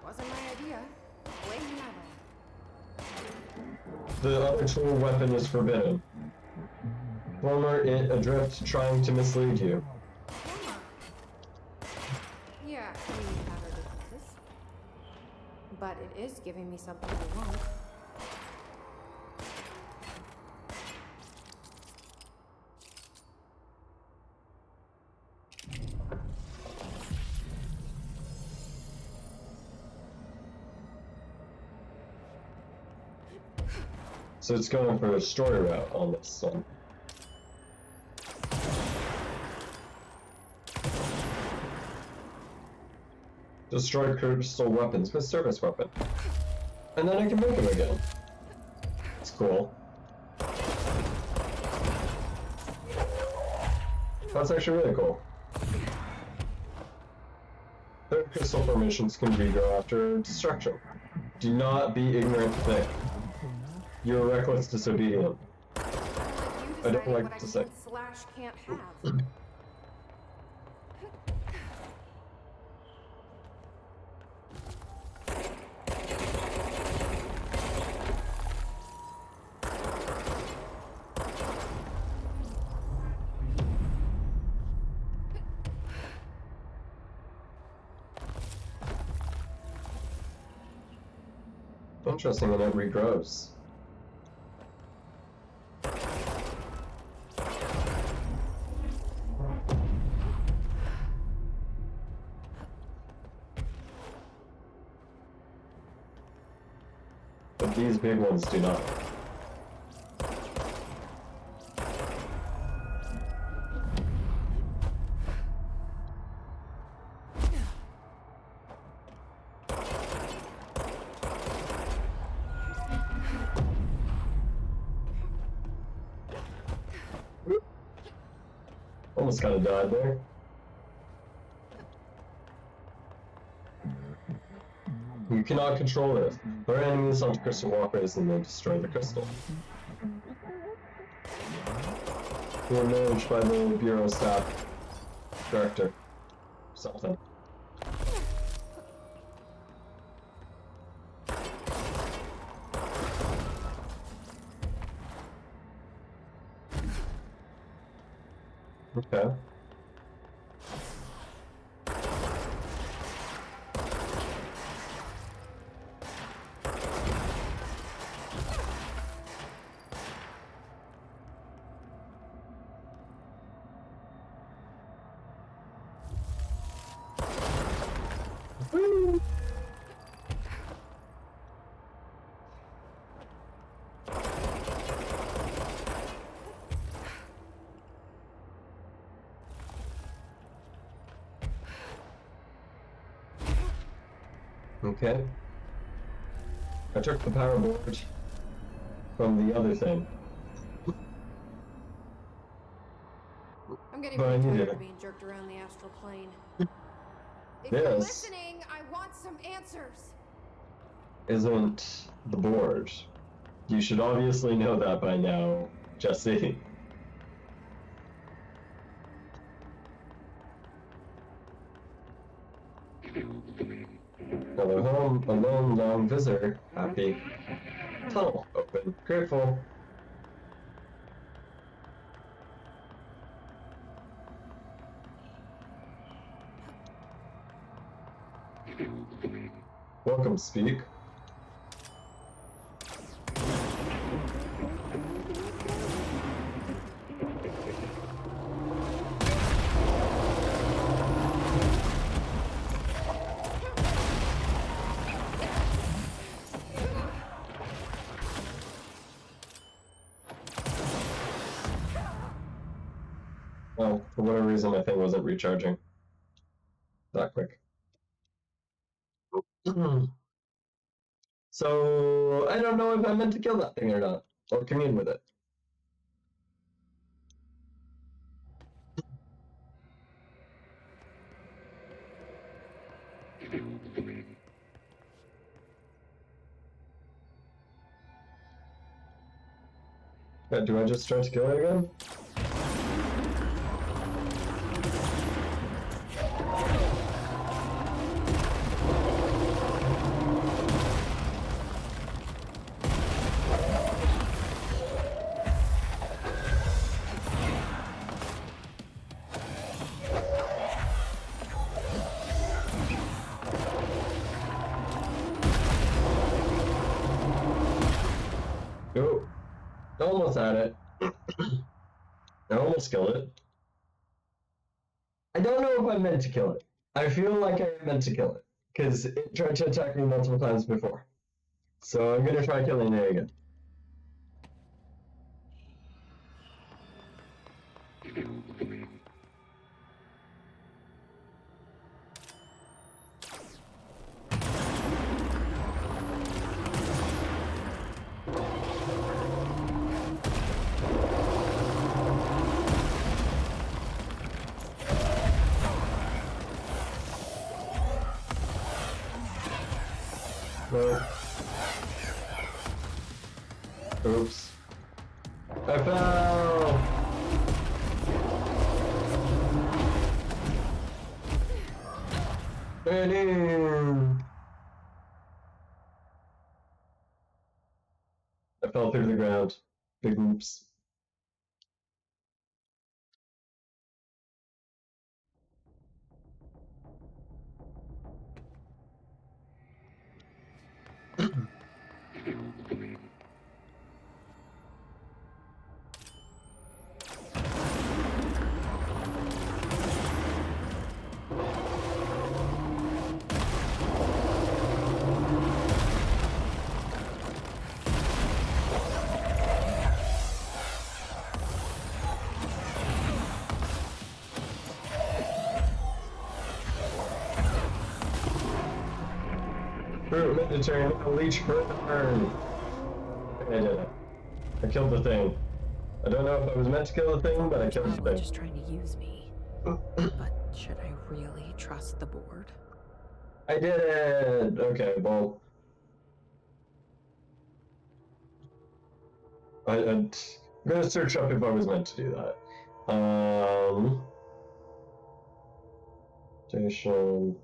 Wasn't my idea. Blame Nava. The other tool weapon is forbidden. Former adrift trying to mislead you. Yeah, we have our differences. But it is giving me something I want. So it's going for a story route on this one. Destroy crystal weapons with service weapon. And then I can make them again. It's cool. That's actually really cool. Third crystal formations can regrow after destruction. Do not be ignorant thick. You're reckless disobedient. I don't like to say. Slash can't have. Interesting when it regrows. but these big ones do not. Almost kind of died there. You cannot control it. Lure enemies onto crystal walkways and then destroy the crystal. You are managed by the Bureau staff director. Something. Okay. Woo! Okay. I took the power board from the other thing. I'm getting But I really needed tired it. of being jerked around the astral plane. If Yes. you're listening, I want some answers. Isn't the board. You should obviously know that by now, Jesse. Hello home, alone, long visitor, happy. Tunnel open, grateful. Welcome, speak. Well, for whatever reason, my thing wasn't recharging that quick. So, I don't know if I meant to kill that thing or not, or commune with it. Yeah, do I just try to kill it again? Go. Almost had it. I almost killed it. I don't know if I meant to kill it. I feel like I meant to kill it, because it tried to attack me multiple times before. So I'm gonna try killing it again. No. Oops. I fell! I fell through the ground. Big oops. didn't mean to turn a leech burn. I did it. I killed the thing. I don't know if I was meant to kill the thing, but I killed the thing. Just trying to use me. But should I really trust the board? I did it! Okay, well... I'm gonna search up if I was meant to do that. Station...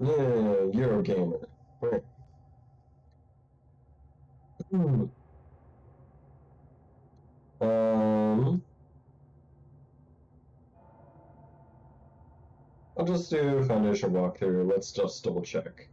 Yeah, Eurogamer. Right. I'll just do Foundation walkthrough. Let's just double check.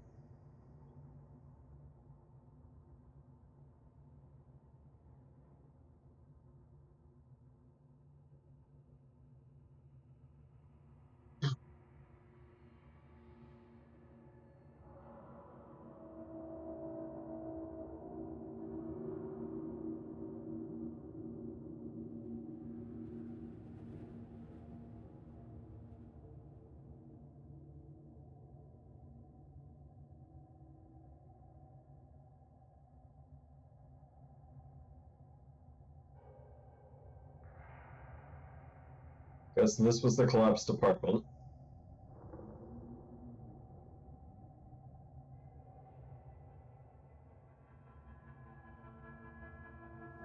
Guess this was the collapsed apartment.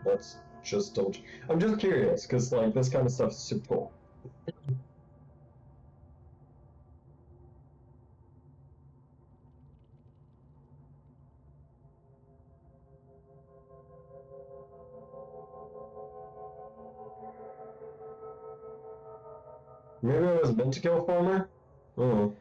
Let's just double check. I'm just curious, because like this kind of stuff is super cool. Maybe I was meant to kill Former? Oh.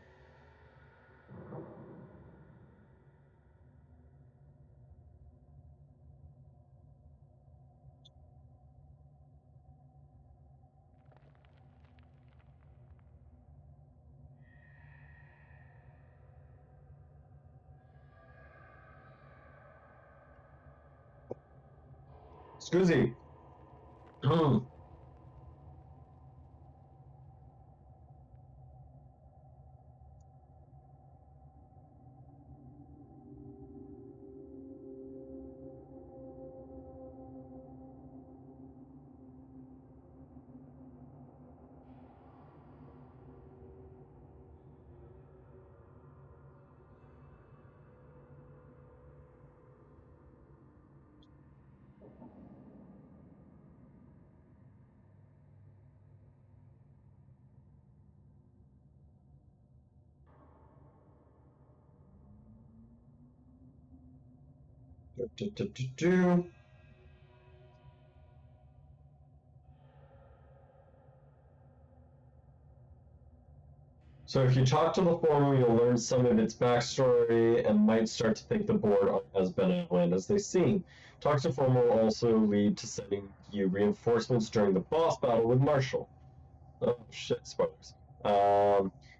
Scuzzy. So if you talk to the Former, you'll learn some of its backstory and might start to think the board aren't as benevolent as they seem. Talk to Former will also lead to sending you reinforcements during the boss battle with Marshall. Oh shit, spoilers.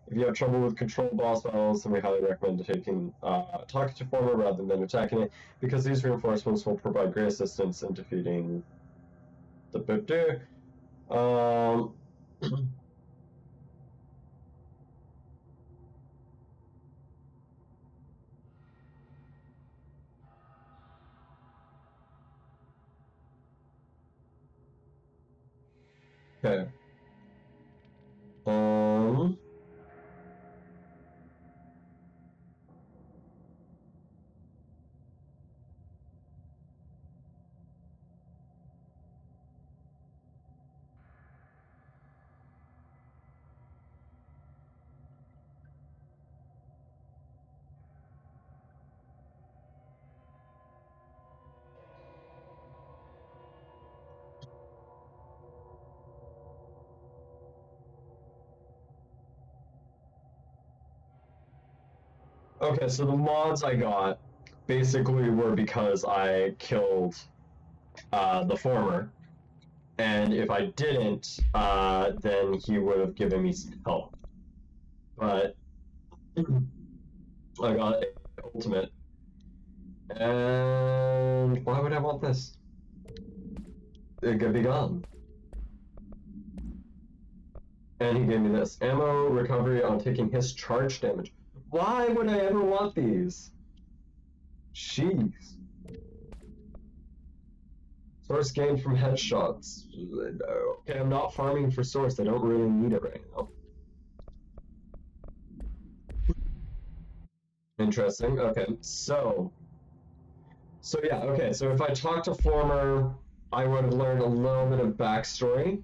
If you have trouble with controlled boss battles, then we highly recommend talking to Former rather than attacking it, because these reinforcements will provide great assistance in defeating the Bipdu. Okay. Okay, so the mods I got basically were because I killed the Former, and if I didn't, then he would have given me some help. But I got ultimate, and why would I want this? It could be gone. And he gave me this. Ammo recovery on taking his charge damage. Why would I ever want these? Jeez. Source gained from headshots. Okay, I'm not farming for source. I don't really need it right now. Interesting. Okay, so yeah, okay, so if I talked to Former, I would have learned a little bit of backstory.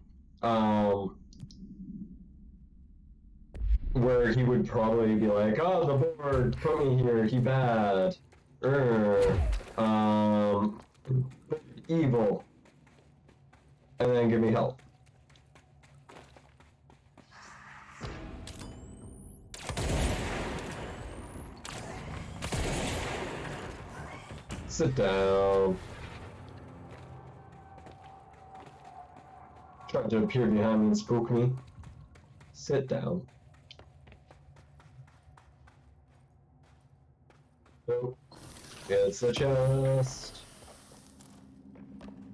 Where he would probably be like, oh, the board put me here, he bad. Evil. And then give me help. Sit down. Trying to appear behind me and spook me. Sit down. Nope. It's the chest.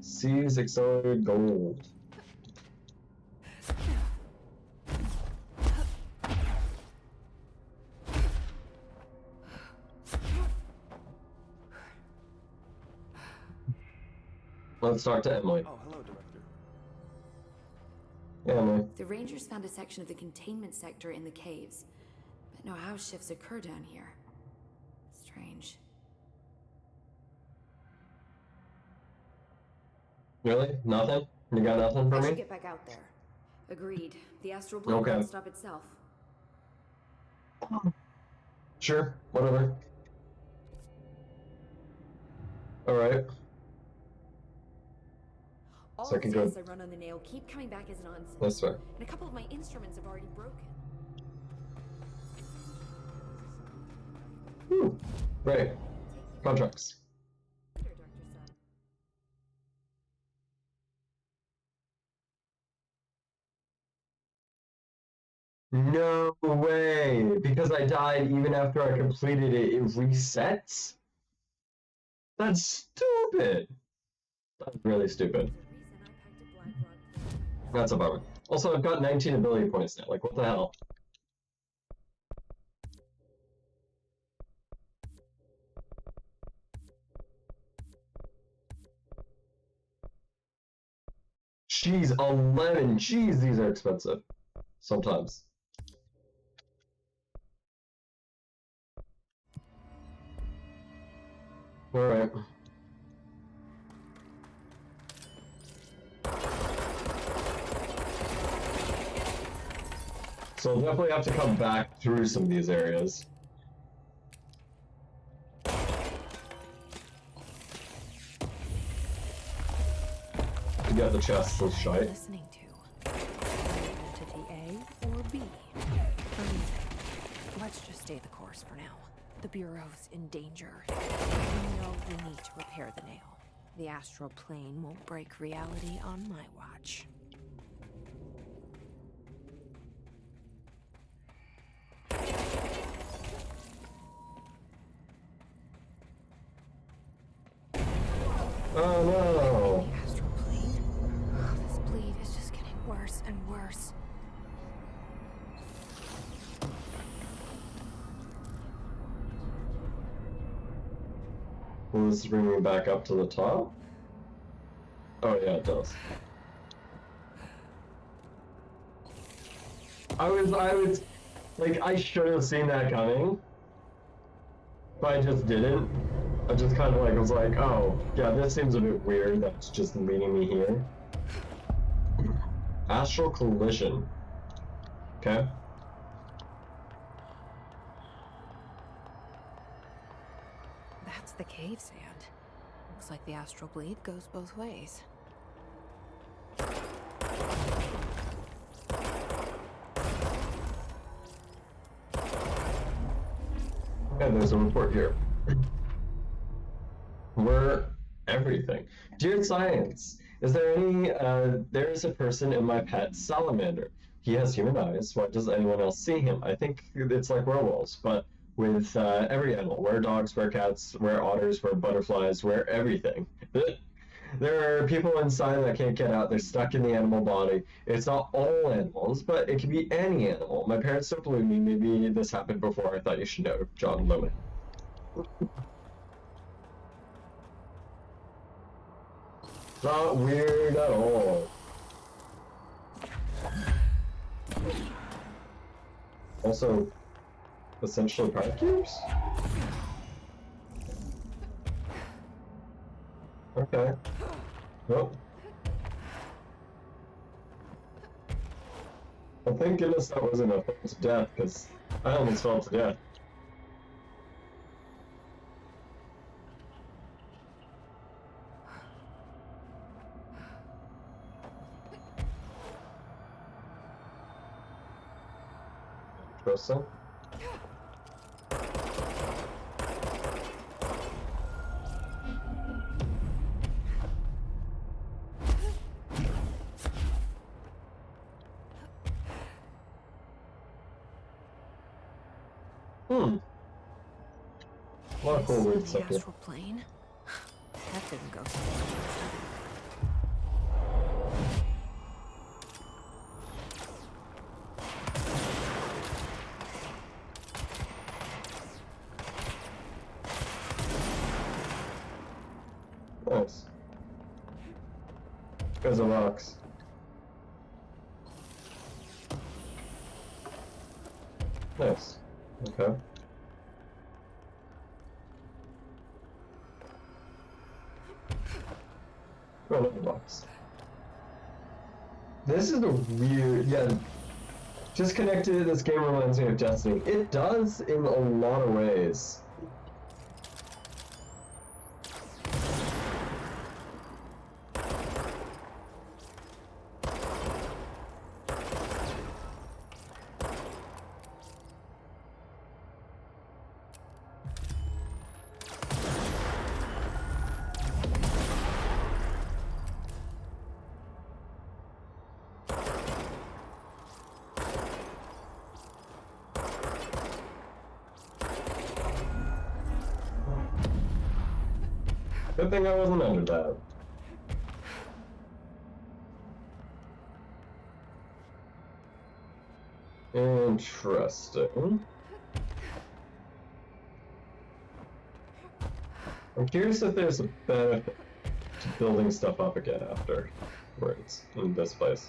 Seize accelerated gold. Let's talk to Emily. Oh, hello, Director. Yeah, Emily. The Rangers found a section of the containment sector in the caves, but no house shifts occur down here. Strange. Really? Nothing? You got nothing for I me? should get back out there. Agreed. The astral blade Okay. won't stop itself. Sure, whatever. Alright. All So I the can go- tests I run on the nail keep coming back as nonsense. That's fair. And a couple of my instruments have already broken. Whew. Great. Contracts. Later, Dr. Sun. No way! Because I died even after I completed it, it resets? That's stupid! That's really stupid. That's a bummer. Also, I've got 19 ability points now. Like, what the hell? Jeez, 11. Jeez, these are expensive. Sometimes. Alright. So I'll definitely have to come back through some of these areas. To get the chests and shite. Listening to entity A or B. Let's just stay the course for now. The Bureau's in danger. We know we need to repair the nail. The astral plane won't break reality on my watch. Oh no! The astral plane. Oh, this bleed is just getting worse and worse. Will this bring me back up to the top? Oh yeah, it does. I was, like, I should have seen that coming, but I just didn't. I just kind of like was like, oh, yeah, this seems a bit weird. That's just leading me here. Astral collision. Okay. That's the cave sand. Looks like the astral bleed goes both ways. And there's a report here. We're everything. Dear Science, Is there any, there is a person in my pet salamander. He has human eyes. Why does anyone else see him? I think it's like werewolves, but with every animal. Where dogs, where cats, where otters, where butterflies, where everything. There are people inside that can't get out. They're stuck in the animal body. It's not all animals, but it can be any animal. My parents don't believe me. Maybe this happened before. I thought you should know, John Loman. Not weird at all. Also, essentially power cubes? Okay. Well. Well, thank goodness that wasn't a false death, because I almost fell to death. Interesting. A lot of cool weird stuff here. Astral plane? That didn't go so well. Nice. There's a rocks. Nice. Okay. Another box. This is a weird, yeah. Just connected, this game reminds me of Destiny. It does in a lot of ways. Good thing I wasn't under that. Interesting. I'm curious if there's a benefit to building stuff up again afterwards in this place.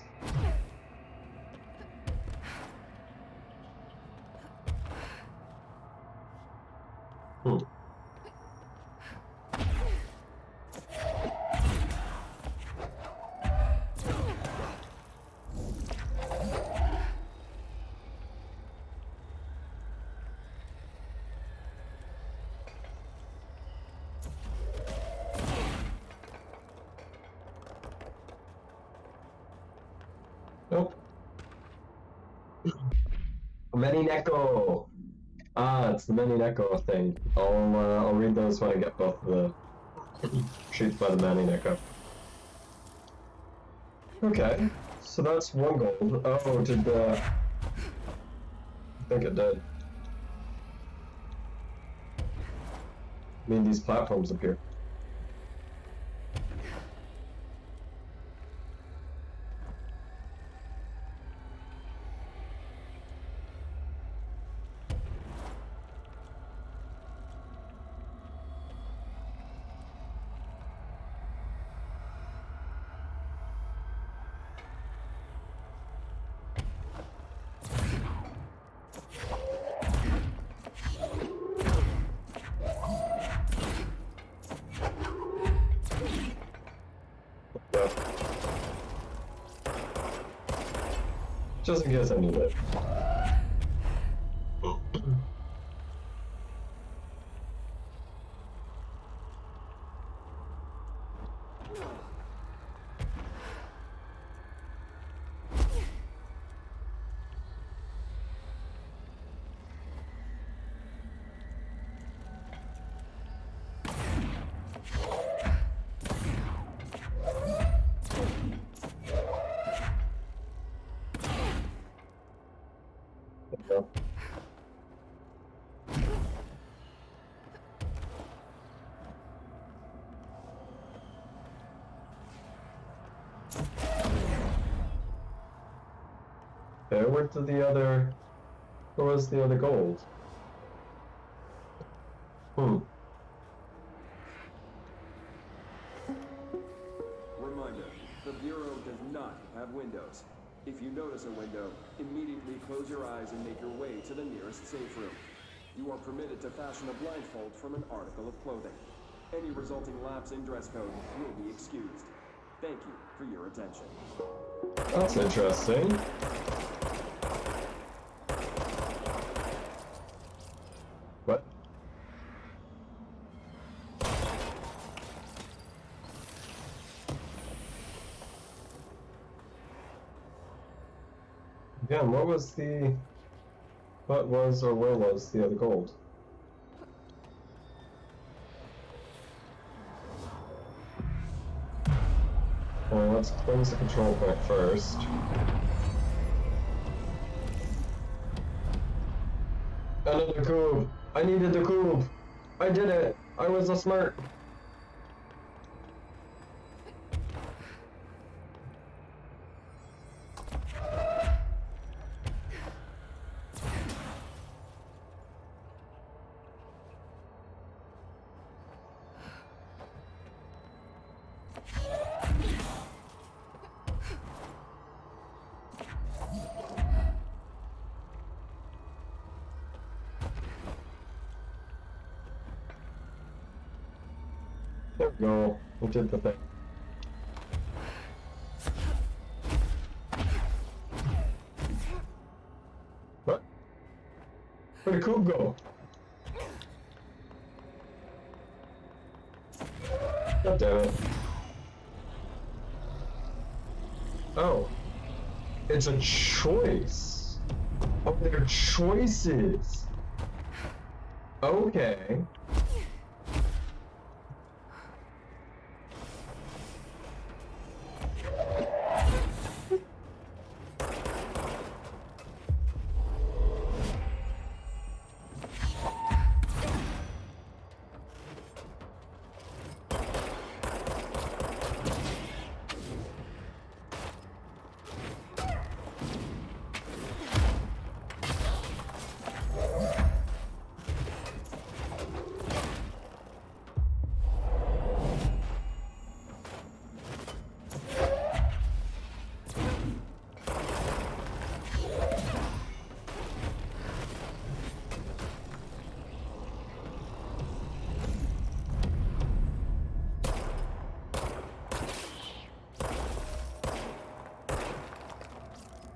Nope. Many Neko. Ah, it's the Many Neko thing. I'll read those when I get both the sheets by the Many Neko. Okay, so that's one gold. Oh, did I think it did. I mean, these platforms appear. Just in case I need it. go. Okay, where did the other... Where was the other gold? Reminder, the Bureau does not have windows. If you notice a window, immediately close your eyes and make your way to the nearest safe room. You are permitted to fashion a blindfold from an article of clothing. Any resulting lapse in dress code will be excused. Thank you for your attention. That's interesting. What? Again, what was or where was the other gold? Well, let's close the control point first. Another cube! I needed the cube! I did it! I was a smart! There we go. We did the thing. What? Where'd the cube go? God damn it. Oh. It's a choice. Oh, they're choices. Okay.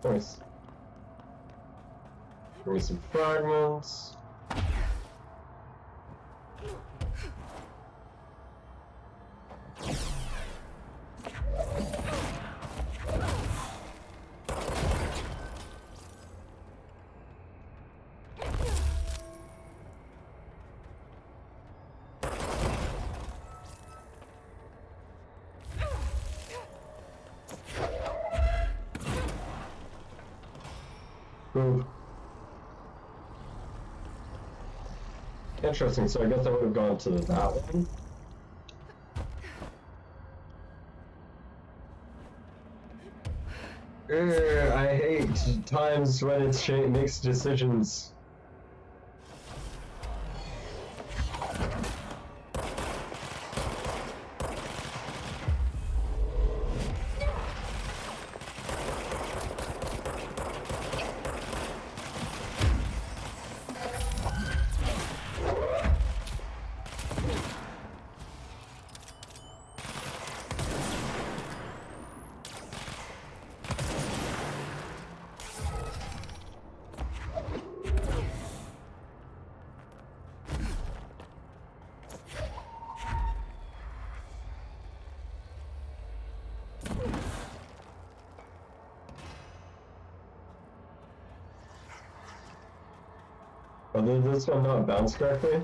Nice. Give me some fragments. Interesting, so I guess I would have gone to that one. I hate times when it makes decisions. Oh, did this one not bounce correctly?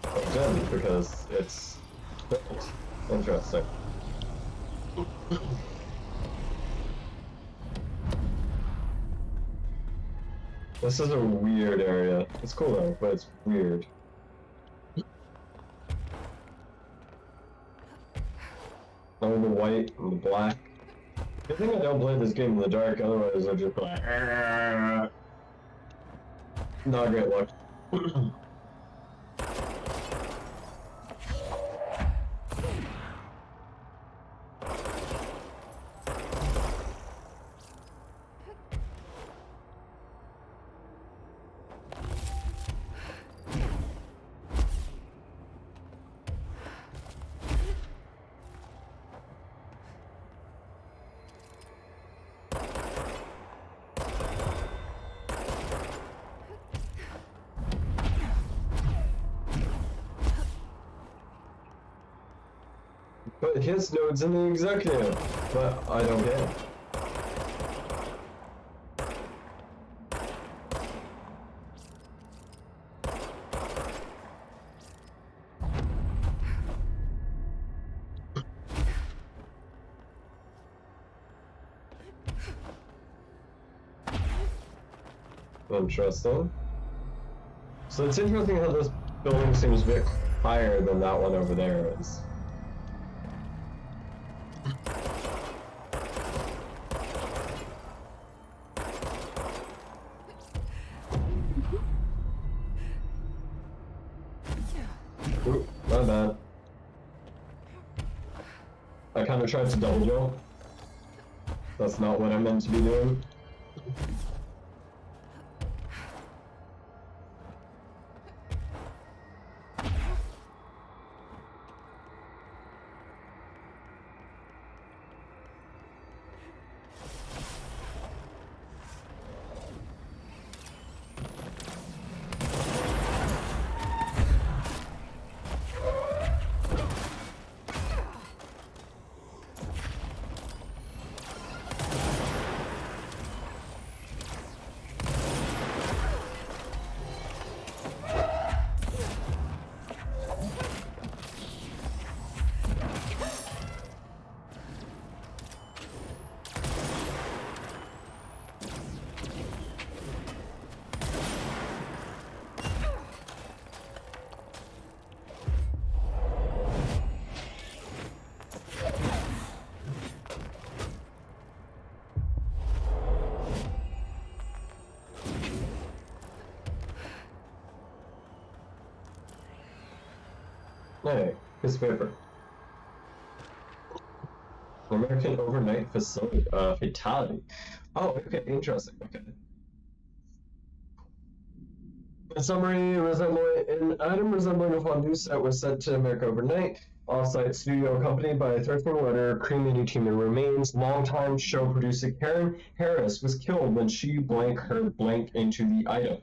It didn't, because it's built. Interesting. This is a weird area. It's cool though, but it's weird. Oh, the white and the black. Good thing I don't play this game in the dark, otherwise I'd just be like, not great luck. But his node's in the executive, but I don't get it. Interesting. So it's interesting how this building seems a bit higher than that one over there is. Ooh, my bad. I kind of tried to double jump. That's not what I meant to be doing. Hey, his paper. American overnight facility fatality. Oh, okay, interesting. Okay. In summary, an item resembling a fondue set was sent to America overnight. Off-site studio accompanied by a 13-letter cremated human remains. Longtime show producer Karen Harris was killed when she blanked her blank into the item.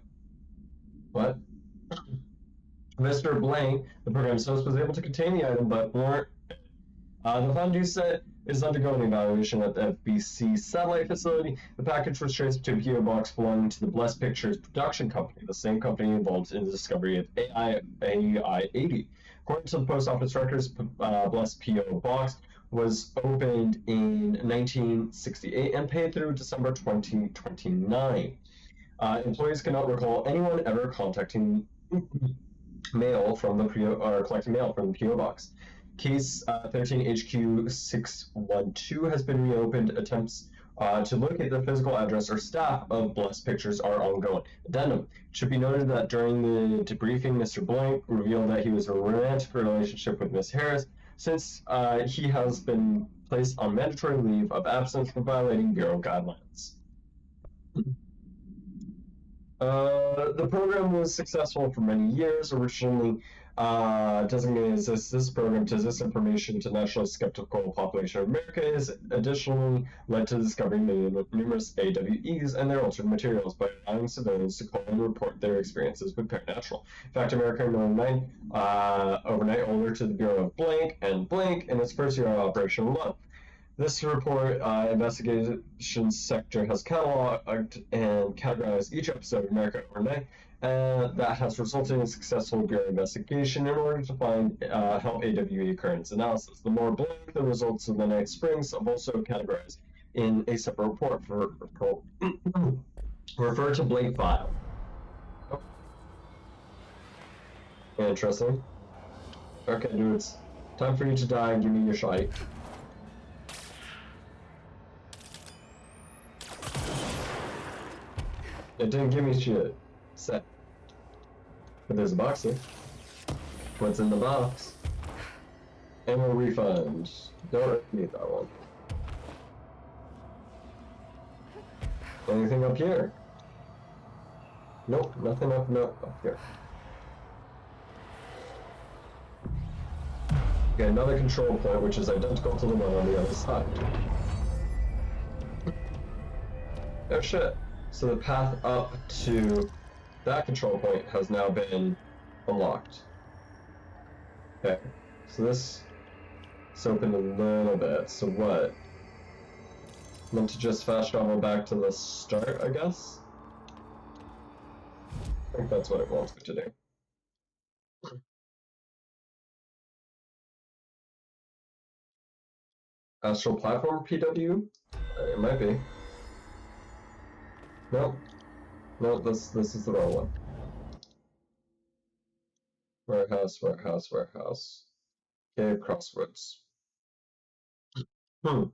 What? Mr. Blank, the program's host, was able to contain the item, but weren't. The fondue set is undergoing evaluation at the FBC satellite facility. The package was traced to a PO box belonging to the Bless Pictures production company, the same company involved in the discovery of AI-80. According to the post office records, Bless PO box was opened in 1968 and paid through December 2029. Employees cannot recall anyone ever contacting mail from the PO or collecting mail from the PO box. Case 13HQ612 has been reopened. Attempts to locate the physical address or staff of Bless Pictures are ongoing. Addendum: it should be noted that during the debriefing, Mr. Blank revealed that he was in a romantic relationship with Miss Harris, since he has been placed on mandatory leave of absence for violating Bureau guidelines. The program was successful for many years, originally designated as this program to disinformation to nationally skeptical population of America is additionally led to the discovery of numerous AWEs and their altered materials by allowing civilians to call and report their experiences with Paranatural. In fact, American overnight older to the Bureau of Blank and Blank in its first year of operation alone. This report, investigation sector has cataloged and categorized each episode of America Overnight, and that has resulted in a successful Bureau investigation in order to find help AWE occurrence analysis. The more blank the results of the Night Springs have also categorized in a separate report for Refer to Blake file. Oh. Interesting. Okay, dudes. Time for you to die and give me your shite. It didn't give me shit. Set. But there's a box here. What's in the box? Ammo refund. Don't need that one. Anything up here? Nope, nothing up, up here. Okay, another control point, which is identical to the one on the other side. Oh shit. So the path up to that control point has now been unlocked. Okay, so this is open a little bit. So what? Meant to just fast travel back to the start, I guess? I think that's what it wants me to do. Astral platform PW? It might be. Nope. No, this is the wrong one. Warehouse, warehouse, warehouse. Cave crossroads. I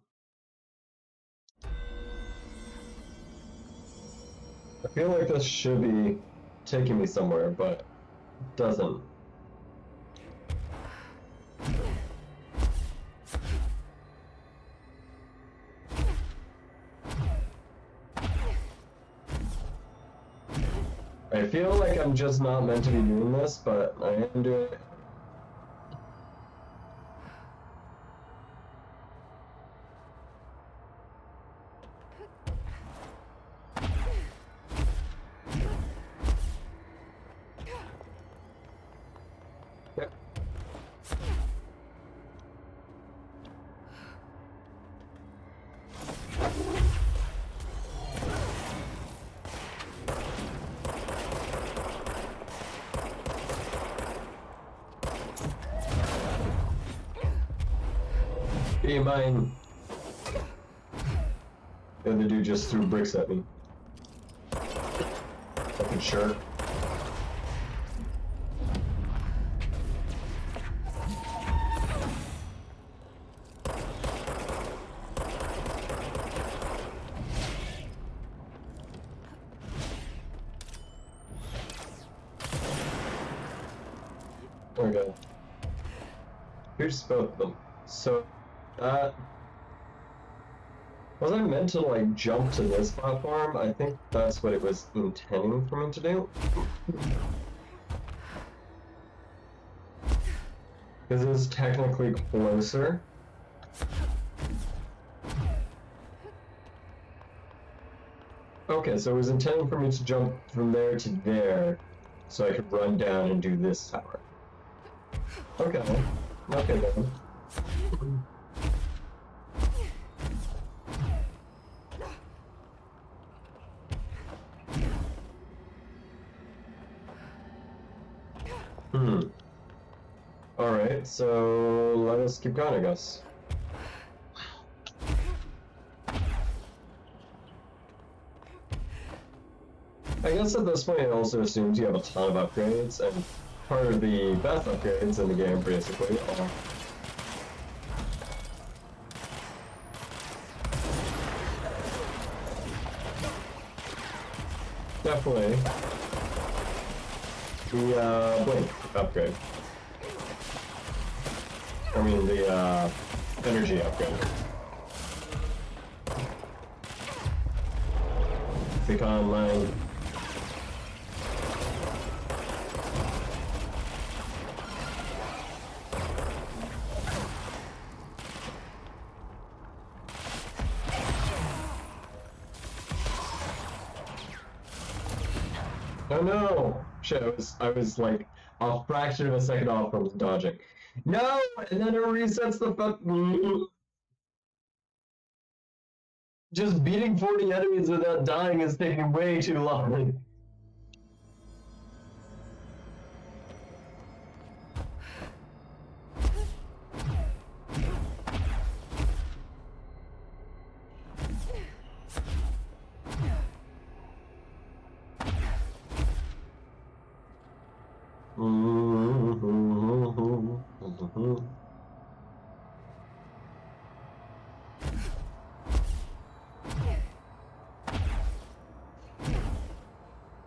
feel like this should be taking me somewhere, but it doesn't. I feel like I'm just not meant to be doing this, but I am doing it. Yep. Be mine. The other dude just threw bricks at me. Fucking sure. Okay. Here's both of them. So was I meant to like jump to this platform? I think that's what it was intending for me to do. Because it's technically closer. Okay, so it was intending for me to jump from there to there, so I could run down and do this tower. Okay. Okay then. Alright, so let us keep going, I guess. I guess at this point it also assumes you have a ton of upgrades, and part of the best upgrades in the game basically are definitely the blink upgrade. I mean the energy upgrade. Become mine. Oh no! Shit, I was like a fraction of a second off from dodging. No! And then it resets the fuck. Just beating 40 enemies without dying is taking way too long.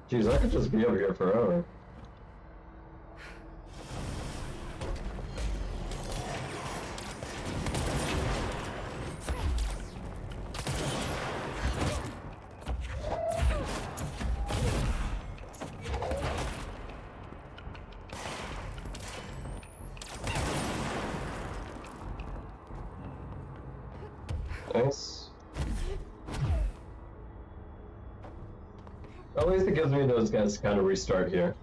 Jeez, I could just be over here forever. Nice. At least it gives me those guys to kind of restart here.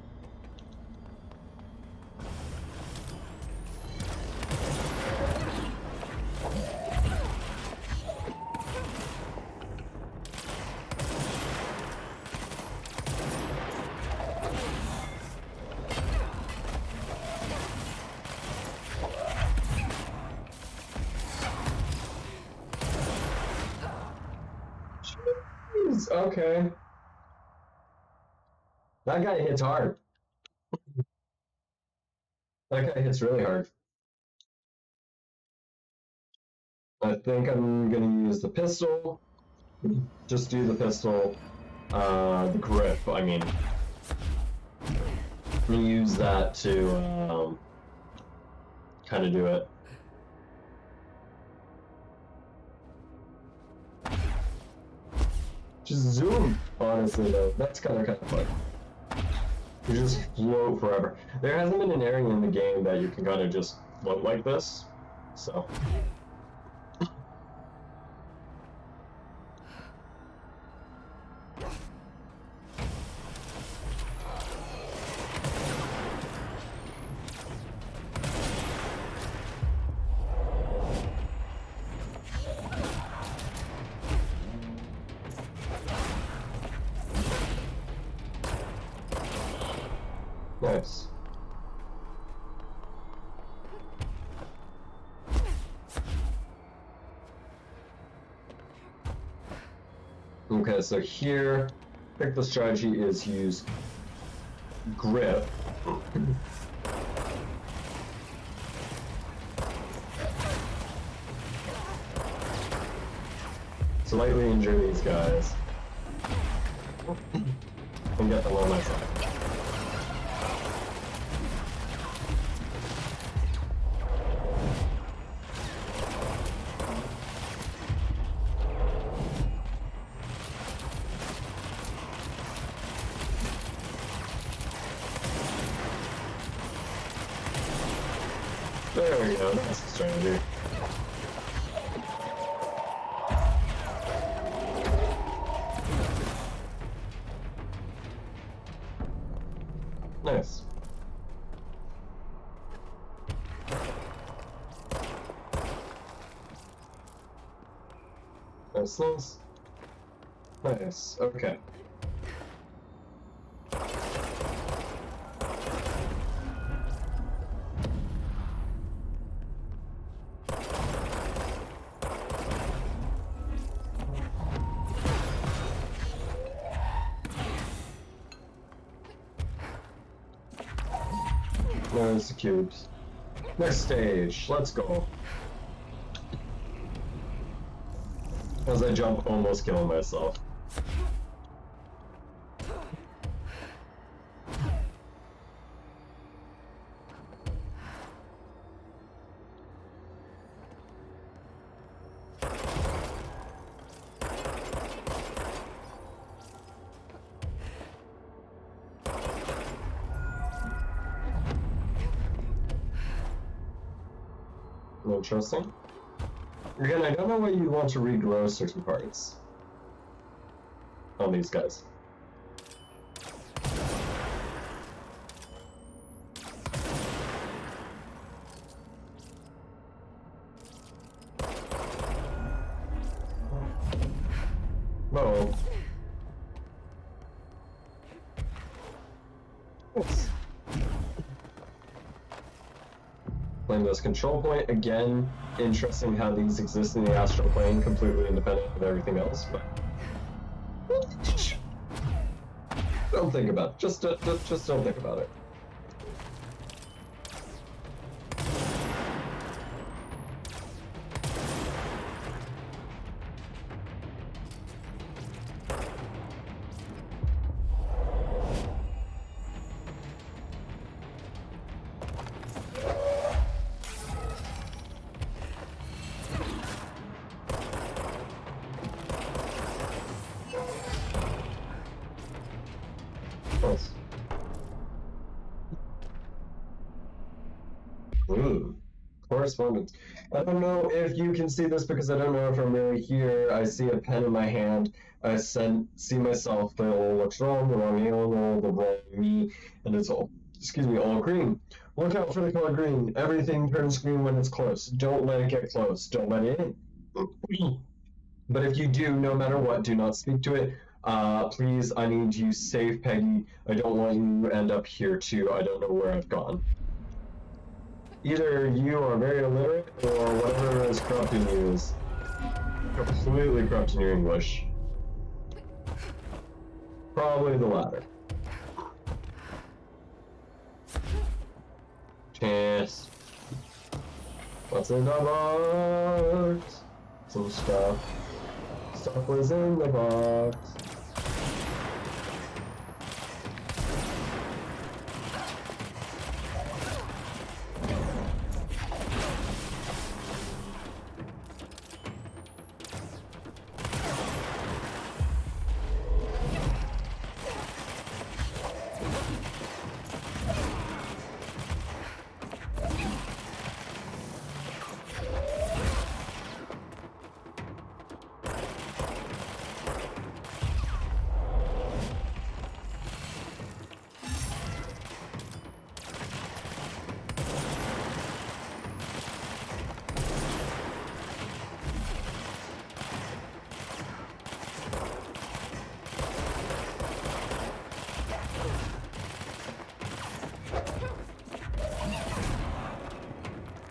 Jeez, okay. That guy hits hard. That guy hits really hard. I think I'm gonna use the pistol. Just do the pistol. The grip, I mean. I'm gonna use that to kind of do it. Just zoom, honestly though. That's kind of fun. You just float forever. There hasn't been an area in the game that you can kind of just float like this, so. Nice. Okay, so here, I think the strategy is use grip. Slightly injure these guys. And get them on my side. There we go, that's the strategy. Nice. Nice, nice. Nice, okay. There's the cubes. Next stage, let's go. As I jump, almost killing myself. Interesting. Again, I don't know why you want to regrow certain parts on these guys. Whoa. Oops. Playing this control point again. Interesting how these exist in the astral plane, completely independent of everything else. But don't think about it. Just don't think about it. close. Correspondence. I don't know if you can see this because I don't know if I'm really here. I see a pen in my hand. I see myself. The all looks wrong, the wrong animal, the wrong me, and it's all, all green. Look out for the color green. Everything turns green when it's close. Don't let it get close. Don't let it in. But if you do, no matter what, do not speak to it. Please, I need you safe, Peggy. I don't want you to end up here too. I don't know where I've gone. Either you are very illiterate, or whatever is corrupting you is completely corrupting your English. Probably the latter. Chance. What's in the box? Some stuff. Stuff was in the box.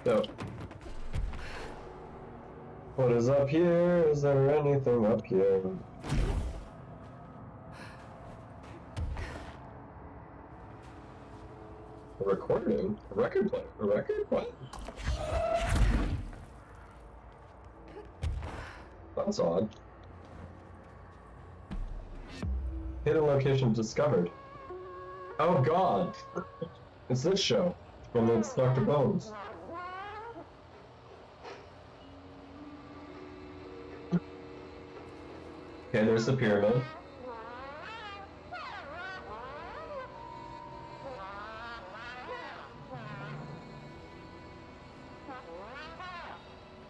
So, what is up here? Is there anything up here? A recording? A record player? A record? What? That's odd. Hidden location discovered. Oh god! It's this show. And it's Dr. Bones. Okay, there's the pyramid.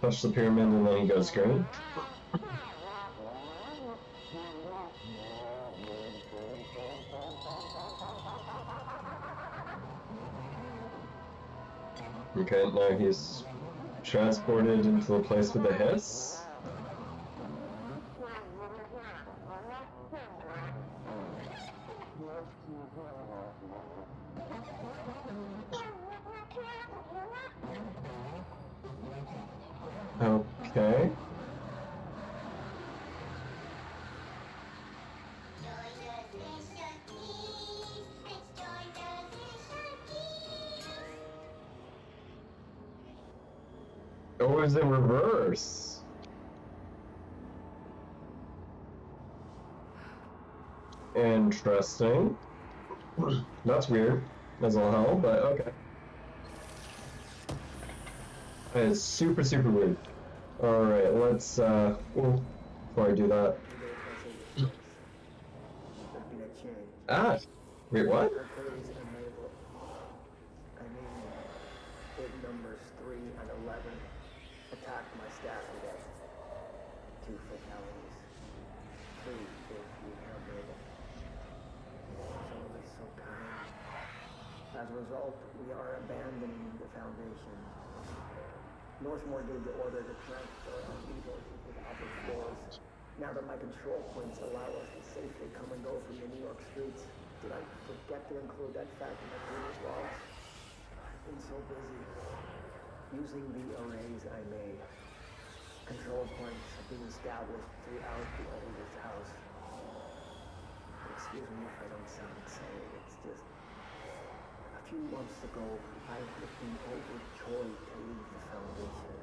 Touch the pyramid and then he goes green. Okay, now he's transported into the place with the hiss. Okay. Oh, it's in reverse. Interesting. That's weird as all hell, but okay. That is super, super weird. Alright, let's, before I do that. Ah! Wait, what? Big numbers 3 and 11 attacked my staff today. 2 fatalities. 3 if you have it. So it's so kind. As a result, we are abandoning the Foundation. Northmore gave the order to transfer our resources to the upper floors. Now that my control points allow us to safely come and go from the New York streets, did I forget to include that fact in my previous logs? I've been so busy using the arrays I made. Control points have been established throughout the oldest house. Excuse me if I don't sound excited, it's just a few months ago I have been overjoyed to leave the Foundation.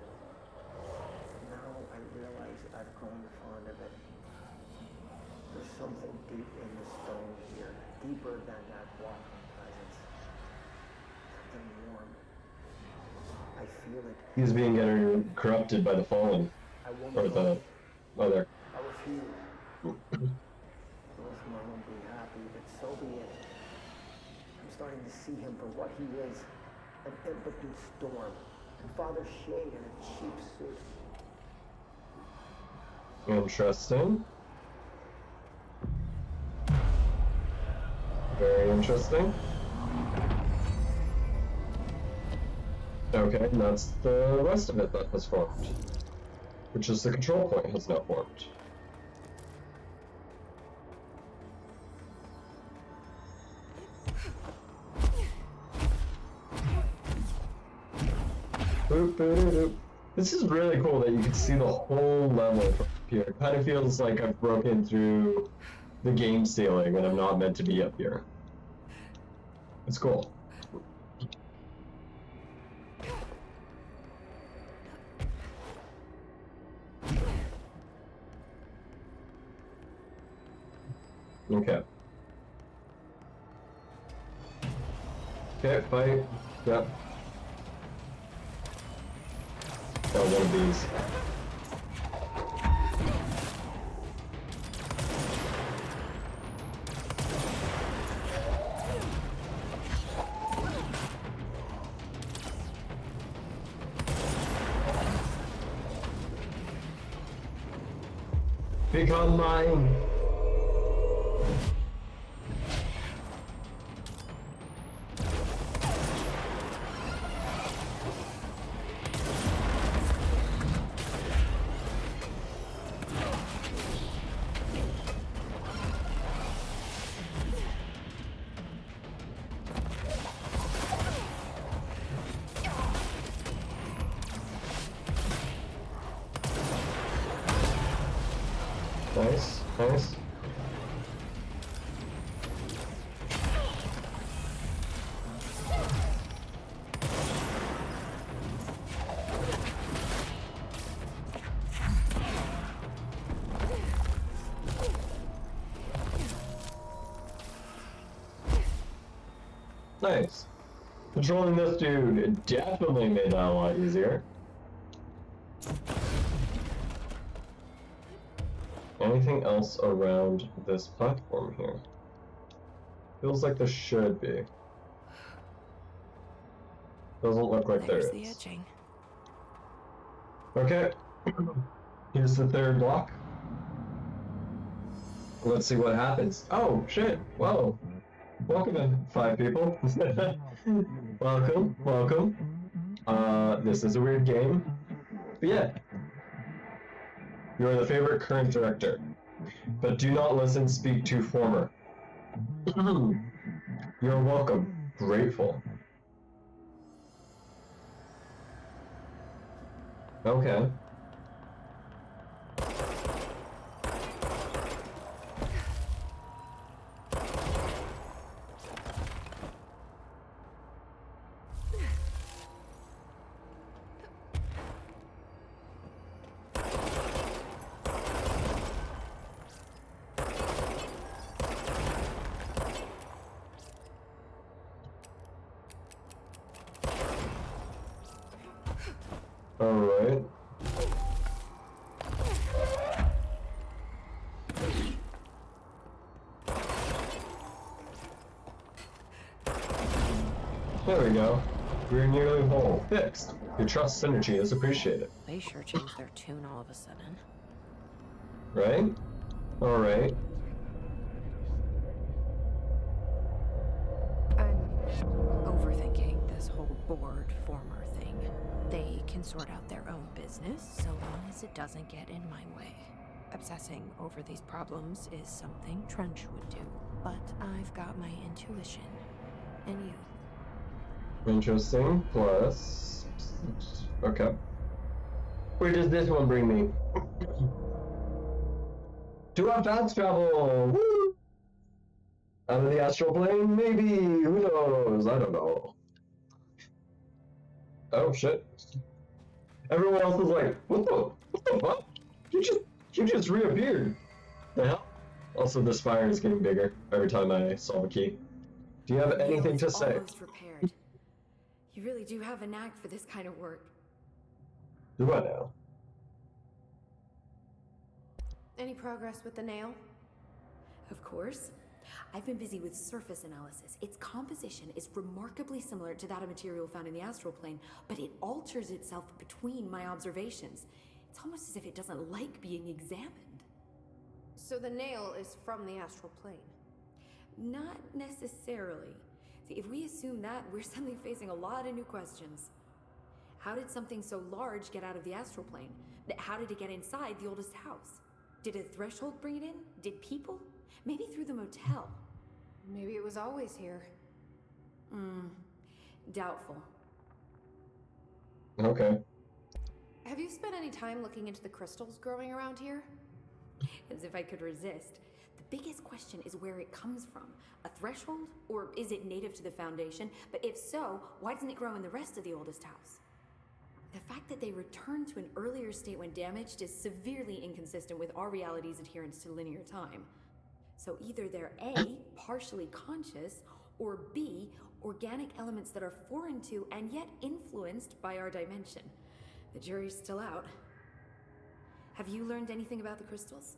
Now I realize I've grown fond of it. There's something deep in the stone here, deeper than that walking presence. Something warm. I feel it. He's being getting corrupted by the fallen. Or the other. I refuse. Northmore won't be happy, but so be it. I'm starting to see him for what he is. An impotent storm. Father Shade in a cheap suit. Interesting. Very interesting. Okay, and that's the rest of it that has formed. Which is the control point has now formed. Boop, boop, boop, boop. This is really cool that you can see the whole level from here. It kind of feels like I've broken through the game ceiling and I'm not meant to be up here. It's cool. Okay. Okay, fight. Yep. Oh, one of these. Become mine. Nice, nice. Nice. Controlling this dude definitely made that a lot easier. Anything else around this platform here? Feels like there should be. Doesn't look like there There's the is. etching. Okay. Here's the third block. Let's see what happens. Oh, shit. Whoa. Welcome in, 5 people. Welcome, welcome. This is a weird game. But yeah. You are the favorite current director, but do not listen, speak to former. You're welcome. Grateful. Okay. Alright. There we go. We're nearly whole. Fixed. Your trust synergy is appreciated. They sure changed their tune all of a sudden. Right? Alright. I'm overthinking this whole board former thing. They can sort out their own business so long as it doesn't get in my way. Obsessing over these problems is something Trench would do, but I've got my intuition. And you. Interesting. Plus... Okay. Where does this one bring me? To a fast travel! Woo! Out of the astral plane? Maybe. Who knows? I don't know. Oh shit. Everyone else is like, what the fuck? You just reappeared. The hell? Also, this fire is getting bigger every time I solve a key. Do you have anything to say? Almost repaired. You really do have a knack for this kind of work. Do I now? Any progress with the nail? Of course. I've been busy with surface analysis. Its composition is remarkably similar to that of material found in the astral plane, but it alters itself between my observations. It's almost as if it doesn't like being examined. So the nail is from the astral plane? Not necessarily. See, if we assume that, we're suddenly facing a lot of new questions. How did something so large get out of the astral plane? How did it get inside the oldest house? Did a threshold bring it in? Did people? Maybe through the motel. Maybe it was always here. Doubtful. Okay. Have you spent any time looking into the crystals growing around here? As if I could resist. The biggest question is where it comes from. A threshold? Or is it native to the Foundation? But if so, why doesn't it grow in the rest of the oldest house? The fact that they returned to an earlier state when damaged is severely inconsistent with our reality's adherence to linear time. So either they're A, partially conscious, or B, organic elements that are foreign to and yet influenced by our dimension. The jury's still out. Have you learned anything about the crystals?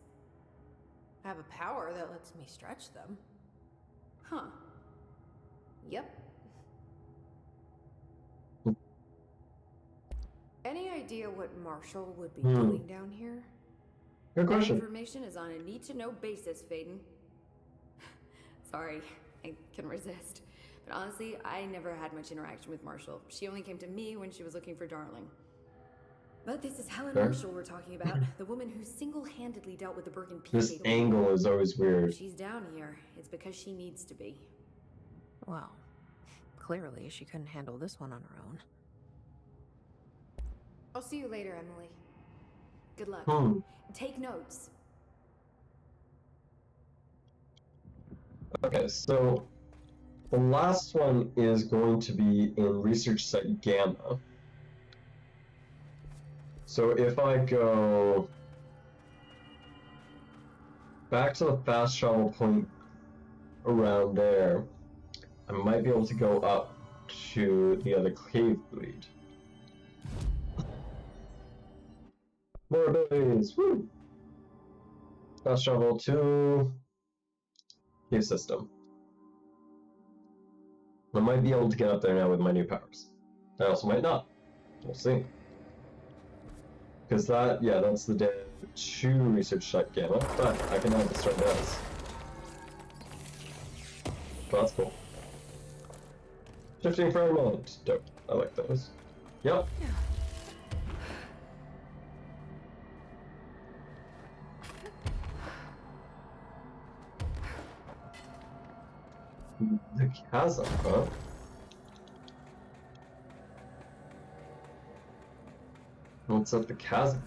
I have a power that lets me stretch them. Huh. Yep. Any idea what Marshall would be doing down here? Good That question. information is on a need-to-know basis, Faden. Sorry, I can resist. But honestly, I never had much interaction with Marshall. She only came to me when she was looking for Darling. But this is Helen Sure. Marshall we're talking about, the woman who single-handedly dealt with the Bergen Peak This fatal angle is always weird. If she's down here, it's because she needs to be. Well, clearly she couldn't handle this one on her own. I'll see you later, Emily. Good luck. Take notes. Okay, so the last one is going to be in Research Site Gamma. So if I go back to the fast travel point around there, I might be able to go up to the other cave bleed. More abilities! Woo! Fast travel to cave system. I might be able to get up there now with my new powers. I also might not. We'll see. Because that, yeah, that's the day to Research Site Gamma, but I can now destroy this. So that's cool. Shifting Firmament. Dope. I like those. Yep. The chasm, huh? What's up the chasm?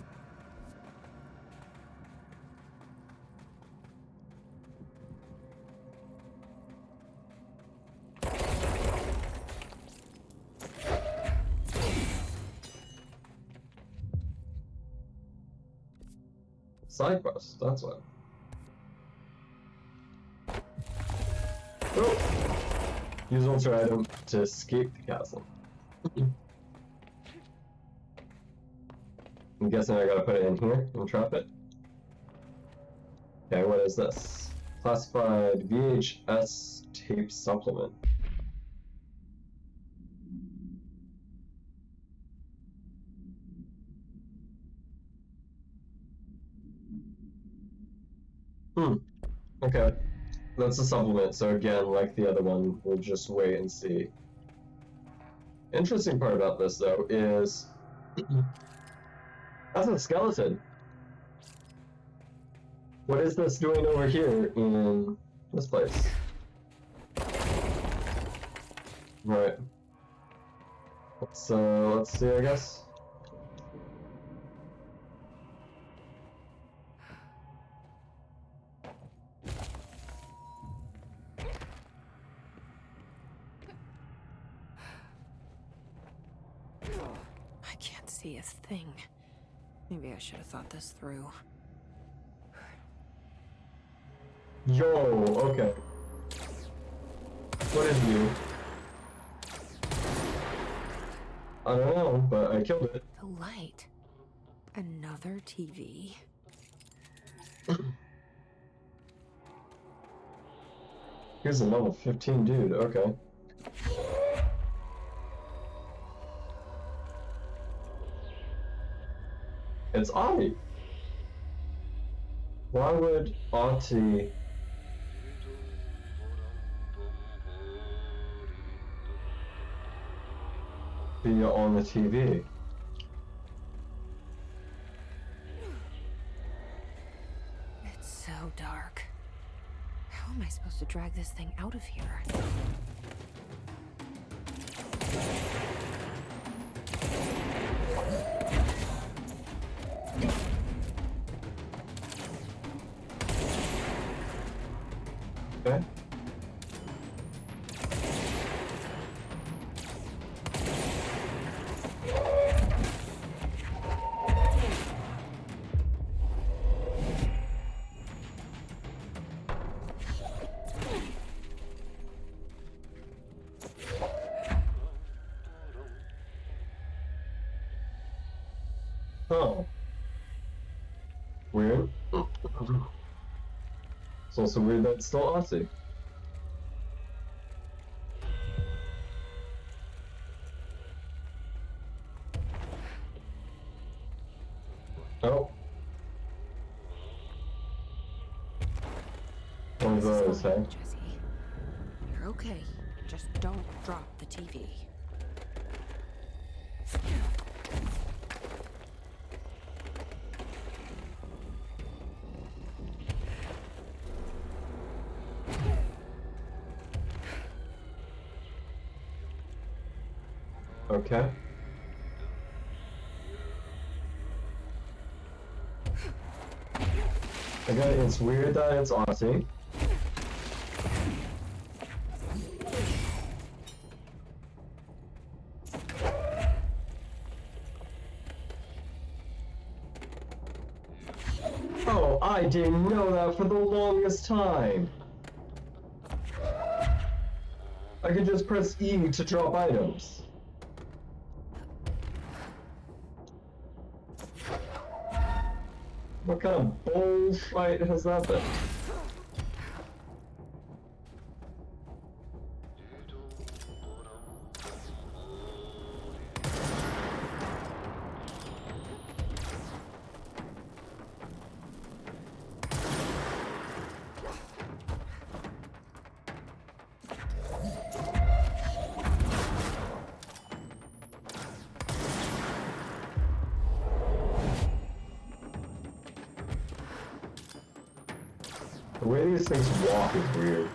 Side quest, that's what. Oh! Use alter item to escape the castle. I'm guessing I gotta put it in here and trap it. Okay, what is this? Classified VHS tape supplement. Okay. That's a supplement, so again, like the other one, we'll just wait and see. Interesting part about this, though, is that's a skeleton. What is this doing over here in this place? Right. Let's see, I guess. I can't see a thing. Maybe I should have thought this through. Yo, okay. What is you? I don't know, but I killed it. The light. Another TV. Here's a level 15 dude, okay. It's Auntie! Why would Auntie be on the TV? It's so dark. How am I supposed to drag this thing out of here? Okay. Oh. Weird. It's also weird that it's still Aussie. Oh. One of those, hey? Jesse, you're okay. Just don't drop the TV. Okay. Again, it's weird that it's Aussie. Oh, I didn't know that for the longest time. I could just press E to drop items. What kind of bullshit has that been? The way these things walk is weird.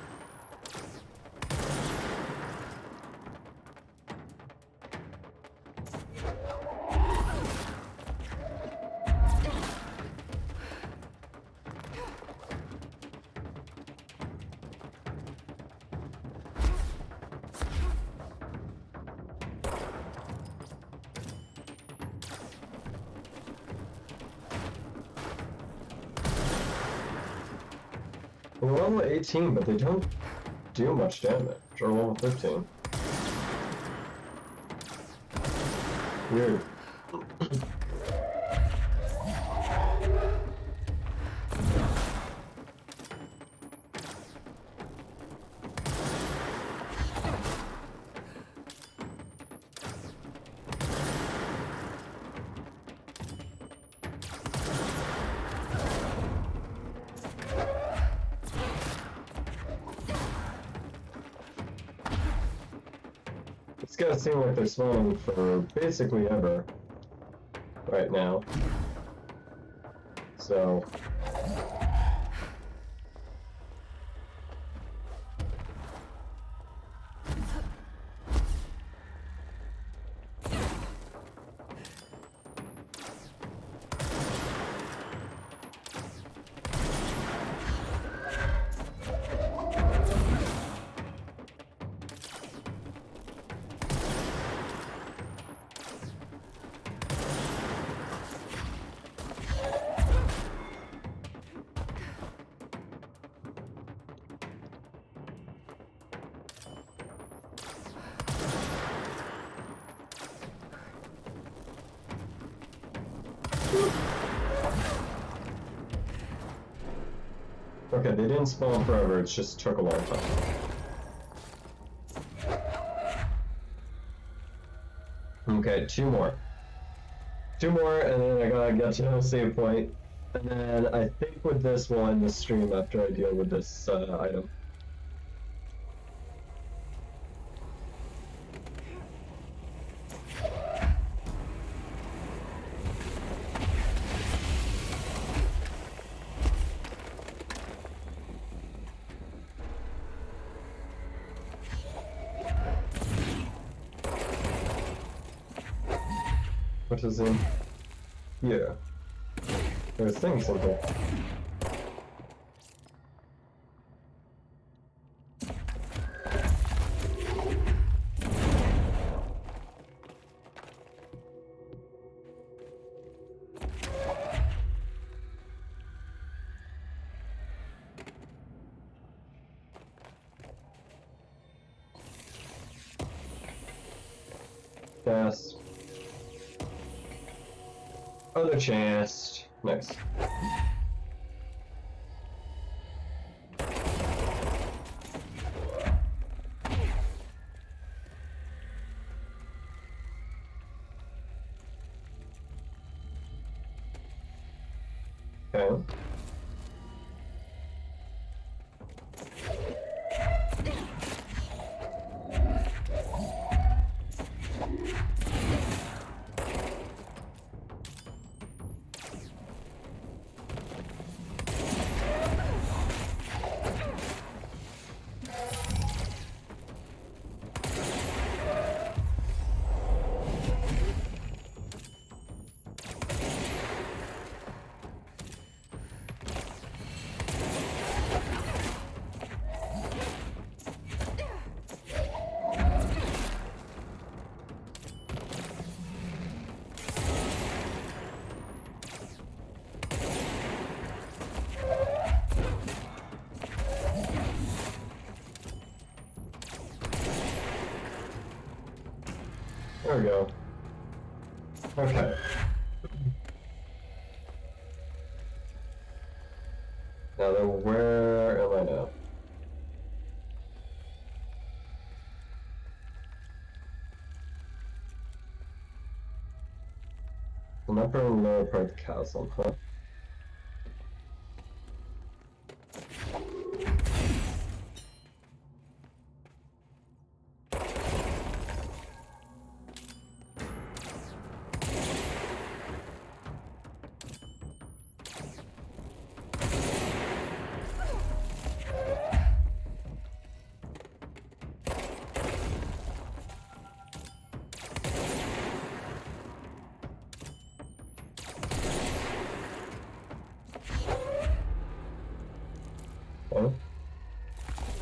We're level 18, but they don't do much damage. Or level 15. Weird. It's gotta seem like they're spawning for basically ever right now. So Okay, they didn't spawn forever, it just took a long time. Okay, two more. Two more, and then I gotta get to a save point. And then I think with this we'll end the stream after I deal with this item. What is in here? There's things in here. Yes. Other chest. Nice. Okay. There we go. Okay. Now then, where am I now? I'm up in the lower part of the castle, huh?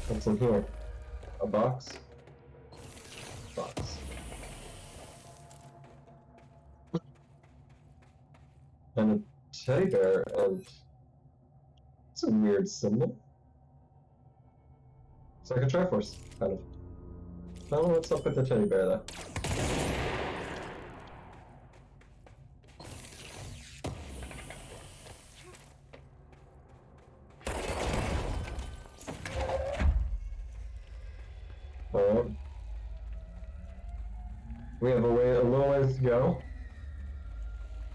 What's in here? A box? Box. And a teddy bear, and it's a weird symbol. It's like a Triforce, kind of. I don't know what's up with the teddy bear though. We have a little ways to go.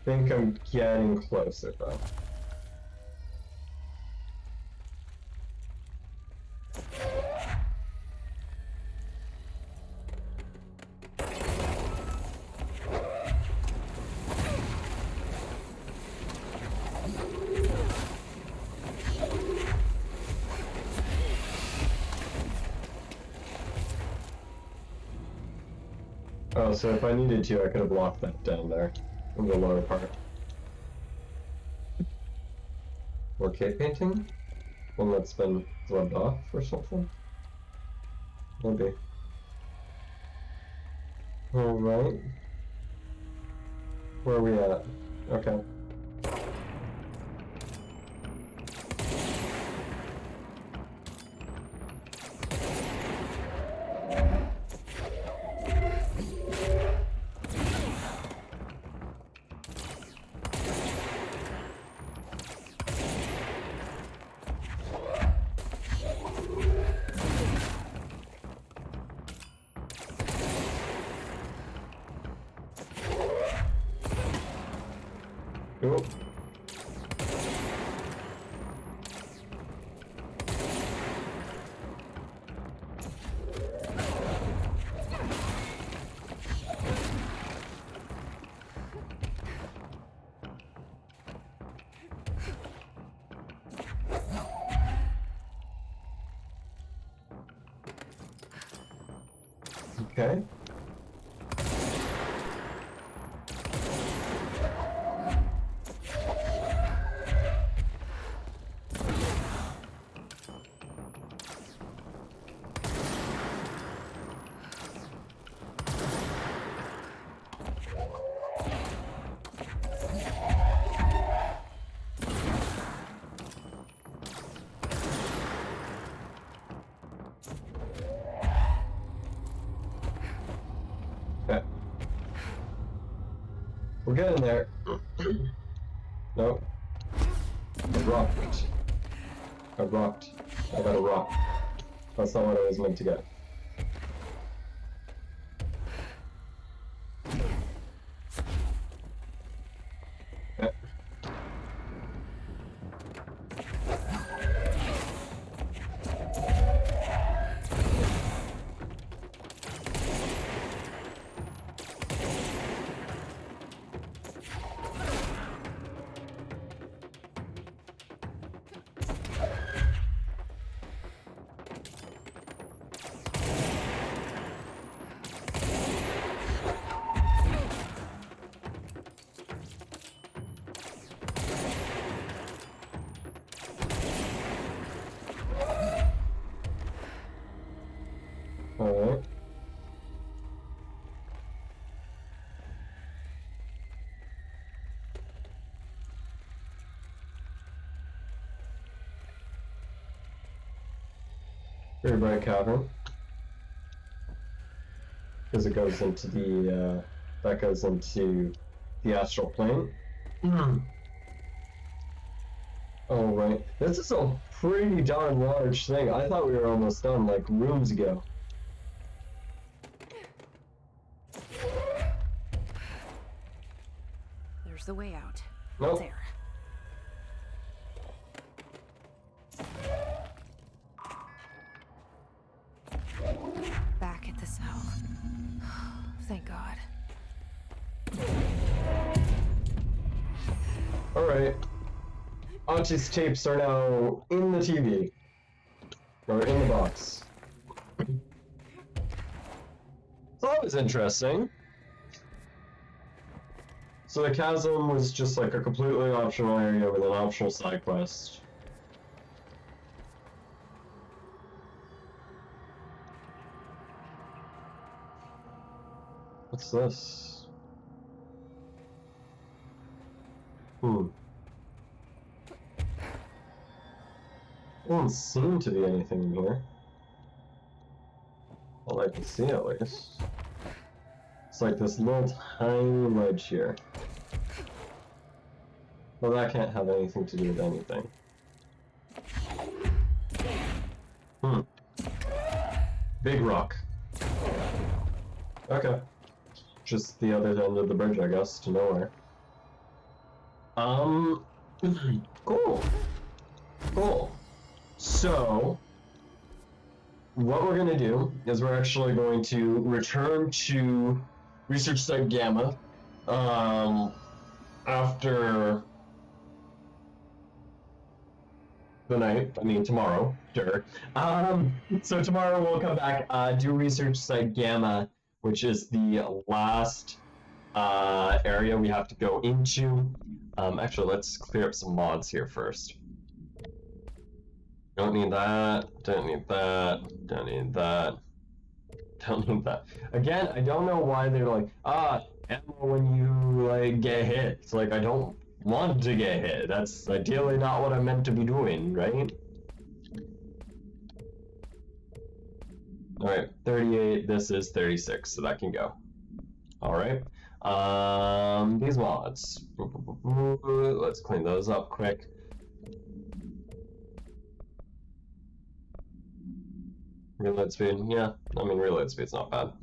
I think I'm getting closer though. Oh, so if I needed to, I could have blocked that down there in the lower part. More cave painting? One that's been rubbed off or something? Maybe. Alright. Where are we at? Okay. Oop. Okay. Okay. We're getting there. Nope. I rocked. I rocked. I got a rock. That's not what I was meant to get. Okay. Alright. Very bright cavern. Because it goes into the, that goes into the astral plane. Oh, right. This is a pretty darn large thing. I thought we were almost done, like, rooms ago. There's the way out. Nope. There. Back at the cell. Thank God. Alright. Auntie's tapes are now in the TV. Or in the box. So that was interesting. So the chasm was just like a completely optional area with an optional side quest. What's this? Doesn't seem to be anything in here. All I can see at least. It's like this little tiny ledge here. Well, that can't have anything to do with anything. Big rock. Okay. Just the other end of the bridge, I guess, to nowhere. Cool. Cool. So, what we're gonna do is we're actually going to return to Research Site Gamma, after the night, I mean tomorrow, sure. So tomorrow we'll come back, do Research Site Gamma, which is the last area we have to go into. Actually, let's clear up some mods here first. Don't need that, don't need that, don't need that, don't need that. Again, I don't know why they're like, ammo when you, like, get hit. It's like, I don't want to get hit. That's ideally not what I'm meant to be doing, right? Alright, 38, this is 36, so that can go. Alright. These mods. Let's clean those up quick. Reload speed, yeah. I mean, reload speed's not bad.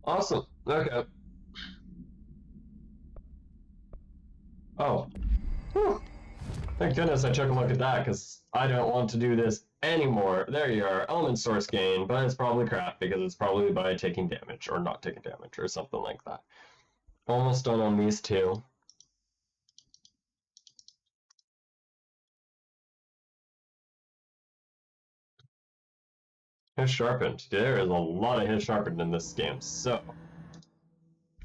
Awesome. Okay. Oh. Whew. Thank goodness I took a look at that, because I don't want to do this anymore. There you are, element source gain, but it's probably crap, because it's probably by taking damage, or not taking damage, or something like that. Almost done on these two. His sharpened. There is a lot of his sharpened in this game, so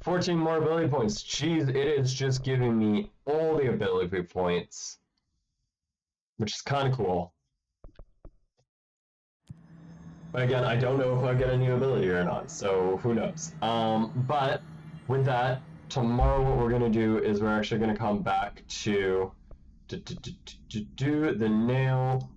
14 more ability points. Jeez, it is just giving me all the ability points, which is kind of cool. But again, I don't know if I get a new ability or not, so who knows. But with that, tomorrow what we're going to do is we're actually going to come back to do the nail.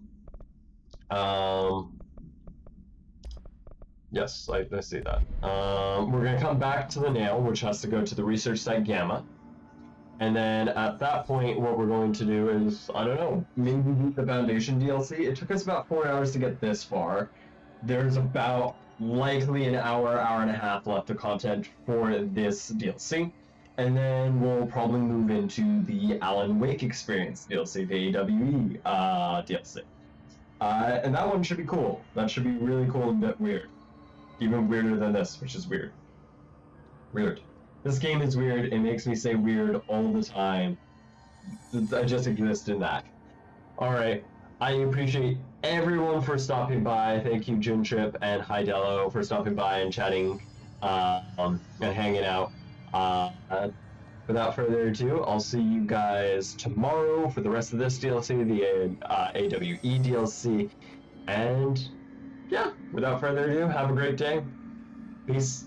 Yes, I see that. We're going to come back to the nail, which has to go to the research site Gamma. And then at that point, what we're going to do is, I don't know, maybe beat the Foundation DLC. It took us about 4 hours to get this far. There's about likely an hour, hour and a half left of content for this DLC. And then we'll probably move into the Alan Wake Experience DLC, the AWE DLC. And that one should be cool. That should be really cool and a bit weird. Even weirder than this, which is weird. Weird. This game is weird. It makes me say weird all the time. I just exist in that. Alright. I appreciate everyone for stopping by. Thank you, Juntrip and Hydello, for stopping by and chatting and hanging out. Without further ado, I'll see you guys tomorrow for the rest of this DLC, the AWE DLC. And yeah, without further ado, have a great day. Peace.